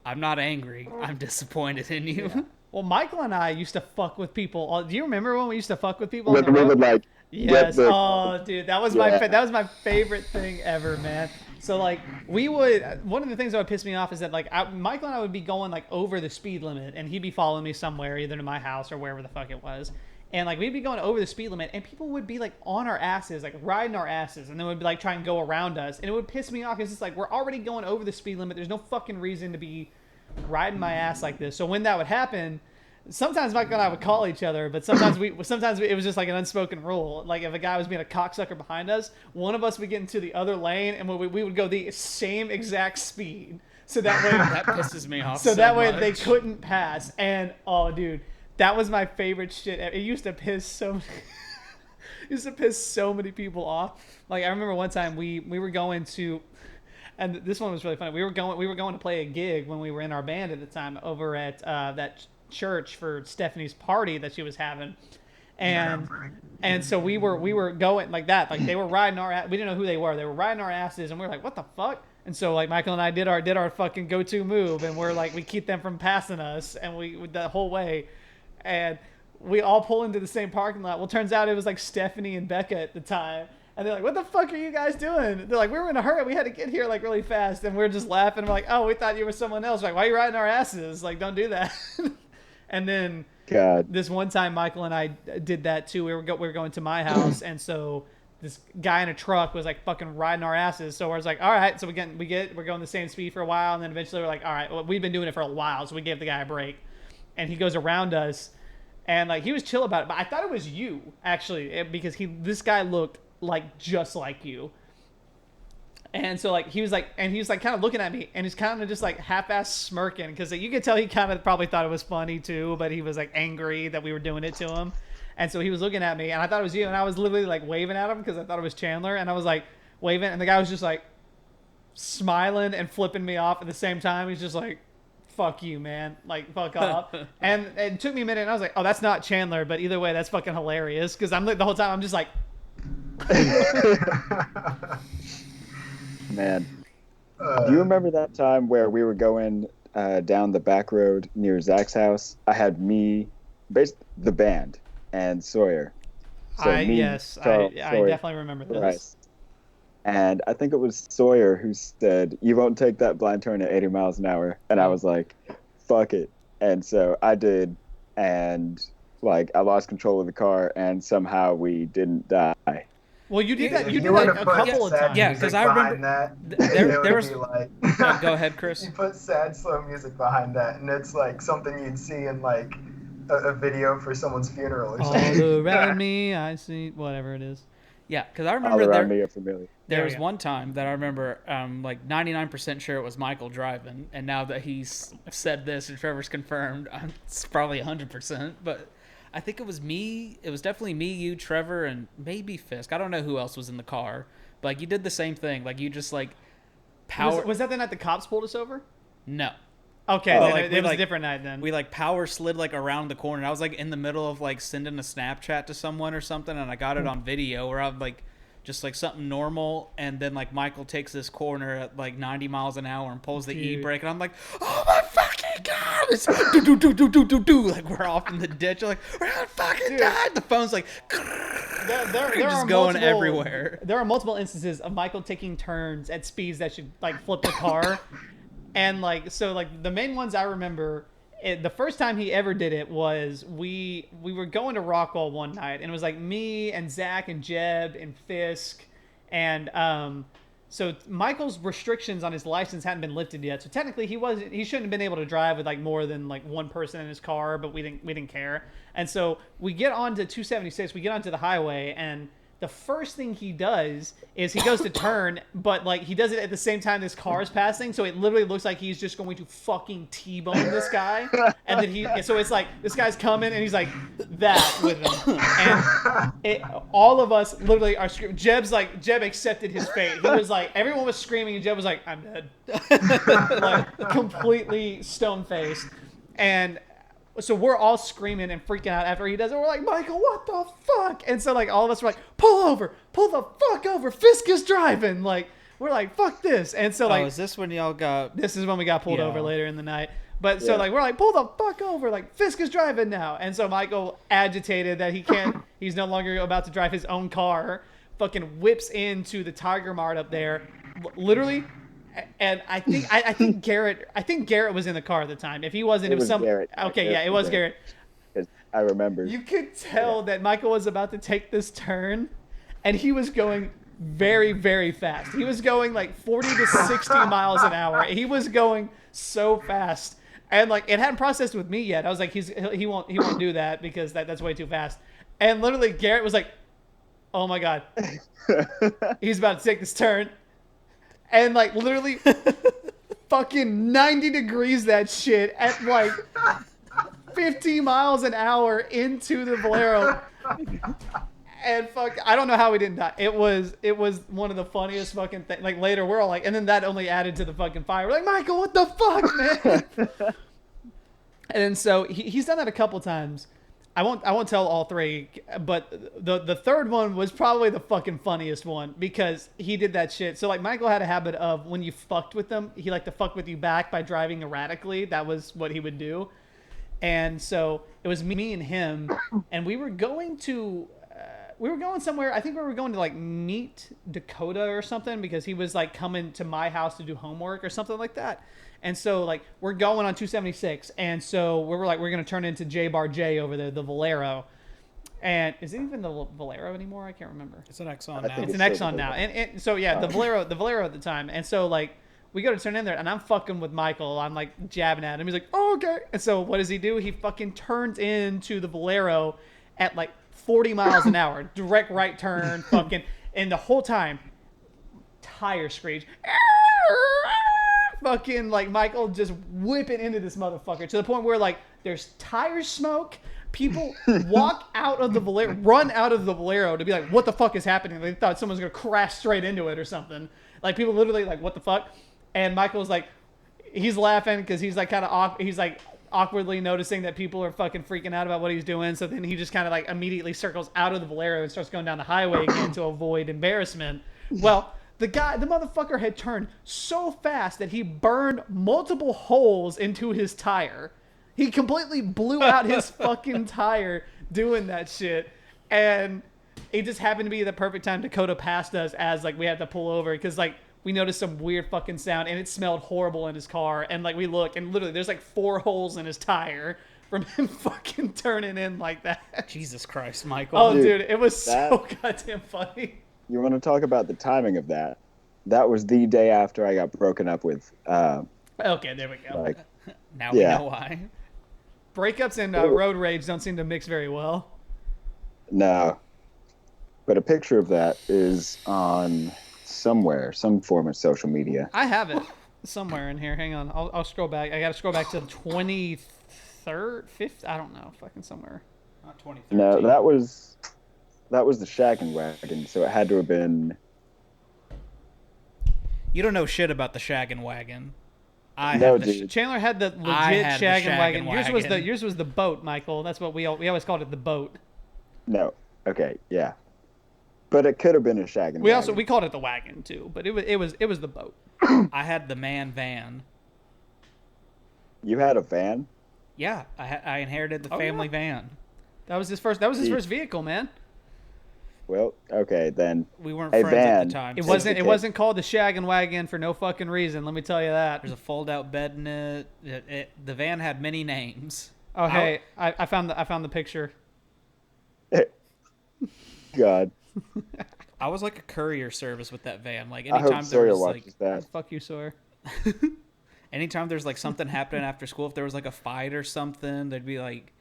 I'm not angry, I'm disappointed in you. Yeah. Well, Michael and I used to fuck with people. Do you remember when we used to fuck with people? When we would like, yes. Oh, dude, that was my favorite thing ever, man. So like we would, one of the things that would piss me off is that like Michael and I would be going like over the speed limit, and he'd be following me somewhere, either to my house or wherever the fuck it was. And like we'd be going over the speed limit, and people would be like on our asses, like riding our asses, and then would be like try and go around us, and it would piss me off because it's like we're already going over the speed limit. There's no fucking reason to be riding my ass like this. So when that would happen, sometimes Michael and I would call each other, but sometimes it was just like an unspoken rule. Like if a guy was being a cocksucker behind us, one of us would get into the other lane, and we would go the same exact speed. So that way that pisses me off. So that way much. They couldn't pass. And oh, dude, that was my favorite shit. It used to piss so many people off. Like I remember one time we were going to. And this one was really funny. We were going to play a gig when we were in our band at the time over at that church for Stephanie's party that she was having, and so we were going like that. Like they were riding our ass. We didn't know who they were. They were riding our asses, and we were like, "What the fuck?" And so like Michael and I did our fucking go-to move, and we're like we keep them from passing us, and we the whole way, and we all pull into the same parking lot. Well, turns out it was like Stephanie and Becca at the time. And they're like, "What the fuck are you guys doing?" They're like, "We were in a hurry. We had to get here like really fast." And we're just laughing. We're like, "Oh, we thought you were someone else." We're like, "Why are you riding our asses? Like, don't do that." And then this one time, Michael and I did that too. We were going to my house, and so this guy in a truck was like fucking riding our asses. So I was like, "All right." So we're going the same speed for a while, and then eventually we're like, "All right." Well, we've been doing it for a while, so we gave the guy a break, and he goes around us, and like he was chill about it. But I thought it was you actually, because this guy looked like just like you, and so like he was like kind of looking at me, and he's kind of just like half-ass smirking because like, you could tell he kind of probably thought it was funny too, but he was like angry that we were doing it to him. And so he was looking at me, and I thought it was you, and I was literally like waving at him because I thought it was Chandler, and I was like waving, and the guy was just like smiling and flipping me off at the same time. He's just like, fuck you, man. Like, fuck off. And it took me a minute, and I was like, oh, that's not Chandler, but either way, that's fucking hilarious. Because I'm like, the whole time, I'm just like... Man. Do you remember that time where we were going down the back road near Zach's house? I had me, the band, and Sawyer. I Sawyer, definitely remember this. Bryce. And I think it was Sawyer who said, "You won't take that blind turn at 80 miles an hour." And I was like, fuck it. And so I did. And like, I lost control of the car, and somehow we didn't die. Well, you did that. You did that a couple of times. Yeah, because I remember that. There was like, go ahead, Chris. You put sad, slow music behind that, and it's like something you'd see in like a video for someone's funeral or something. All around me, I see whatever it is. Yeah, because I remember All around me are familiar. There was one time that I remember, like 99% sure it was Michael driving, and now that he's said this and Trevor's confirmed, it's probably 100%. But I think it was me. It was definitely me, you, Trevor, and maybe Fisk. I don't know who else was in the car, but like you did the same thing. Like you just like power. Was that the night the cops pulled us over? No. Okay, then like, it was a different night then. We like power slid like around the corner. I was like in the middle of like sending a Snapchat to someone or something, and I got it on video where I'm like just like something normal, and then like Michael takes this corner at like 90 miles an hour and pulls the e-brake, and I'm like, oh my fucking god! It's do like we're off in the ditch. I'm like, we're gonna fucking die. The phone's like there just going everywhere. There are multiple instances of Michael taking turns at speeds that should like flip the car. And like, so like the main ones I remember, the first time he ever did it was we were going to Rockwall one night, and it was like me and Zach and Jeb and Fisk, and so Michael's restrictions on his license hadn't been lifted yet, so technically he shouldn't have been able to drive with like more than like one person in his car, but we didn't care. And so we get onto 276, we get onto the highway, and the first thing he does is he goes to turn, but like he does it at the same time this car is passing, so it literally looks like he's just going to fucking T-bone this guy. And then so it's like this guy's coming and he's like that with him, and all of us literally are screaming. Jeb accepted his fate. He was like, everyone was screaming, and Jeb was like, I'm dead, like completely stone faced. And so we're all screaming and freaking out after he does it. We're like, Michael, what the fuck? And so like all of us were like, pull the fuck over. Fisk is driving. Like we're like, fuck this. And so like, is this when y'all got? This is when we got pulled over later in the night. But so like we're like, pull the fuck over. Like Fisk is driving now. And so Michael, agitated that he can't, he's no longer about to drive his own car, fucking whips into the Tiger Mart up there, literally. And I think Garrett was in the car at the time. If he wasn't, it was some Garrett. Okay, yeah, it was Garrett. I remember. You could tell that Michael was about to take this turn, and he was going very, very fast. He was going like 40 to 60 miles an hour. He was going so fast, and like it hadn't processed with me yet. I was like, he won't do that because that's way too fast. And literally, Garrett was like, oh my god, he's about to take this turn. And like literally fucking 90 degrees that shit at like 50 miles an hour into the Bolero. And fuck, I don't know how we didn't die. It was one of the funniest fucking things. Like later we're all like, and then that only added to the fucking fire. We're like, Michael, what the fuck, man? And so he's done that a couple times. I won't tell all three, but the third one was probably the fucking funniest one because he did that shit. So like Michael had a habit of when you fucked with him, he liked to fuck with you back by driving erratically. That was what he would do. And so it was me and him, and we were going somewhere. I think we were going to like meet Dakota or something because he was like coming to my house to do homework or something like that. And so, like, we're going on 276, and so we're going to turn into J Bar J over there, the Valero. And is it even the Valero anymore? I can't remember. It's an Exxon now. It's an Exxon now. And so, yeah, the Valero at the time. And so, like, we go to turn in there, and I'm fucking with Michael. I'm, like, jabbing at him. He's like, oh, okay. And so what does he do? He fucking turns into the Valero at, like, 40 miles an hour. Direct right turn, fucking. And the whole time, tire screech. Fucking like Michael just whipping into this motherfucker to the point where like there's tire smoke, People walk out of the Valero, run out of the Valero to be like, what the fuck is happening? They thought someone was going to crash straight into it or something. Like, people literally like, what the fuck? And Michael's like, he's laughing because he's like kind of he's like awkwardly noticing that people are fucking freaking out about what he's doing. So then he just kind of like immediately circles out of the Valero and starts going down the highway again to avoid embarrassment. Well, the motherfucker had turned so fast that he burned multiple holes into his tire. He completely blew out his fucking tire doing that shit. And it just happened to be the perfect time Dakota passed us as like we had to pull over because like we noticed some weird fucking sound and it smelled horrible in his car. And like we look and literally there's like 4 holes in his tire from him fucking turning in like that. Jesus Christ, Michael. Oh, dude, it was so goddamn funny. You want to talk about the timing of that? That was the day after I got broken up with. Okay, there we go. Like, now we know why. Breakups and road rage don't seem to mix very well. No. But a picture of that is on somewhere, some form of social media. I have it somewhere in here. Hang on. I'll scroll back. I got to scroll back to the 23rd, 5th. I don't know. Fucking somewhere. Not 2013. No, that was the Shaggin' Wagon, so it had to have been... You don't know shit about the Shaggin' Wagon. Chandler had the legit Shaggin' Wagon. Wagon. Yours was the boat, Michael. That's what we always called it, the boat. No. Okay, yeah. But it could have been a Shaggin' Wagon. We called it the wagon too, but it was the boat. I had the man van. You had a van? Yeah, I inherited the family van. That was his first vehicle, man. Well, okay, then. We weren't friends at the time. It wasn't called the Shaggin' Wagon for no fucking reason. Let me tell you that. There's a fold-out bed in it. The van had many names. Oh, hey, I found the picture. God. I was like a courier service with that van. Like I anytime hope there Sawyer was watches like, that. Fuck you, Sawyer. anytime there's like something happening after school, if there was like a fight or something, they'd be like,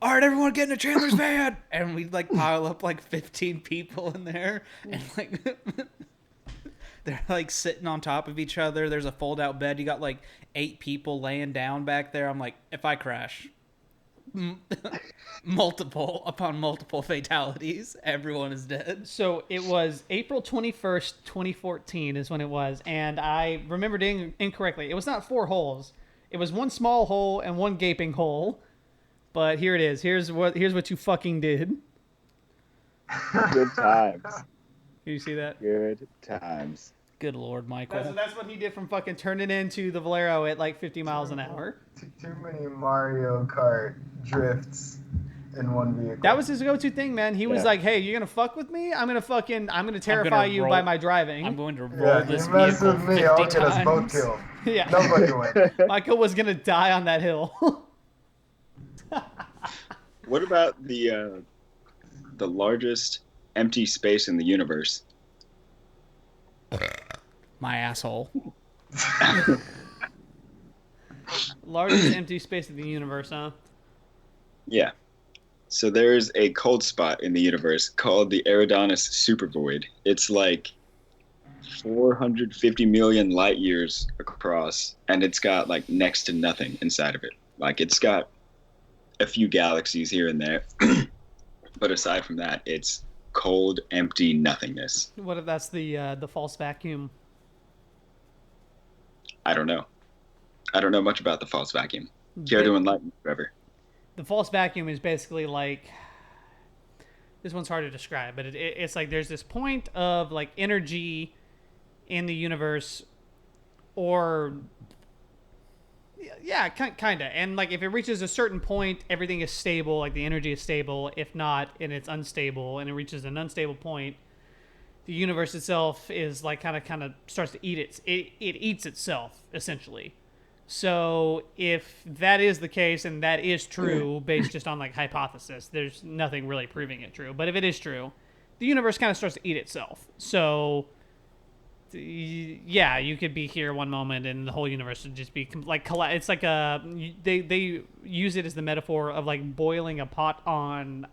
all right, everyone get into Chandler's van. And we'd like pile up like 15 people in there. And like, they're like sitting on top of each other. There's a fold out bed. You got like 8 people laying down back there. I'm like, if I crash, multiple upon multiple fatalities, everyone is dead. So it was April 21st, 2014 is when it was. And I remembered incorrectly. It was not 4 holes. It was 1 small hole and 1 gaping hole. But here it is. Here's what you fucking did. Good times. You see that? Good times. Good Lord, Michael. That's what he did from fucking turning into the Valero at like 50 miles an hour. Too many Mario Kart drifts in one vehicle. That was his go-to thing, man. He was like, "Hey, you're gonna fuck with me? I'm gonna terrify you by my driving. I'm going to roll this you mess vehicle with me, 50 I'll get us times." both killed. Yeah. Nobody wins. Michael was gonna die on that hill." What about the largest empty space in the universe? My asshole. Largest empty space in the universe, huh? Yeah. So there's a cold spot in the universe called the Eridanus supervoid. It's like 450 million light years across, and it's got like next to nothing inside of it. Like it's got a few galaxies here and there, but aside from that, it's cold, empty nothingness. What if that's the false vacuum? I don't know. I don't know much about the false vacuum. Care to enlighten me, Trevor? The false vacuum is basically like, this one's hard to describe, but it's like there's this point of like energy in the universe, or yeah, kind of. And like if it reaches a certain point, everything is stable, like the energy is stable. If not, and it's unstable, and it reaches an unstable point, the universe itself is like kind of starts to eat it eats itself essentially. So if that is the case, and that is true based just on like hypothesis, there's nothing really proving it true. But if it is true, the universe kind of starts to eat itself. So yeah, you could be here one moment and the whole universe would just be like it's like they use it as the metaphor of like boiling a pot on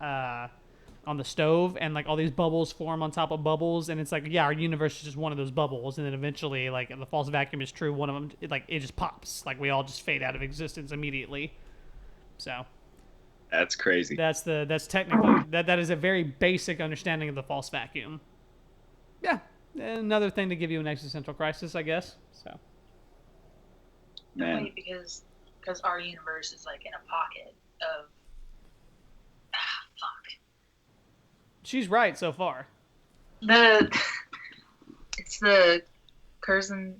the stove, and like all these bubbles form on top of bubbles, and it's like, yeah, our universe is just one of those bubbles, and then eventually, like, the false vacuum is true, one of them, it just pops, like we all just fade out of existence immediately. So That's crazy. That's technically that is a very basic understanding of the false vacuum. Yeah, another thing to give you an existential crisis, I guess. So. Man. Wait, because our universe is like in a pocket of fuck. She's right so far. It's the Kyrgyzstan.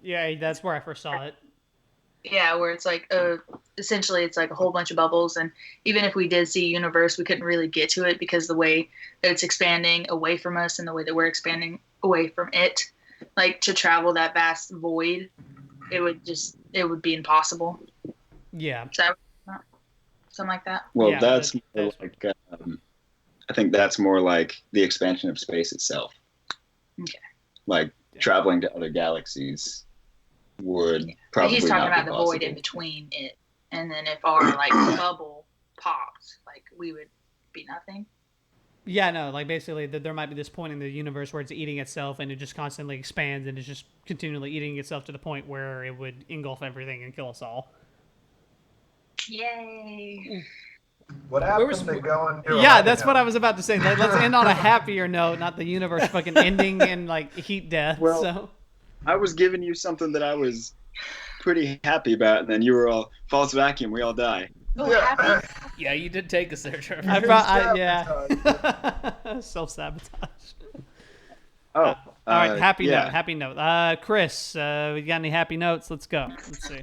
Yeah, that's where I first saw it. Yeah, where it's like essentially it's like a whole bunch of bubbles, and even if we did see a universe, we couldn't really get to it because the way that it's expanding away from us and the way that we're expanding away from it, like to travel that vast void, it would be impossible. Yeah. So, something like that. Well, Yeah, that's more like I think that's more like the expansion of space itself. Okay. Like traveling to other galaxies would probably He's talking not about be the possible. void in between it, and then if our like bubble popped, like we would be nothing. Yeah, no, like basically there might be this point in the universe where it's eating itself and it just constantly expands and it's just continually eating itself to the point where it would engulf everything and kill us all. Yay! What happened to going to Yeah, that's what I was about to say. Let's end on a happier note, not the universe fucking ending in like heat death. Well, so I was giving you something that I was pretty happy about, and then you were all false vacuum. We all die. Oh, happy. Yeah, you did take us there, Trevor. Self-sabotage. Oh, All right, happy yeah. note. Chris, we got any happy notes? Let's go. Let's see.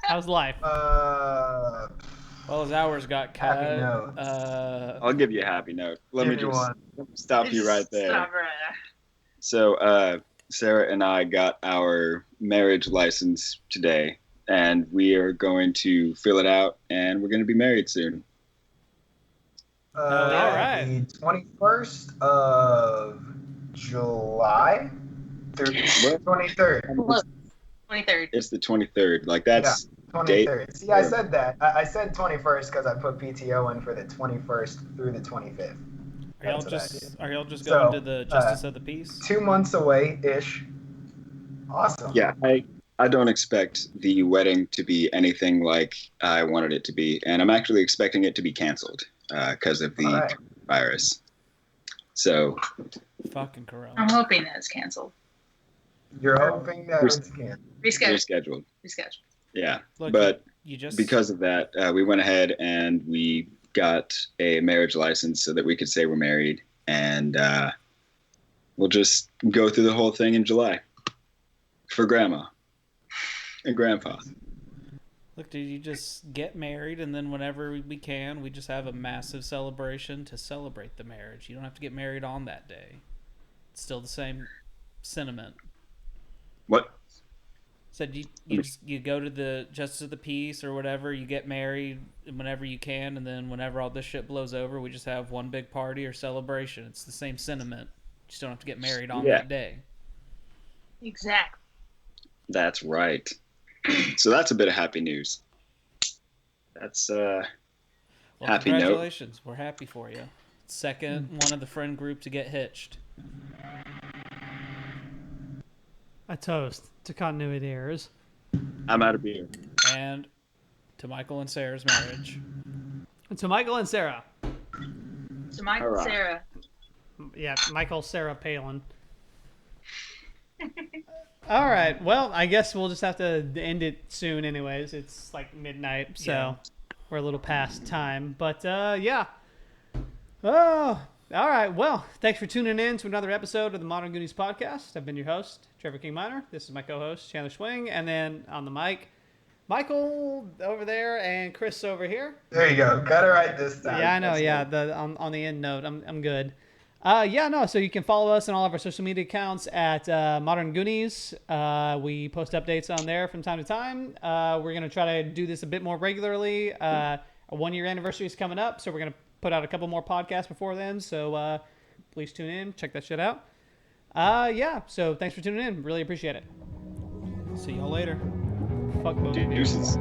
How's life? Well, his hours got cut. Happy notes. I'll give you a happy note. Let me Give me just stop you right there. Stop right there. So, Sarah and I got our marriage license today, and we are going to fill it out, and we're going to be married soon. All right. The 21st of July through the 23rd. Look, 23rd. It's the 23rd. Like, that's 23rd. See, I said that. I said 21st because I put PTO in for the 21st through the 25th. Are y'all just going to the Justice of the Peace? 2 months away-ish. Awesome. Yeah, I don't expect the wedding to be anything like I wanted it to be, and I'm actually expecting it to be canceled because of the virus. So, Fucking Corona. I'm hoping that it's canceled. You're hoping that it's canceled. Rescheduled. Yeah, Look, but you just because of that, we went ahead and we got a marriage license so that we could say we're married, and we'll just go through the whole thing in July for Grandma and Grandpa. Look, dude, you just get married, and then whenever we can, we just have a massive celebration to celebrate the marriage. You don't have to get married on that day. It's still the same sentiment. What? Said you go to the Justice of the Peace or whatever, you get married whenever you can, and then whenever all this shit blows over, we just have one big party or celebration. It's the same sentiment. You just don't have to get married on that day. Exactly. That's right. So that's a bit of happy news. That's Well, happy note. congratulations. We're happy for you. Second one of the friend group to get hitched. A toast to continuity errors. I'm out of beer. And to Michael and Sarah's marriage. And to Michael and Sarah. So Michael, All right. Sarah. Yeah, Michael, Sarah, Palin. All right. Well, I guess we'll just have to end it soon anyways. It's like midnight, so we're a little past time. But, yeah. Oh, all right. Well, thanks for tuning in to another episode of the Modern Goonies podcast. I've been your host, Trevor King Minor. This is my co-host, Chandler Swing. And then on the mic, Michael over there and Chris over here. There you go. Got it right this time. Yeah, I know. That's Yeah, good. on the end note, I'm good. So you can follow us on all of our social media accounts at Modern Goonies. We post updates on there from time to time. We're going to try to do this a bit more regularly. A 1-year anniversary is coming up, so we're going to put out a couple more podcasts before then. So please tune in. Check that shit out. So thanks for tuning in. Really appreciate it. See y'all later. Fuck both of you. Deuces.